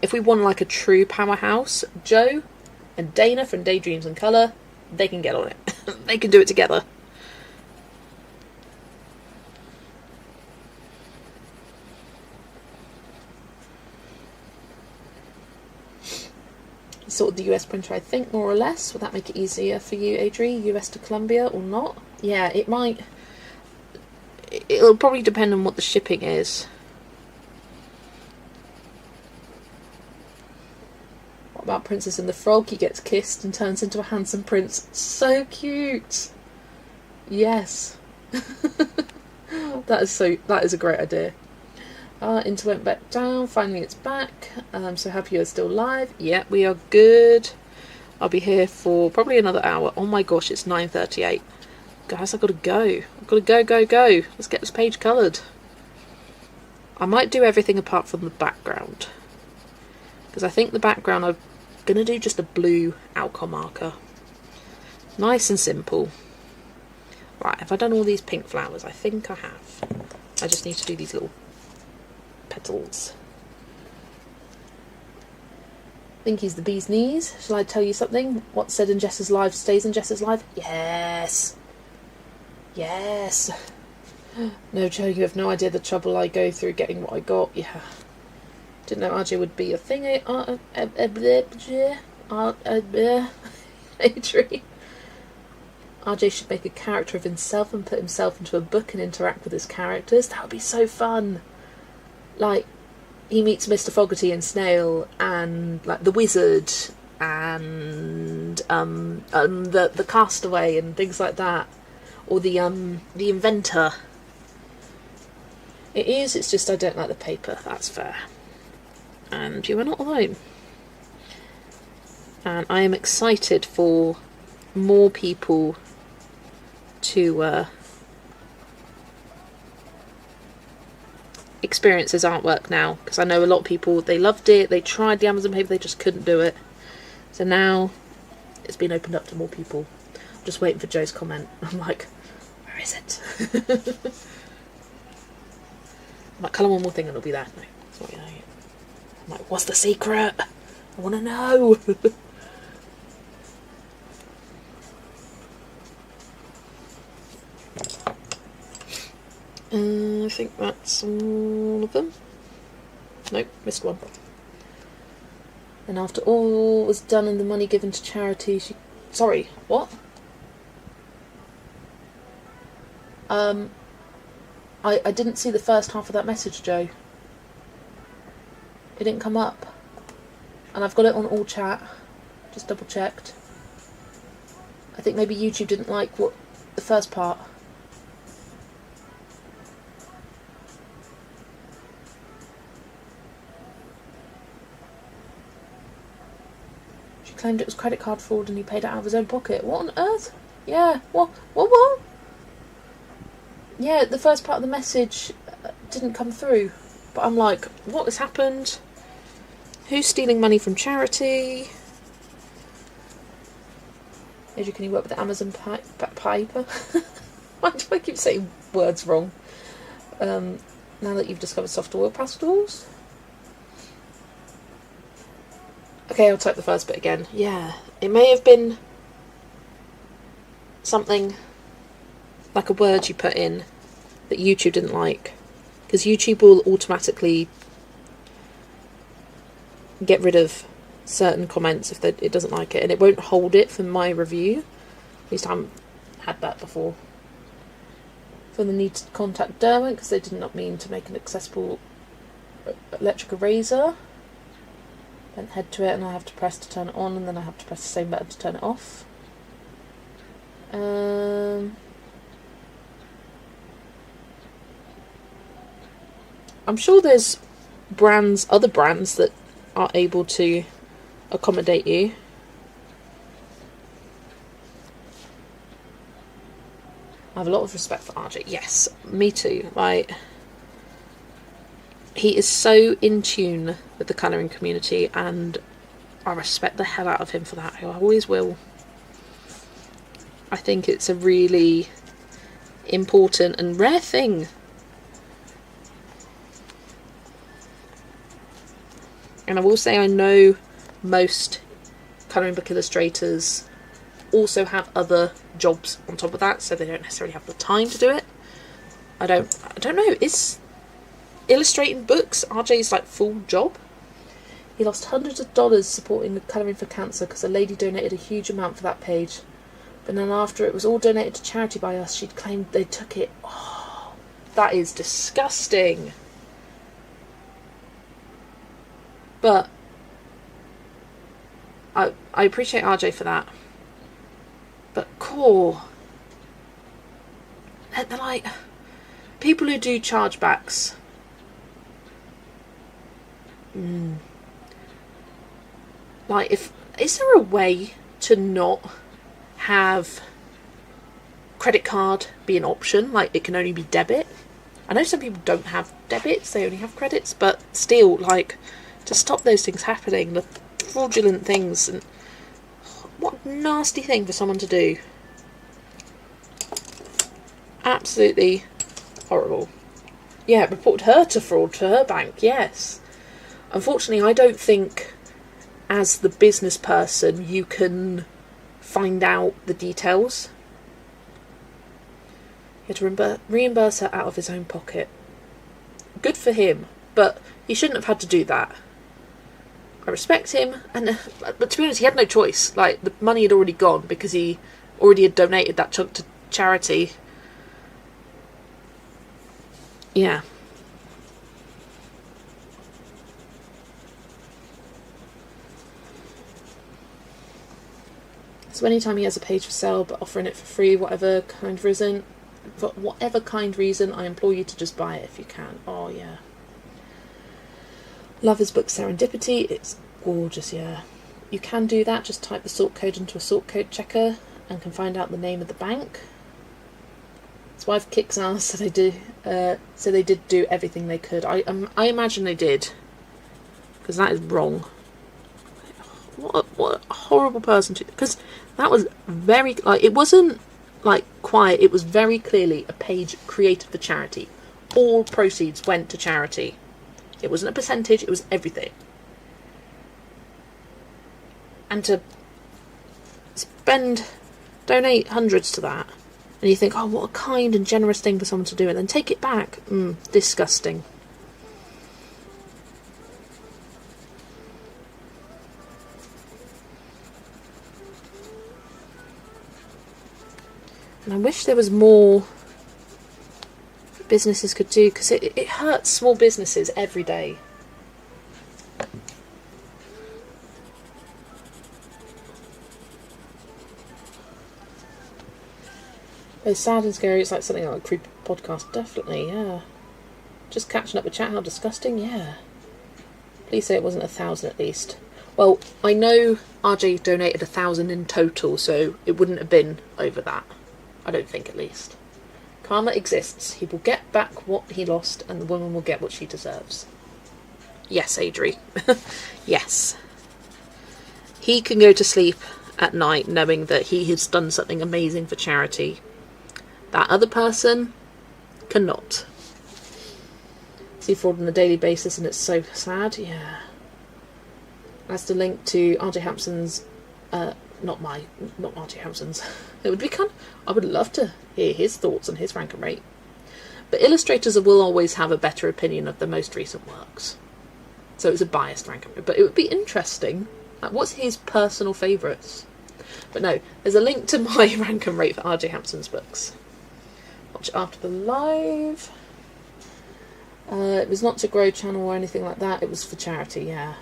Speaker 1: if we want like a true powerhouse, Joe and Dana from Daydreams and Colour, they can get on it. They can do it together. Sorted the US printer, I think, more or less. Will that make it easier for you, Adri? US to Colombia or not? Yeah, it might. It'll probably depend on what the shipping is. What about Princess and the Frog? He gets kissed and turns into a handsome prince. So cute! Yes. That is a great idea. Inter went back down. Finally it's back. I'm so happy you're still live. Yeah, we are good. I'll be here for probably another hour. Oh my gosh, it's 9:38. Guys, I've got to go. I've got to go. Let's get this page coloured. I might do everything apart from the background, because I think the background I'm going to do just a blue alcohol marker. Nice and simple. Right, have I done all these pink flowers? I think I have. I just need to do these little petals. I think he's the bee's knees. Shall I tell you something? What's said in Jess's live stays in Jess's live? Yes. Yes. No, Joe, you have no idea the trouble I go through getting what I got. Yeah. Didn't know RJ would be a thing. Adrian. RJ should make a character of himself and put himself into a book and interact with his characters. That would be so fun. Like, he meets Mr. Fogarty and Snail and like the wizard and the castaway and things like that, or the inventor. It is. It's just I don't like the paper. That's fair. And you are not alone. And I am excited for more people to experience his artwork now, because I know a lot of people, they loved it, they tried the Amazon paper, they just couldn't do it. So now it's been opened up to more people. I'm just waiting for Joe's comment. I'm like, where is it? I might colour one more thing and it'll be there. No, that's not it. I'm like, what's the secret? I want to know. I think that's all of them. Nope, missed one. And after all was done and the money given to charity, she... Sorry, what? I didn't see the first half of that message, Joe. It didn't come up. And I've got it on all chat. Just double checked. I think maybe YouTube didn't like what the first part. She claimed it was credit card fraud and he paid it out of his own pocket. What on earth? Yeah, what? Yeah, the first part of the message didn't come through. But I'm like, what has happened? Who's stealing money from charity? Adrian, can you work with the Amazon paper? Why do I keep saying words wrong? Now that you've discovered soft oil pastels? Okay, I'll type the first bit again. Yeah, it may have been something like a word you put in that YouTube didn't like. Because YouTube will automatically get rid of certain comments if it doesn't like it, and it won't hold it for my review. At least I haven't had that before. For the need to contact Derwent because they did not mean to make an accessible electric eraser. Then head to it and I have to press to turn it on, and then I have to press the same button to turn it off. I'm sure there's other brands that are able to accommodate you. I have a lot of respect for RJ. Yes, me too. Like, he is so in tune with the colouring community, and I respect the hell out of him for that. I always will. I think it's a really important and rare thing. And I will say, I know most colouring book illustrators also have other jobs on top of that, so they don't necessarily have the time to do it. I don't know. Is illustrating books RJ's like full job? He lost hundreds of dollars supporting the Colouring for Cancer because a lady donated a huge amount for that page. But then after it was all donated to charity by us, she'd claimed they took it. Oh, that is disgusting. But I appreciate RJ for that. But core, they're like people who do chargebacks. Like, is there a way to not have credit card be an option? Like, it can only be debit. I know some people don't have debits; they only have credits. But still, like, to stop those things happening, the fraudulent things, and what a nasty thing for someone to do. Absolutely horrible. Yeah, report her to fraud to her bank, yes. Unfortunately, I don't think as the business person you can find out the details. had to reimburse her out of his own pocket. Good for him, but he shouldn't have had to do that. I respect him, but to be honest, he had no choice. Like, the money had already gone because he already had donated that chunk to charity. Yeah. So anytime he has a page for sale but offering it for free, for whatever kind reason, I implore you to just buy it if you can. Oh yeah. Love his book Serendipity. It's gorgeous, yeah. You can do that, just type the sort code into a sort code checker and can find out the name of the bank. His wife kicks ass, so they did do everything they could. I imagine they did, because that is wrong. What a horrible person to... Because that was very... Like, it wasn't, like, quiet. It was very clearly a page created for charity. All proceeds went to charity. It wasn't a percentage, it was everything. And to donate hundreds to that, and you think, oh, what a kind and generous thing for someone to do, and then take it back. Disgusting. And I wish there was more businesses could do, because it hurts small businesses every day. It's sad and scary. It's like something like a creepy podcast. Definitely, yeah. Just catching up with chat. How disgusting, yeah. Please say it wasn't 1,000 at least. Well, I know RJ donated 1,000 in total, so it wouldn't have been over that. I don't think, at least. Karma exists. He will get back what he lost, and the woman will get what she deserves. Yes, Adri. Yes. He can go to sleep at night knowing that he has done something amazing for charity. That other person cannot. See fraud on a daily basis, and it's so sad. Yeah. That's the link to RJ Hampson's... not RJ Hampson's. It would be I would love to hear his thoughts on his rank and rate. But illustrators will always have a better opinion of the most recent works. So it's a biased rank and rate. But it would be interesting. Like, what's his personal favourites? But no, there's a link to my rank and rate for RJ Hampson's books. Watch it after the live. It was not to grow channel or anything like that. It was for charity, yeah.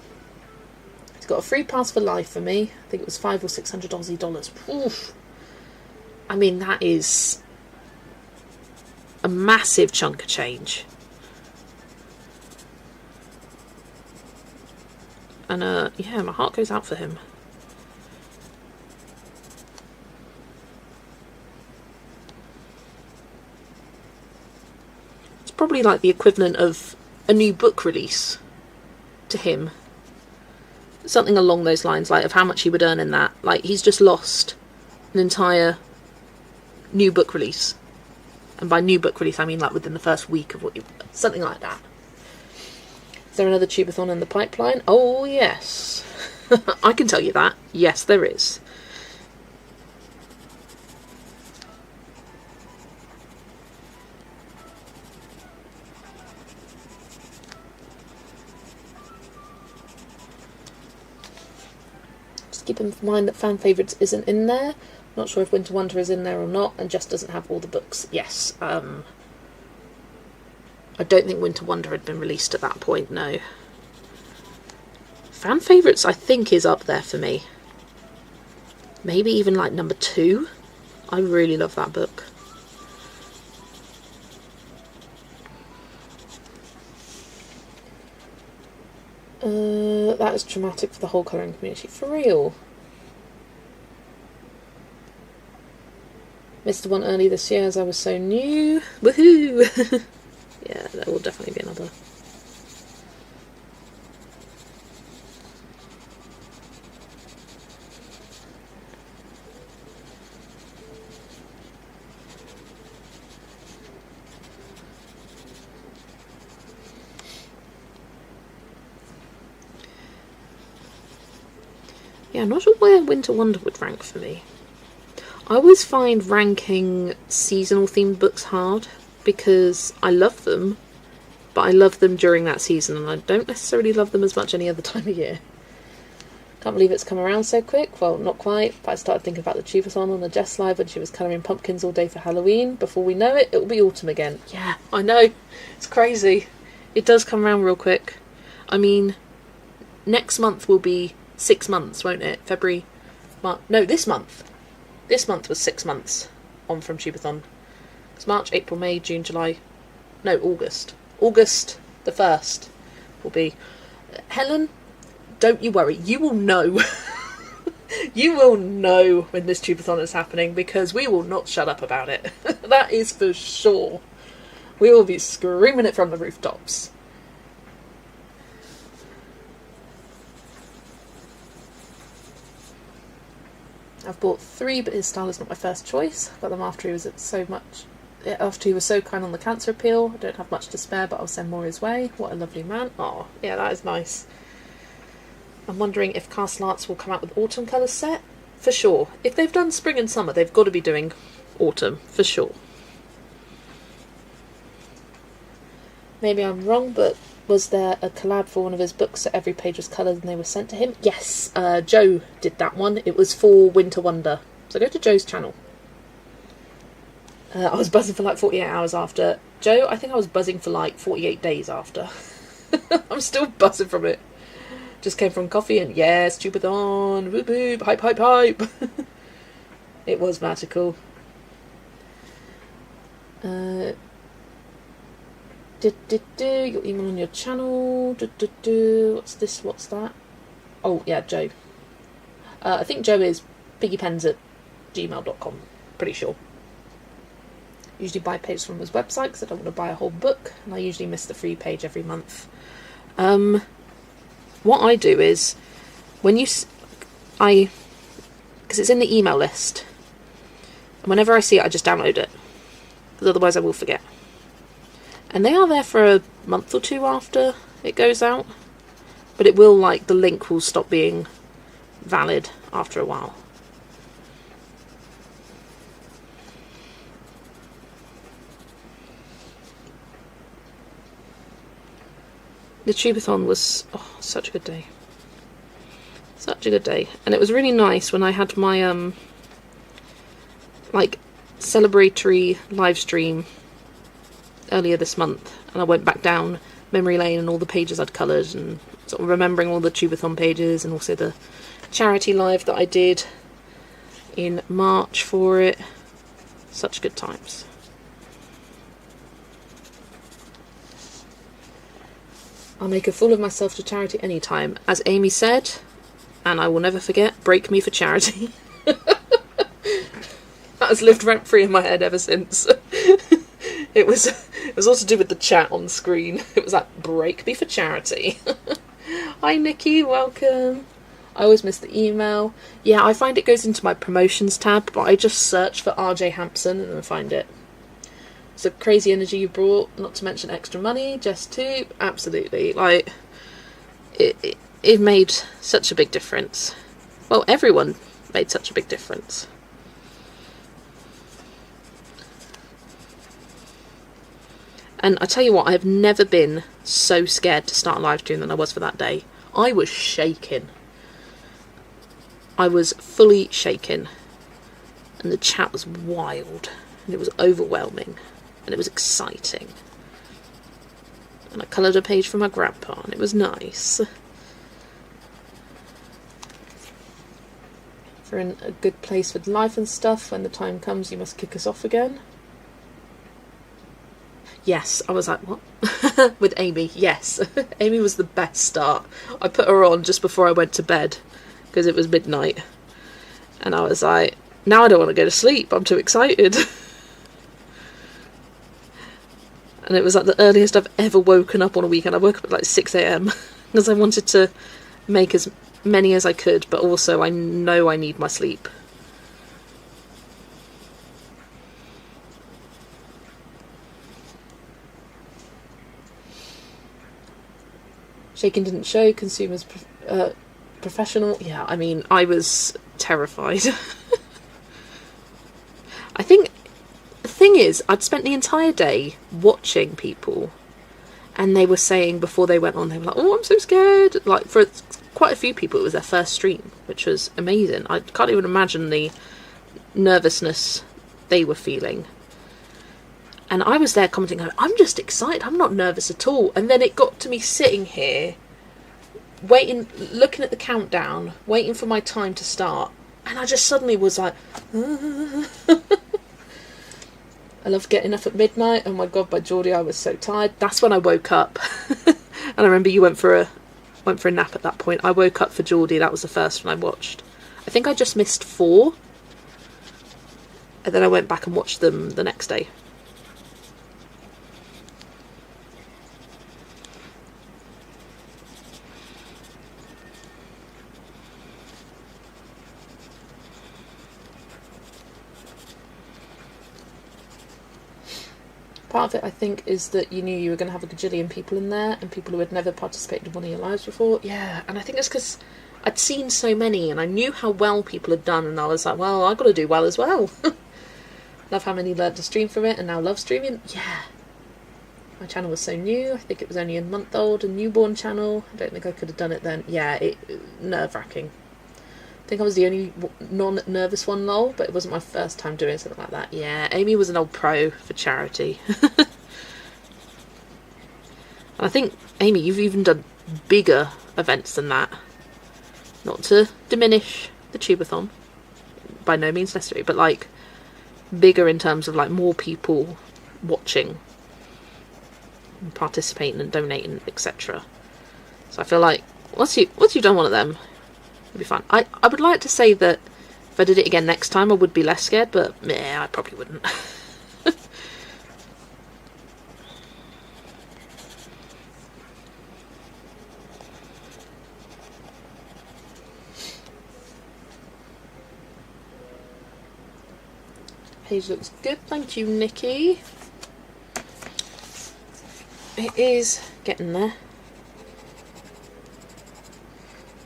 Speaker 1: It's got a free pass for life for me. I think it was $500 or $600 Aussie dollars. Oof. I mean, that is a massive chunk of change. And yeah, my heart goes out for him. It's probably like the equivalent of a new book release to him. Something along those lines, like of how much he would earn in that. Like, he's just lost an entire new book release. And by new book release, I mean like within the first week of something like that. Is there another tubathon in the pipeline? Oh, yes. I can tell you that. Yes, there is. Just keep in mind that fan favourites isn't in there. Not sure if Winter Wonder is in there or not, and just doesn't have all the books. Yes. I don't think Winter Wonder had been released at that point, no. Fan favourites, I think, is up there for me. Maybe even like number 2. I really love that book. That is traumatic for the whole colouring community. For real. Missed one early this year as I was so new. Woohoo! Yeah, there will definitely be another. Yeah, I'm not sure where Winter Wonder would rank for me. I always find ranking seasonal themed books hard because I love them, but I love them during that season and I don't necessarily love them as much any other time of year. Can't believe it's come around so quick. Well, not quite, but I started thinking about the Tubathon on the Jess Live when she was colouring pumpkins all day for Halloween. Before we know it, it'll be autumn again. Yeah, I know. It's crazy. It does come around real quick. I mean, next month will be 6 months, won't it? February, March... No, this month. This month was 6 months on from Tubathon. It's March, April, May, June, July... No, August. August the 1st will be... Helen, don't you worry. You will know. You will know when this Tubathon is happening because we will not shut up about it. That is for sure. We will be screaming it from the rooftops. I've bought 3, but his style is not my first choice. Got them after he was so kind on the cancer appeal. I don't have much to spare, but I'll send more his way. What a lovely man. Oh, yeah, that is nice. I'm wondering if Castle Arts will come out with autumn colours set. For sure. If they've done spring and summer, they've got to be doing autumn. For sure. Maybe I'm wrong, but was there a collab for one of his books so every page was coloured and they were sent to him? Yes, Joe did that one. It was for Winter Wonder. So go to Joe's channel. I was buzzing for like 48 hours after. Joe, I think I was buzzing for like 48 days after. I'm still buzzing from it. Just came from coffee and yes, Tubathon, whoop whoop, hype, hype, hype. It was magical. Your email on your channel. What's this? What's that? Oh, yeah, Joe. I think Joe is piggypens@gmail.com. Pretty sure. Usually buy pages from his website because I don't want to buy a whole book. And I usually miss the free page every month. What I do is, because it's in the email list, and whenever I see it, I just download it, because otherwise I will forget. And they are there for a month or two after it goes out, but it will, like, the link will stop being valid after a while. The Tubathon was such a good day. Such a good day. And it was really nice when I had my celebratory live stream earlier this month, and I went back down memory lane and all the pages I'd coloured and sort of remembering all the Tubathon pages and also the charity live that I did in March for it. Such good times. I'll make a fool of myself to charity anytime. As Amy said, and I will never forget, break me for charity. That has lived rent-free in my head ever since. It was all to do with the chat on screen. It was like, break me for charity. Hi Nikki, welcome. I always miss the email. Yeah, I find it goes into my promotions tab, but I just search for RJ Hampson and I find it. So crazy energy you brought, not to mention extra money, just too, absolutely. Like, it made such a big difference. Well, everyone made such a big difference. And I tell you what, I have never been so scared to start a live stream than I was for that day. I was shaking. I was fully shaken. And the chat was wild. And it was overwhelming. And it was exciting. And I coloured a page for my grandpa, and it was nice. If you're in a good place with life and stuff, when the time comes you must kick us off again. Yes, I was like, what? With Amy, yes. Amy was the best start. I put her on just before I went to bed, because it was midnight. And I was like, now I don't want to go to sleep, I'm too excited. And it was like the earliest I've ever woken up on a weekend. I woke up at like 6 AM because I wanted to make as many as I could, but also I know I need my sleep. Shaking didn't show, consumers professional. Yeah, I mean, I was terrified. is, I'd spent the entire day watching people, and they were saying before they went on, they were like, oh, I'm so scared. Like, for quite a few people, it was their first stream, which was amazing. I can't even imagine the nervousness they were feeling. And I was there commenting, I'm just excited, I'm not nervous at all. And then it got to me sitting here, waiting, looking at the countdown, waiting for my time to start. And I just suddenly was like, I love getting up at midnight. Oh my God, by Geordie, I was so tired. That's when I woke up. And I remember you went for a nap at that point. I woke up for Geordie. That was the first one I watched. I think I just missed 4. And then I went back and watched them the next day. Part of it, I think, is that you knew you were going to have a gajillion people in there, and people who had never participated in one of your lives before. Yeah, and I think it's because I'd seen so many, and I knew how well people had done, and I was like, well, I've got to do well as well. Love how many learned to stream from it, and now love streaming. Yeah. My channel was so new. I think it was only a month old, a newborn channel. I don't think I could have done it then. Yeah, nerve-wracking. I think I was the only non-nervous one, lol, but it wasn't my first time doing something like that. Yeah, Amy was an old pro for charity. And I think, Amy, you've even done bigger events than that. Not to diminish the Tubeathon, by no means necessary, but like bigger in terms of like more people watching and participating and donating, etc. So I feel like once you've done one of them, it'll be fun. I would like to say that if I did it again next time I would be less scared, but yeah, I probably wouldn't. Page looks good, thank you, Nikki. It is getting there.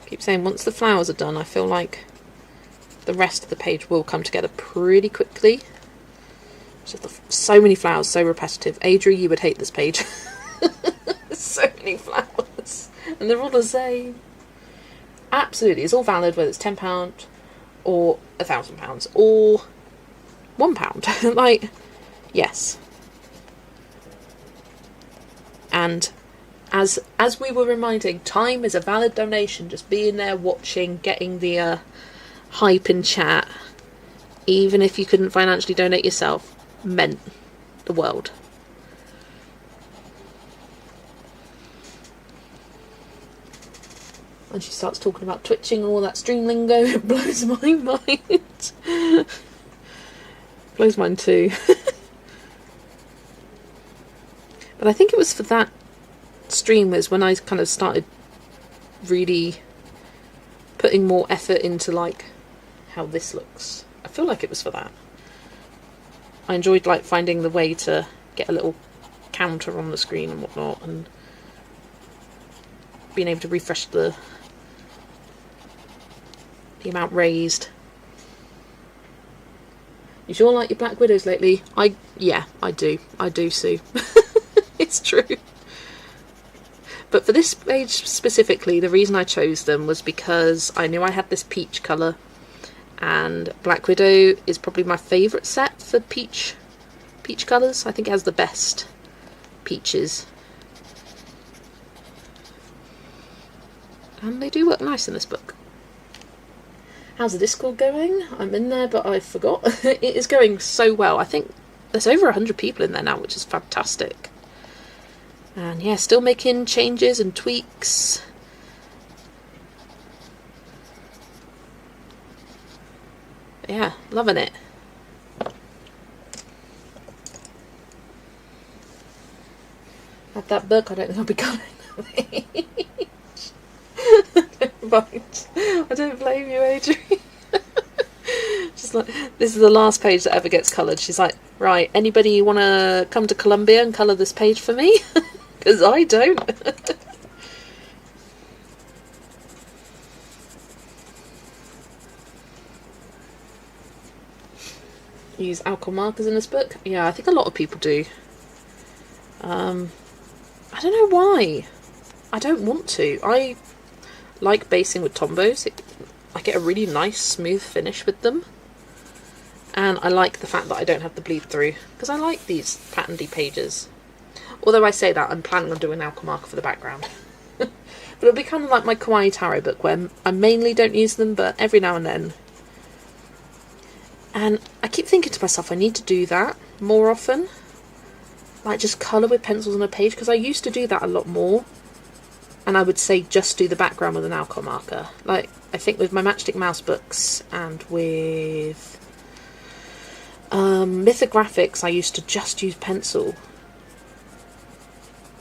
Speaker 1: Keep saying once the flowers are done, I feel like the rest of the page will come together pretty quickly. So many flowers, so repetitive. Adri, you would hate this page. So many flowers, and they're all the same. Absolutely, it's all valid whether it's £10 or £1,000 or £1. Like, yes. And as we were reminding, time is a valid donation. Just being there, watching, getting the hype in chat, even if you couldn't financially donate yourself, meant the world. And she starts talking about twitching and all that stream lingo. It blows my mind. Blows mine too. But I think it was for that stream was when I kind of started really putting more effort into like how this looks. I feel like it was for that. I enjoyed like finding the way to get a little counter on the screen and whatnot, and being able to refresh the amount raised. You sure like your Black Widows lately? Yeah, I do, Sue. It's true. But for this page specifically, the reason I chose them was because I knew I had this peach colour, and Black Widow is probably my favourite set for peach colours. I think it has the best peaches. And they do work nice in this book. How's the Discord going? I'm in there, but I forgot. It is going so well. I think there's over 100 people in there now, which is fantastic. And yeah, still making changes and tweaks. Yeah, loving it. Had that book, I don't think I'll be going. Right. I don't blame you, Adrian. Just like, this is the last page that ever gets coloured. She's like, right, anybody want to come to Columbia and colour this page for me? Because I don't. use alcohol markers in this book. Yeah, I think a lot of people do. I don't know why. I don't want to. I like basing with Tombows. I get a really nice smooth finish with them. And I like the fact that I don't have the bleed through, because I like these patterny pages. Although I say that, I'm planning on doing an alcohol marker for the background. But it'll be kind of like my Kawaii Tarot book, where I mainly don't use them, but every now and then. And I keep thinking to myself, I need to do that more often. Like, just colour with pencils on a page, because I used to do that a lot more. And I would say just do the background with an alcohol marker. Like, I think with my Matchstick Mouse books and with Mythographics, I used to just use pencil.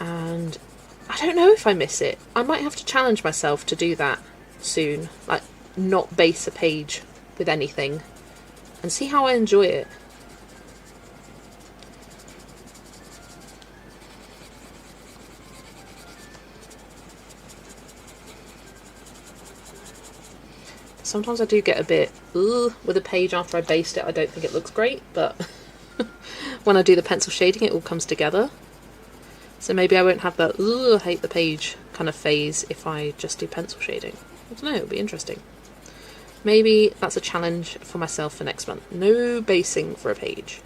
Speaker 1: And I don't know if I miss it. I might have to challenge myself to do that soon. Like, not base a page with anything. And see how I enjoy it. Sometimes I do get a bit with a page after I based it. I don't think it looks great, but when I do the pencil shading, it all comes together. So maybe I won't have that I hate the page kind of phase if I just do pencil shading. I don't know, it'll be interesting. Maybe that's a challenge for myself for next month. No basing for a page.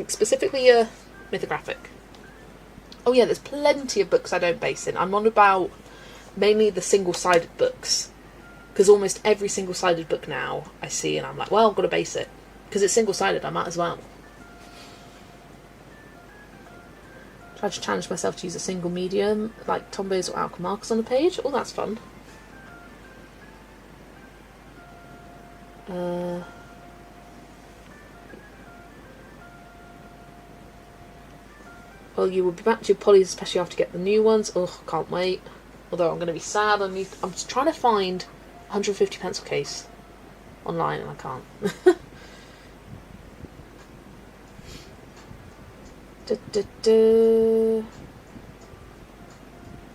Speaker 1: Specifically a mythographic. Oh yeah, there's plenty of books I don't base in. I'm on about mainly the single-sided books. Because almost every single-sided book now I see and I'm like, well, I've got to base it. Because it's single-sided, I might as well. Try to challenge myself to use a single medium, like Tombows or alcohol markers on a page. Oh, that's fun. Well, you will be back to your polys, especially after you get the new ones. Oh, can't wait. Although I'm going to be sad. I'm just trying to find 150 pencil case online and I can't.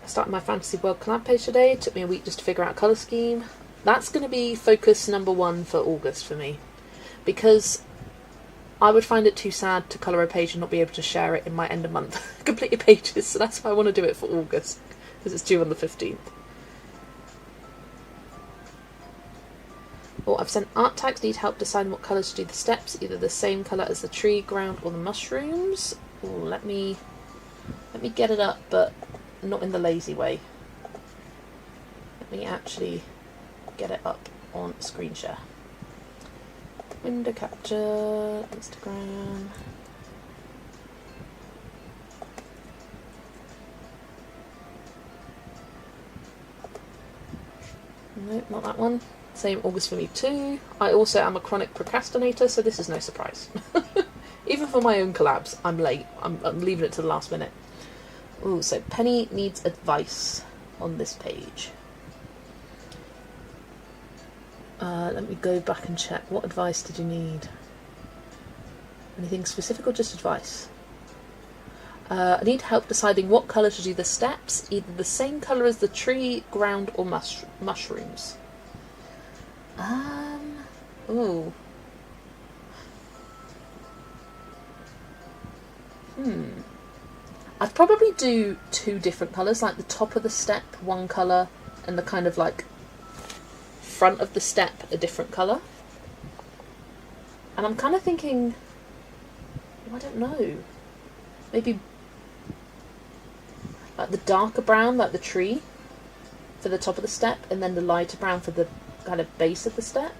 Speaker 1: I started my Fantasy World collab page today. It took me a week just to figure out colour scheme. That's going to be focus number 1 for August for me, because I would find it too sad to colour a page and not be able to share it in my end of month completed pages, so that's why I want to do it for August, because it's due on the 15th. Well, I've sent art tags, need help deciding what colours to do the steps, either the same colour as the tree, ground or the mushrooms. Ooh, let me get it up, but not in the lazy way. Let me actually get it up on screen share. Window capture, Instagram. Nope, not that one. Same August for me too. I also am a chronic procrastinator, so this is no surprise. Even for my own collabs, I'm late. I'm leaving it to the last minute. Ooh, so Penny needs advice on this page. Let me go back and check. What advice did you need? Anything specific or just advice? I need help deciding what colour to do the steps, either the same colour as the tree, ground or mushrooms. Ooh. I'd probably do 2 different colours, like the top of the step, one colour, and the kind of like front of the step, a different colour. And I'm kind of thinking, I don't know, maybe like the darker brown, like the tree, for the top of the step, and then the lighter brown for the kind of base of the step.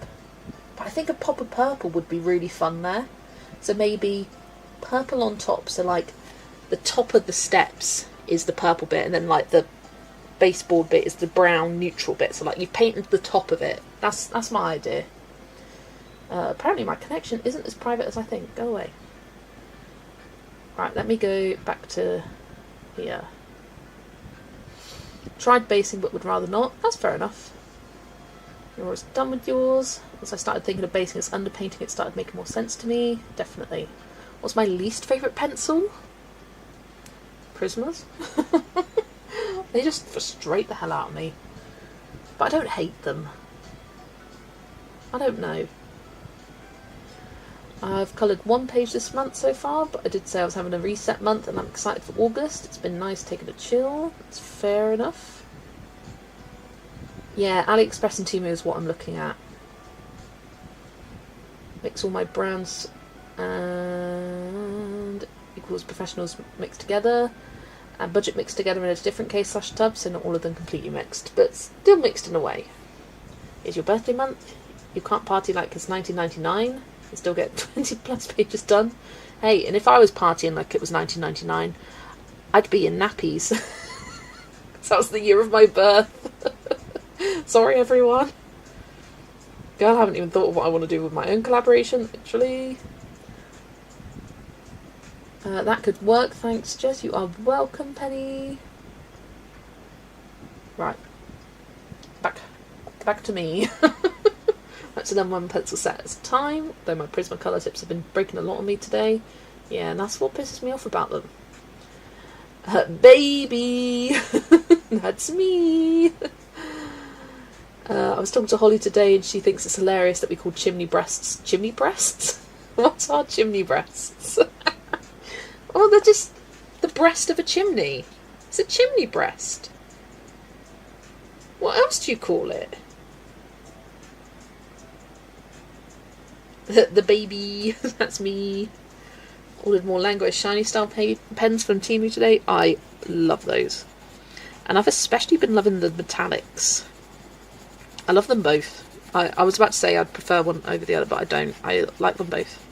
Speaker 1: But I think a pop of purple would be really fun there. So maybe purple on top, so like the top of the steps is the purple bit, and then like the baseboard bit is the brown neutral bit. So like you've painted the top of it. That's my idea. Apparently my connection isn't as private as I think. Go away. Right, let me go back to here. Tried basing but would rather not. That's fair enough. You're always done with yours. Once I started thinking of basing as underpainting, it started making more sense to me. Definitely. What's my least favourite pencil? Prismas. They just frustrate the hell out of me. But I don't hate them. I don't know. I've coloured one page this month so far, but I did say I was having a reset month and I'm excited for August. It's been nice taking a chill. It's fair enough. Yeah, AliExpress and Temu is what I'm looking at. Mix all my brands and equals professionals mixed together and budget mixed together in a different case/tub, so not all of them completely mixed, but still mixed in a way. It's your birthday month. You can't party like it's 1999 and still get 20 plus pages done. Hey, and if I was partying like it was 1999, I'd be in nappies. So that was the year of my birth. Sorry, everyone. God, I haven't even thought of what I want to do with my own collaboration, literally. That could work, thanks, Jess. You are welcome, Penny. Right. Back to me. That's another one pencil set at a time, though my Prismacolor tips have been breaking a lot on me today. Yeah, and that's what pisses me off about them. Baby! That's me! I was talking to Holly today and she thinks it's hilarious that we call chimney breasts chimney breasts? What are chimney breasts? Oh, they're just the breast of a chimney. It's a chimney breast. What else do you call it? The baby. That's me. Ordered more Language Shiny Style pens from Temu today. I love those. And I've especially been loving the metallics. I love them both. I was about to say I'd prefer one over the other, but I don't. I like them both.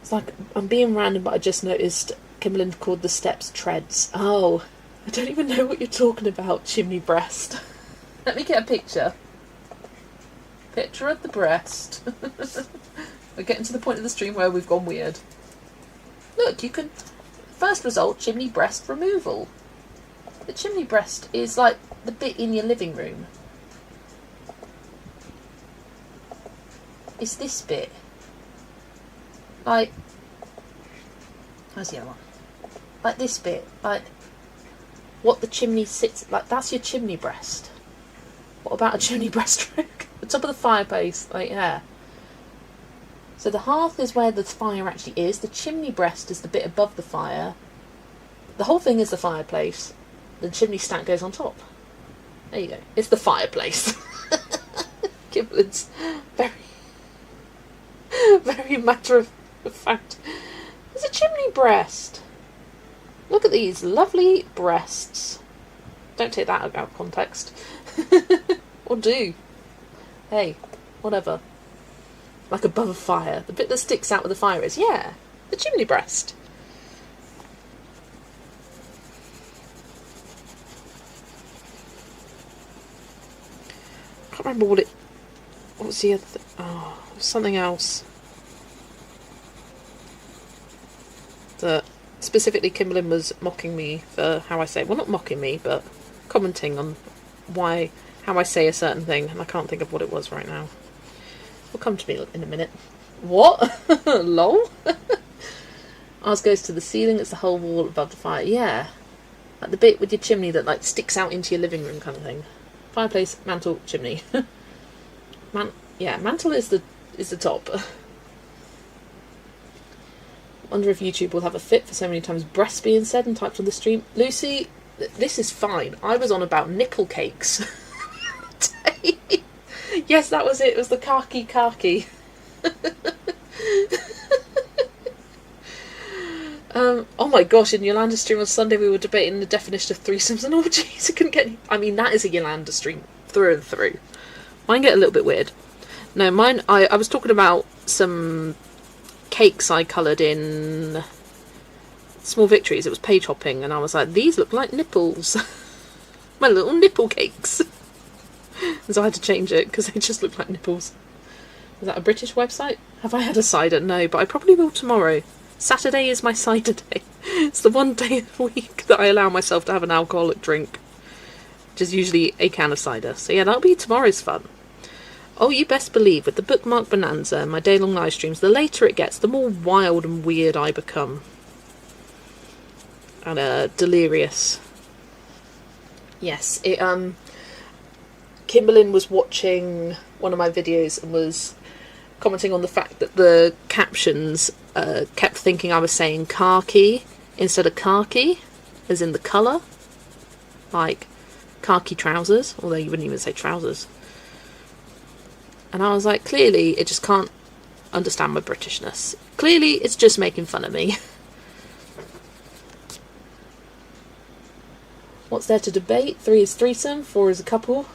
Speaker 1: It's like, I'm being random, but I just noticed Kimberlyn called the steps treads. Oh, I don't even know what you're talking about, chimney breast. Let me get a picture. Picture of the breast. We're getting to the point of the stream where we've gone weird. Look, you can... First result, chimney breast removal. The chimney breast is like the bit in your living room. It's this bit. Like... Where's the other one? Like this bit. Like... What the chimney sits... Like, that's your chimney breast. What about a chimney breaststroke? The top of the fireplace. Like, yeah. So the hearth is where the fire actually is. The chimney breast is the bit above the fire. The whole thing is the fireplace. The chimney stack goes on top. There you go. It's the fireplace. Kimberlyn's very matter of fact. There's a chimney breast. Look at these lovely breasts. Don't take that out of context. Or do. Hey, whatever. Like above a fire. The bit that sticks out where the fire is. Yeah, the chimney breast. I can't remember what was the other oh, something else. That specifically Kimberlyn was mocking me for how I say it. Well, not mocking me, but commenting on how I say a certain thing, and I can't think of what it was right now. Will come to me in a minute. What? Lol? Ours goes to the ceiling. It's the whole wall above the fire. Yeah. Like the bit with your chimney that like sticks out into your living room kind of thing. Fireplace, mantle, chimney. Yeah, mantle is the top. Wonder if YouTube will have a fit for so many times breast being said and typed on the stream. Lucy, this is fine. I was on about nipple cakes. Yes, that was it. It was the khaki. Oh my gosh, in Yolanda stream on Sunday we were debating the definition of threesomes and orgies. I couldn't get any... I mean, that is a Yolanda stream through and through. Mine get a little bit weird. No, mine... I was talking about some cakes I coloured in Small Victories. It was page hopping, and I was like, these look like nipples. My little nipple cakes. And so I had to change it because they just look like nipples. Is that a British website? Have I had a cider? No, but I probably will tomorrow. Saturday is my cider day. It's the one day of the week that I allow myself to have an alcoholic drink, which is usually a can of cider. So yeah, that'll be tomorrow's fun. Oh, you best believe, with the bookmark bonanza and my day-long live streams, the later it gets, the more wild and weird I become. And delirious. Yes, Kimberlyn was watching one of my videos and was commenting on the fact that the captions kept thinking I was saying khaki instead of khaki, as in the colour, like khaki trousers, although you wouldn't even say trousers. And I was like, clearly it just can't understand my Britishness. Clearly it's just making fun of me. What's there to debate? 3 is threesome, 4 is a couple.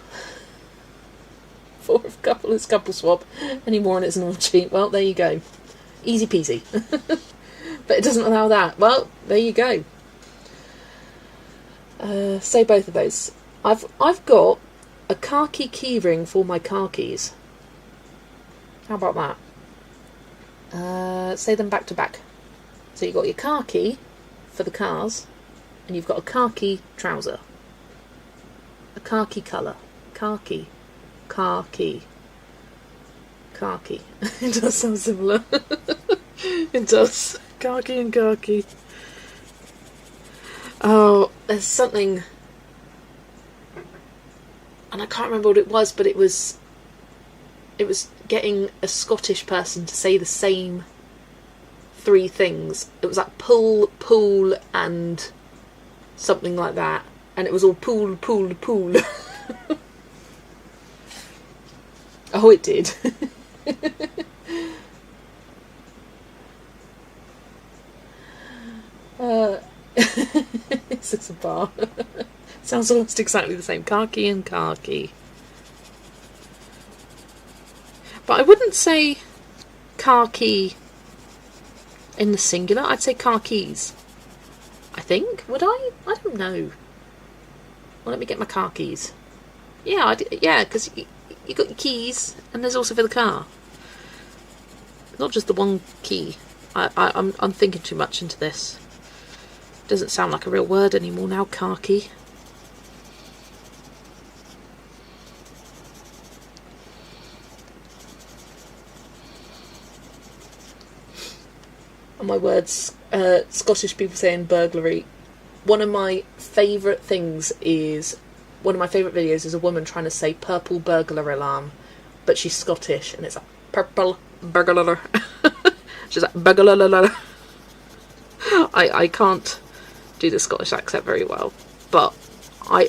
Speaker 1: 4 if a couple is couple swap. Any more and it's an orgy. Well, there you go. Easy peasy. But it doesn't allow that. Well, there you go. Say both of those. I've got a khaki keyring for my car keys. How about that? Say them back to back. So you've got your car key for the cars, and you've got a khaki trouser. A khaki colour. Khaki. Khaki. Khaki. It does sound similar. It does. Khaki and khaki. Oh, there's something, and I can't remember what it was, but it was getting a Scottish person to say the same 3 things. It was like pull, pool, and something like that, and it was all pool, pool, pool. Oh, it did. Is this a bar? Sounds almost exactly the same. Khaki and khaki. But I wouldn't say khaki in the singular. I'd say car keys. I think. Would I? I don't know. Well, let me get my car keys. Yeah, yeah, because you got your keys, and there's also for the car. Not just the one key. I'm thinking too much into this. Doesn't sound like a real word anymore now, khaki. And my words, Scottish people saying burglary. One of my favourite things is, one of my favourite videos is a woman trying to say purple burglar alarm, but she's Scottish, and it's like purple burglar. She's like burglar. I can't do the Scottish accent very well, but I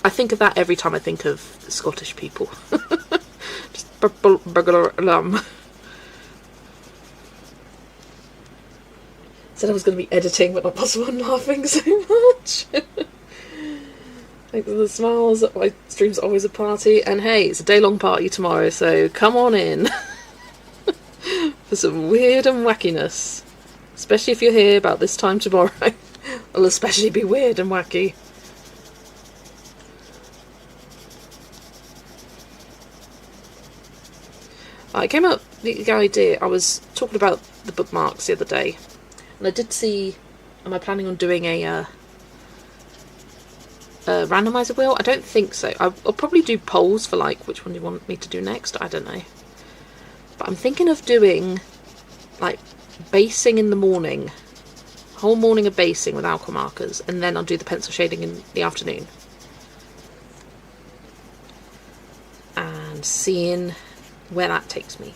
Speaker 1: think of that every time I think of Scottish people. Just purple burglar alarm. Said I was going to be editing, but not possible. I'm laughing so much. Thanks for the smiles. My stream's always a party, and hey, it's a day-long party tomorrow, so come on in for some weird and wackiness. Especially if you're here about this time tomorrow. It'll especially be weird and wacky. I came up with the idea, I was talking about the bookmarks the other day, and I did see, am I planning on doing a randomizer wheel? I don't think so. I'll probably do polls for like which one you want me to do next. I don't know. But I'm thinking of doing like basing in the morning, whole morning of basing with alcohol markers, and then I'll do the pencil shading in the afternoon. And seeing where that takes me.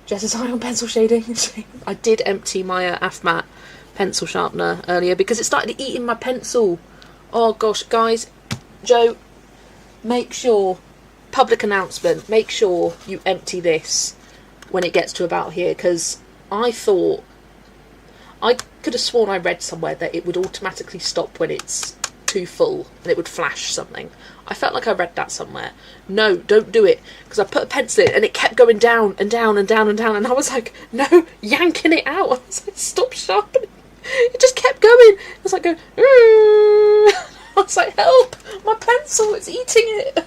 Speaker 1: Jess is high on pencil shading. I did empty my AFMAT pencil sharpener earlier because it started eating my pencil. Oh gosh, guys, Joe, make sure, public announcement, make sure you empty this when it gets to about here, because I thought, I could have sworn I read somewhere that it would automatically stop when it's too full and it would flash something. I felt like I read that somewhere. No, don't do it, because I put a pencil in and it kept going down and down and down and down, and I was like, no, yanking it out. I was like, stop sharpening. It just kept going. It was like going, I was like, help, my pencil, it's eating it.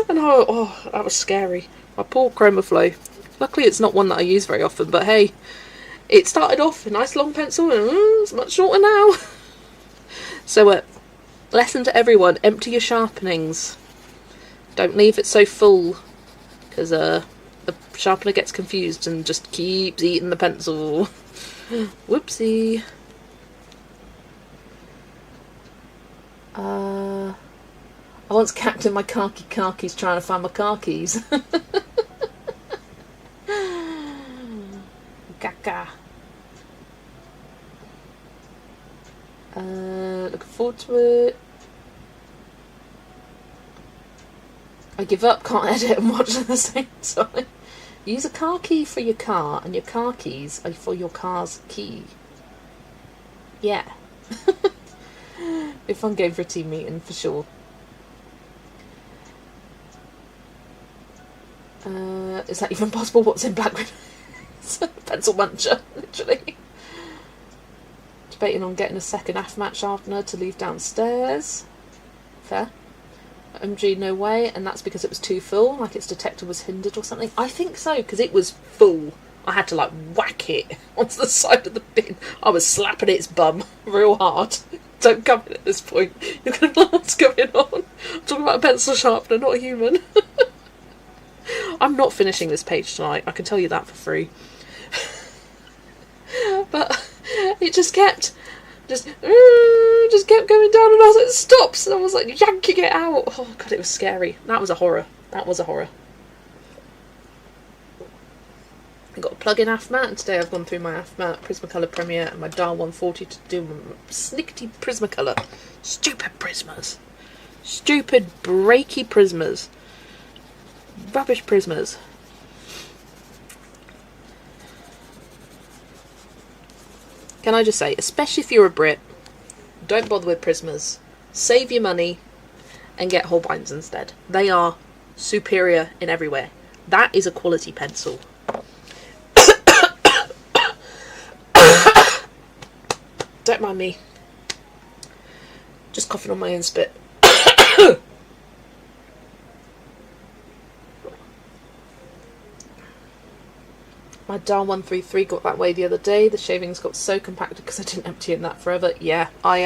Speaker 1: And oh, that was scary. My poor chroma flow. Luckily it's not one that I use very often, but hey, it started off a nice long pencil and it's much shorter now. So lesson to everyone, empty your sharpenings. Don't leave it so full, because the sharpener gets confused and just keeps eating the pencil. Whoopsie. I once captained my khakis trying to find my car keys. Gaga. Looking forward to it. I give up, can't edit and watch at the same time. Use a car key for your car, and your car keys are for your car's key. Yeah. Be a fun game for a team meeting, for sure. Is that even possible? What's in Black Widow? It's a pencil muncher, literally. Debating on getting a second AFMAT sharpener to leave downstairs. Fair. OMG, no way, and that's because it was too full, like its detector was hindered or something. I think so, because it was full. I had to like whack it onto the side of the bin. I was slapping its bum real hard. Don't come in at this point. You're going to know what's going on. I'm talking about a pencil sharpener, not a human. I'm not finishing this page tonight, I can tell you that for free. But it just kept kept going down, and I was like, stops, and I was like yanking it out. Oh god, it was scary. That was a horror. That was a horror. I got a plug-in AFMAT, and today I've gone through my AFMAT Prismacolor Premiere and my Dial 140 to do my snickety Prismacolor. Stupid Prismas. Stupid breaky Prismas. Rubbish Prismas. Can I just say, especially if you're a Brit, don't bother with Prismas. Save your money and get Holbeins instead. They are superior in every way. That is a quality pencil. Don't mind me. Just coughing on my own spit. My Dial 133 got that way the other day. The shavings got so compacted because I didn't empty in that forever. Yeah, I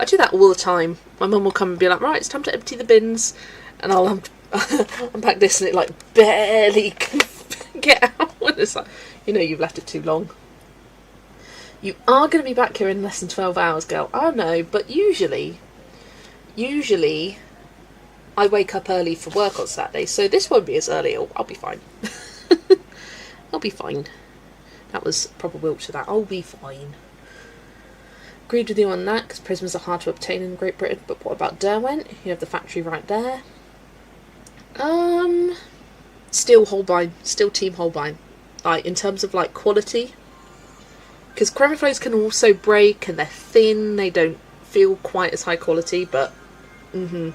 Speaker 1: do that all the time. My mum will come and be like, right, it's time to empty the bins. And I'll unpack this, and it like barely can get out. And it's like, you know, you've left it too long. You are going to be back here in less than 12 hours, girl. I know, but usually I wake up early for work on Saturday, so this won't be as early. I'll be fine. I'll be fine. That was proper Wiltshire, that. I'll be fine. Agreed with you on that, because Prismas are hard to obtain in Great Britain, but what about Derwent? You have the factory right there. Still Holbein. Still Team Holbein. Like, in terms of, like, quality. Because Chromaflows can also break, and they're thin, they don't feel quite as high quality, but the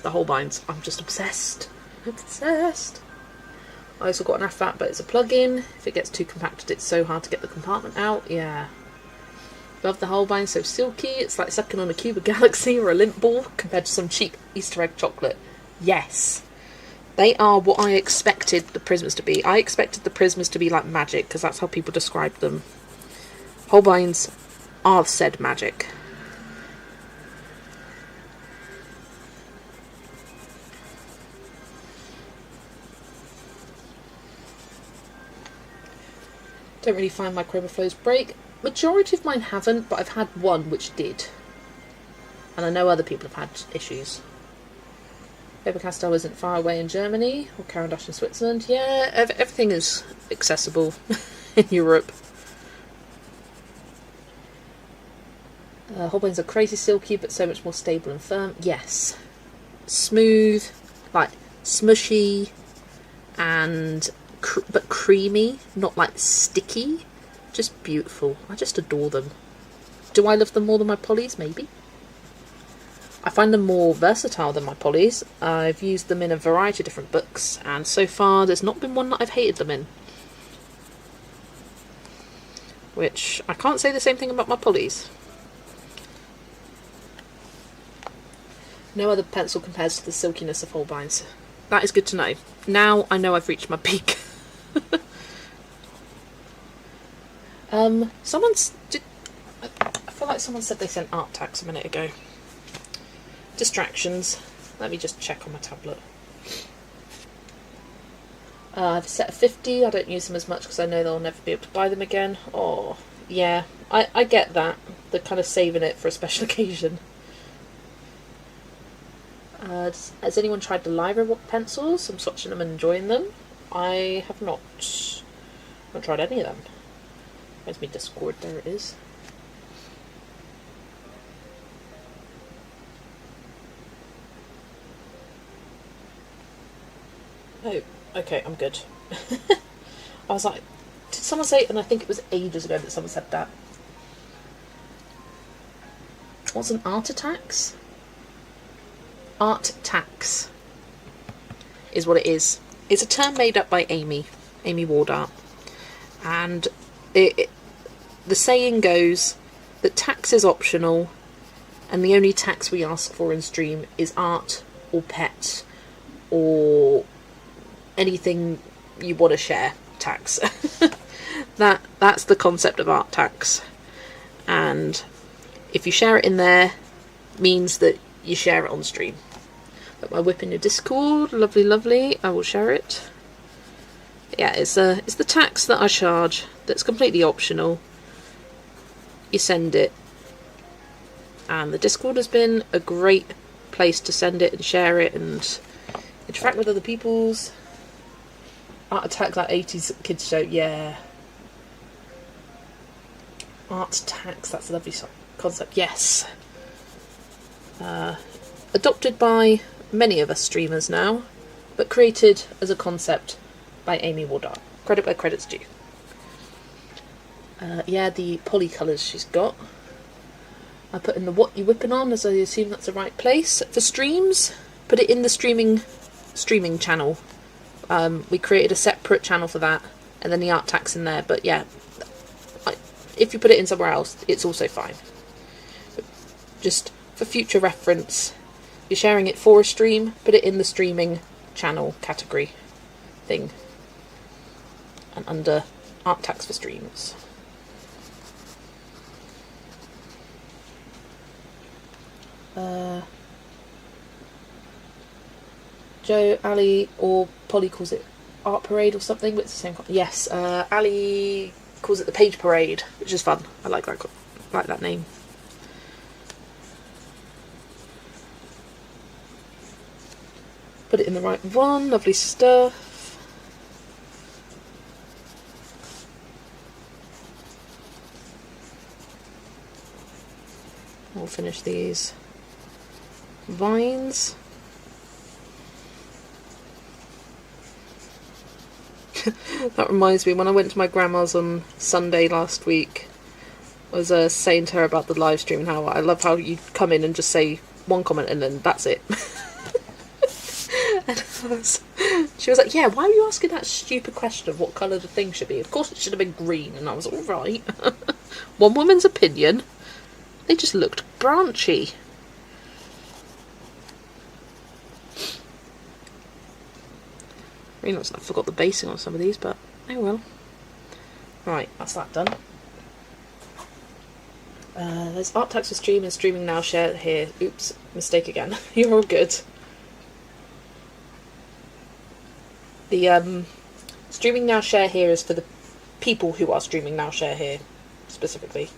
Speaker 1: Holbeins, I'm just obsessed. Obsessed. I also got an AFAT, but it's a plug-in. If it gets too compacted, it's so hard to get the compartment out. Yeah. Love the Holbein, so silky. It's like sucking on a cube of Galaxy or a lint ball compared to some cheap Easter egg chocolate. Yes. They are what I expected the Prismas to be. I expected the Prismas to be like magic, because that's how people describe them. Holbeins are said magic. Don't really find my Chromaflows break. Majority of mine haven't, but I've had one which did. And I know other people have had issues. Faber-Castell isn't far away in Germany, or Cavendish in Switzerland. Yeah, everything is accessible in Europe. Holbeins are crazy silky, but so much more stable and firm. Yes. Smooth, like smushy, and but creamy, not like sticky. Just beautiful. I just adore them. Do I love them more than my polys? Maybe. I find them more versatile than my polys. I've used them in a variety of different books, and so far there's not been one that I've hated them in. Which, I can't say the same thing about my polys. No other pencil compares to the silkiness of Holbeins. That is good to know. Now I know I've reached my peak. I feel like someone said they sent art tax a minute ago. Distractions. Let me just check on my tablet. I've set a 50. I don't use them as much because I know they'll never be able to buy them again. Oh, yeah. I get that. They're kind of saving it for a special occasion. Has anyone tried the Lyra pencils? I'm swatching them and enjoying them. I have not. I haven't tried any of them. Where's my Discord? There it is. Oh, okay, I'm good. I was like, did someone say, and I think it was ages ago that someone said that. What's an art tax? Art tax is what it is. It's a term made up by Amy Wardart. And the saying goes that tax is optional, and the only tax we ask for in stream is art or pets or anything you want to share tax. That's the concept of art tax. And if you share it in there, means that you share it on stream. Got my whip in your Discord, lovely, lovely. I will share it. Yeah, it's the tax that I charge. That's completely optional. You send it, and the Discord has been a great place to send it and share it and interact with other people's. Art Attack, that 80s kids show, yeah. Art tax, that's a lovely concept, yes. Adopted by many of us streamers now, but created as a concept by Amy Wardart. Credit where credit's due. Yeah, the poly colours she's got. I put in the what you whipping on, as I assume that's the right place. For streams, put it in the streaming channel. We created a separate channel for that, and then the art tax in there. But yeah, if you put it in somewhere else, it's also fine. But just for future reference, you're sharing it for a stream, put it in the streaming channel category thing, and under art tax for streams. Joe, Ali, or Polly calls it Art Parade or something, but it's the same. Yes, Ali calls it the Page Parade, which is fun. I like that name. Put it in the right one. Lovely stuff. We'll finish these vines. That reminds me, when I went to my grandma's on Sunday last week, I was saying to her about the live stream and how I love how you come in and just say one comment and then that's it. And she was like, yeah, why were you asking that stupid question of what colour the thing should be? Of course it should have been green. And I was all right. One woman's opinion. They just looked branchy. Really looks like I forgot the basing on some of these, but oh well. Right, that's that done. There's art tax for stream and streaming now share here. Oops, mistake again. You're all good. The streaming now share here is for the people who are streaming now share here specifically.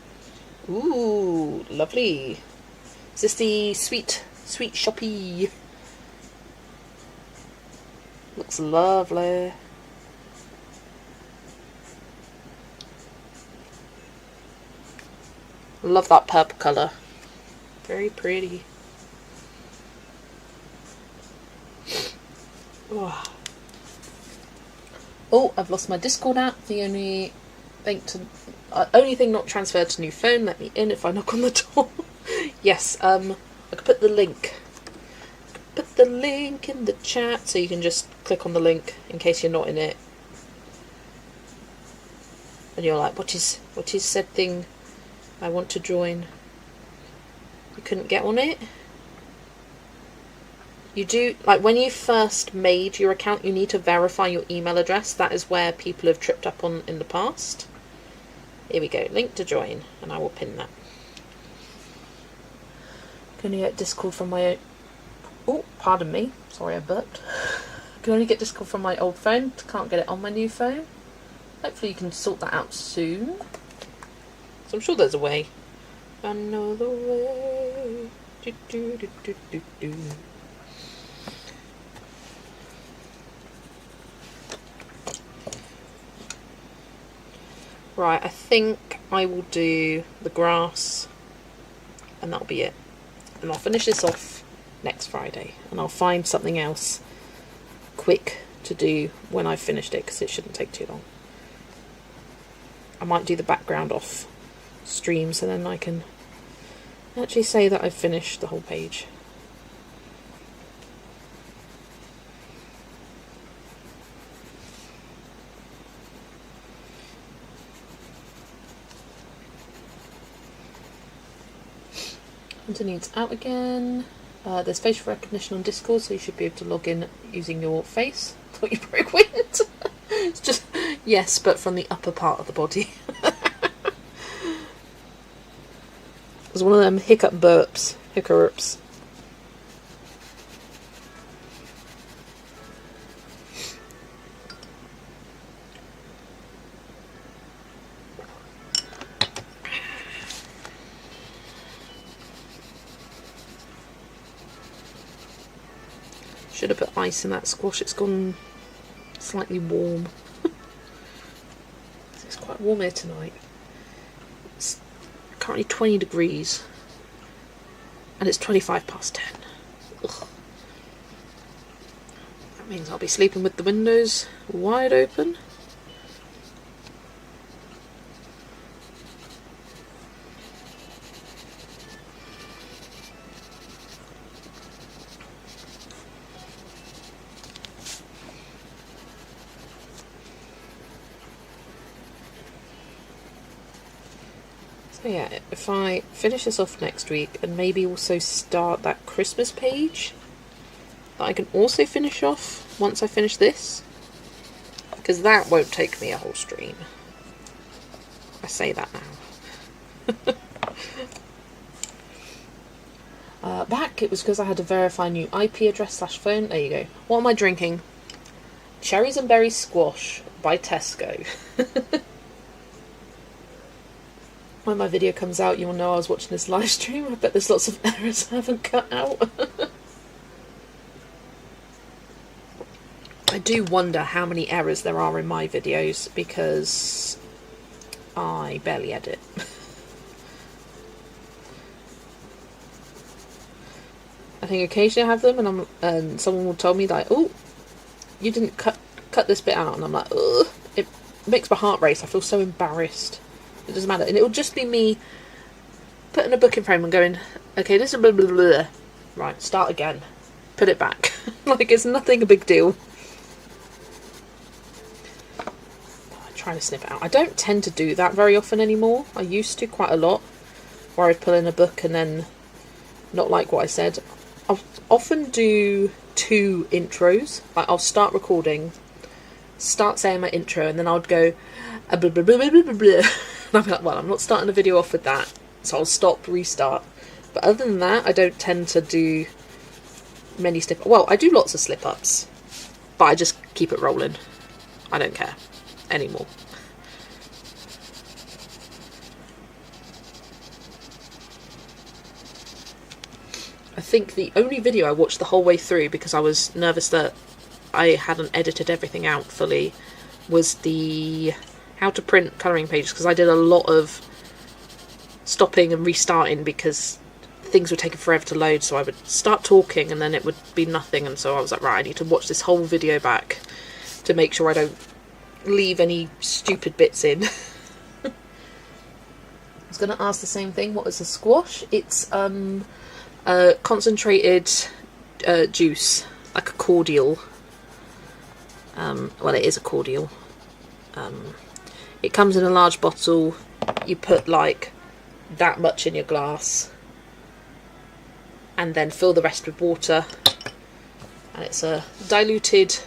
Speaker 1: Ooh, lovely. Is this the sweet shoppy? Looks lovely. Love that purple colour. Very pretty. Oh, I've lost my Discord app. The only thing not transferred to new phone. Let me in if I knock on the door. Yes, I could put the link. Put the link in the chat so you can just click on the link in case you're not in it. And you're like, what is said thing I want to join? You couldn't get on it? You do, like when you first made your account, you need to verify your email address. That is where people have tripped up on in the past. Here we go, link to join, and I will pin that. Can only get Discord from my own... Oh, pardon me. Sorry, I burped. Can only get Discord from my old phone. Can't get it on my new phone. Hopefully you can sort that out soon. So I'm sure there's a way. I know the way. Do, do, do, do, do, do. Right, I think I will do the grass and that'll be it. And I'll finish this off next Friday and I'll find something else quick to do when I've finished it because it shouldn't take too long. I might do the background off stream so then I can actually say that I've finished the whole page. Internet's out again. There's facial recognition on Discord, so you should be able to log in using your face. Thought you broke wind. It's just, yes, but from the upper part of the body. It was one of them hiccups. Should have put ice in that squash, it's gone slightly warm. It's quite warm here tonight. It's currently 20 degrees and it's 25 past 10. Ugh. That means I'll be sleeping with the windows wide open. Yeah, if I finish this off next week and maybe also start that Christmas page that I can also finish off once I finish this, because that won't take me a whole stream. I say that now. Back, it was because I had to verify new IP address / phone. There you go. What am I drinking? Cherries and Berries Squash by Tesco. When my video comes out, you will know I was watching this live stream. I bet there's lots of errors I haven't cut out. I do wonder how many errors there are in my videos because I barely edit. I think occasionally I have them and someone will tell me like, oh, you didn't cut this bit out, and I'm like, ugh. It makes my heart race. I feel so embarrassed. It doesn't matter. And it'll just be me putting a book in frame and going, okay, this is blah, blah, blah. Right, start again. Put it back. Like, it's nothing a big deal. I'm trying to snip it out. I don't tend to do that very often anymore. I used to quite a lot, where I'd pull in a book and then not like what I said. I'll often do 2 intros. Like, I'll start recording, start saying my intro, and then I'd go, blah, blah, blah, blah, blah, blah. And I'll be like, well, I'm not starting the video off with that, so I'll stop, restart. But other than that, I don't tend to do many well, I do lots of slip-ups, but I just keep it rolling. I don't care anymore. I think the only video I watched the whole way through, because I was nervous that I hadn't edited everything out fully, was the how to print colouring pages, because I did a lot of stopping and restarting because things were taking forever to load, so I would start talking and then it would be nothing, and so I was like, right, I need to watch this whole video back to make sure I don't leave any stupid bits in. I was going to ask the same thing. What is a squash? It's concentrated juice, like a cordial. Well, it is a cordial. It comes in a large bottle. You put like that much in your glass and then fill the rest with water, and it's a diluted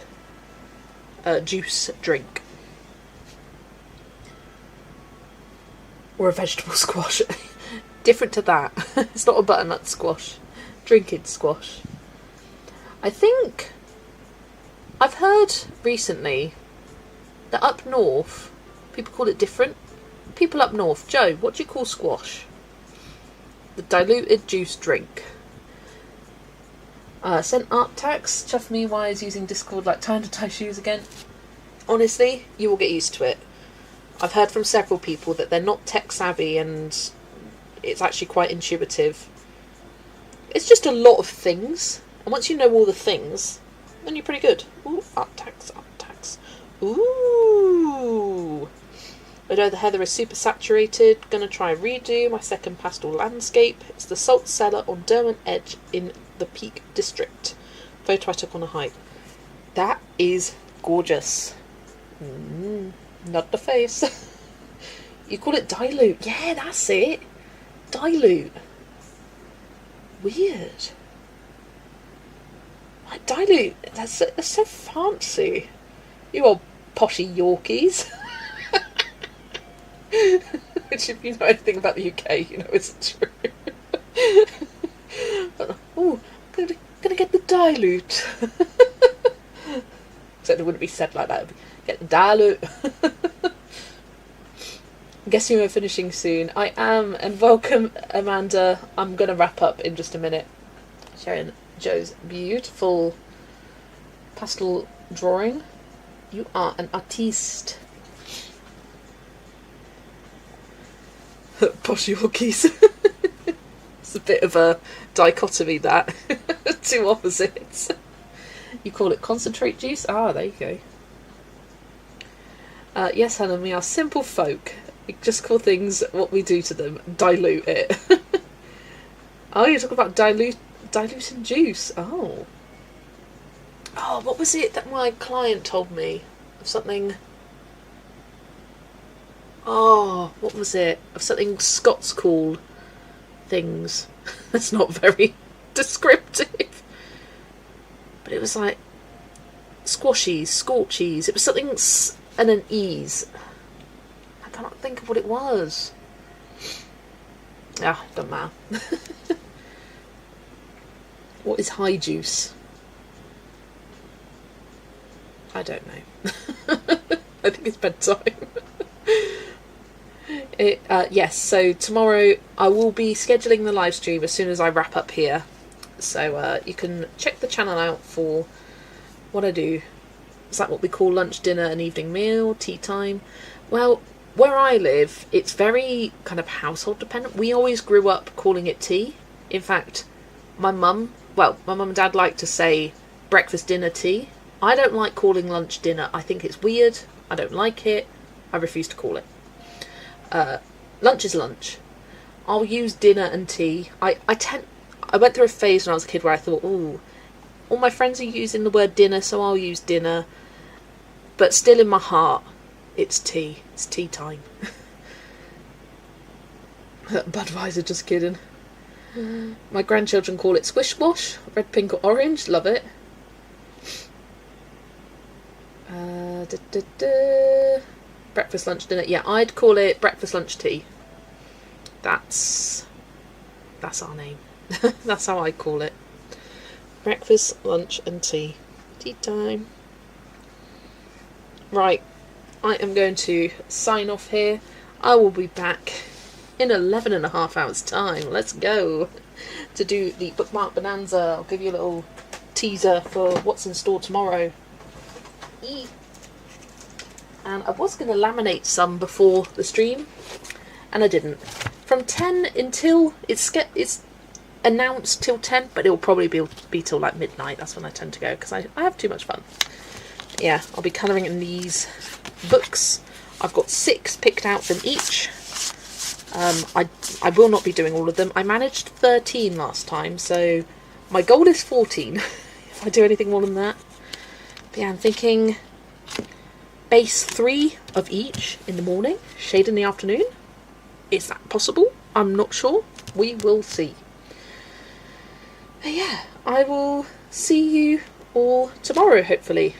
Speaker 1: juice drink, or a vegetable squash. Different to that. It's not a butternut squash. Drinking squash. I think I've heard recently that up north people call it different. People up north, Joe, what do you call squash? The diluted juice drink. Sent art tax. Chuff me why is using Discord like time to tie shoes again. Honestly, you will get used to it. I've heard from several people that they're not tech savvy and it's actually quite intuitive. It's just a lot of things, and once you know all the things, then you're pretty good. Ooh, art tax, art tax. Ooh. Although the heather is super saturated, gonna try and redo my second pastel landscape. It's the Salt Cellar on Derwent Edge in the Peak District. Photo I took on a hike. That is gorgeous. Not the face. You call it dilute. Yeah, that's it. Dilute. Weird. Like, dilute. That's so fancy. You old poshy Yorkies. Which, if you know anything about the UK, you know it's true. Oh, gonna get the dilute. Except it wouldn't be said like that. Get the dilute. I'm guessing we're finishing soon. I am, and welcome, Amanda. I'm gonna wrap up in just a minute. Sharing Joe's beautiful pastel drawing. You are an artiste. Posh Yorkies. It's a bit of a dichotomy, that. Two opposites. You call it concentrate juice? Ah, there you go. Yes, Helen, we are simple folk. We just call things what we do to them. Dilute it. Oh, you're talking about diluting juice. Oh. Oh, what was it that my client told me? Of something... Oh, what was it? Of something Scots call things. That's not very descriptive. But it was like squashies, scorchies. It was something and an ease. I cannot think of what it was. Ah, don't matter. What is high juice? I don't know. I think it's bedtime. Yes, so tomorrow I will be scheduling the live stream as soon as I wrap up here. So you can check the channel out for what I do. It's like what we call lunch, dinner and evening meal, tea time. Well, where I live, it's very kind of household dependent. We always grew up calling it tea. In fact, my mum and dad like to say breakfast, dinner, tea. I don't like calling lunch dinner. I think it's weird. I don't like it. I refuse to call it. Lunch is lunch. I'll use dinner and tea. I went through a phase when I was a kid where I thought, ooh, all my friends are using the word dinner, so I'll use dinner. But still in my heart, it's tea. It's tea time. Budweiser, just kidding. My grandchildren call it squish squash, red, pink or orange. Love it. Breakfast, lunch, dinner. Yeah, I'd call it breakfast, lunch, tea. That's our name. That's how I call it. Breakfast, lunch and tea. Tea time. Right, I am going to sign off here. I will be back in 11.5 hours time. Let's go. To do the bookmark bonanza. I'll give you a little teaser for what's in store tomorrow. And I was going to laminate some before the stream, and I didn't. From 10 until it's announced till 10, but it'll probably be till like midnight. That's when I tend to go, because I have too much fun. Yeah, I'll be colouring in these books. I've got 6 picked out from each. I will not be doing all of them. I managed 13 last time, so my goal is 14 if I do anything more than that. But yeah, I'm thinking base 3 of each in the morning, shade in the afternoon. Is that possible? I'm not sure. We will see. But yeah, I will see you all tomorrow, hopefully.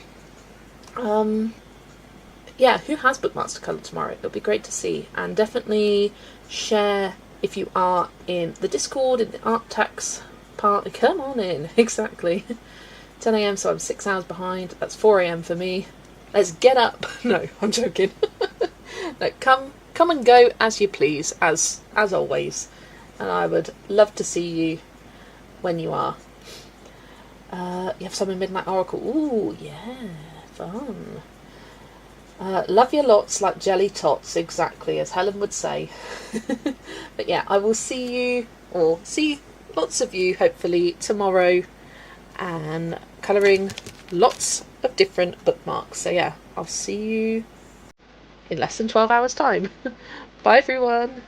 Speaker 1: Yeah, who has bookmarks to colour tomorrow? It'll be great to see. And definitely share if you are in the Discord, in the art tax part. Come on in, exactly. 10 AM, so I'm 6 hours behind. That's 4 AM for me. Let's get up. No, I'm joking. No, come and go as you please, as always. And I would love to see you when you are. You have some in Midnight Oracle. Ooh, yeah, fun. Love you lots like jelly tots, exactly as Helen would say. But yeah, I will see you, or see lots of you hopefully tomorrow, and colouring lots of different bookmarks. So yeah, I'll see you in less than 12 hours time. Bye everyone.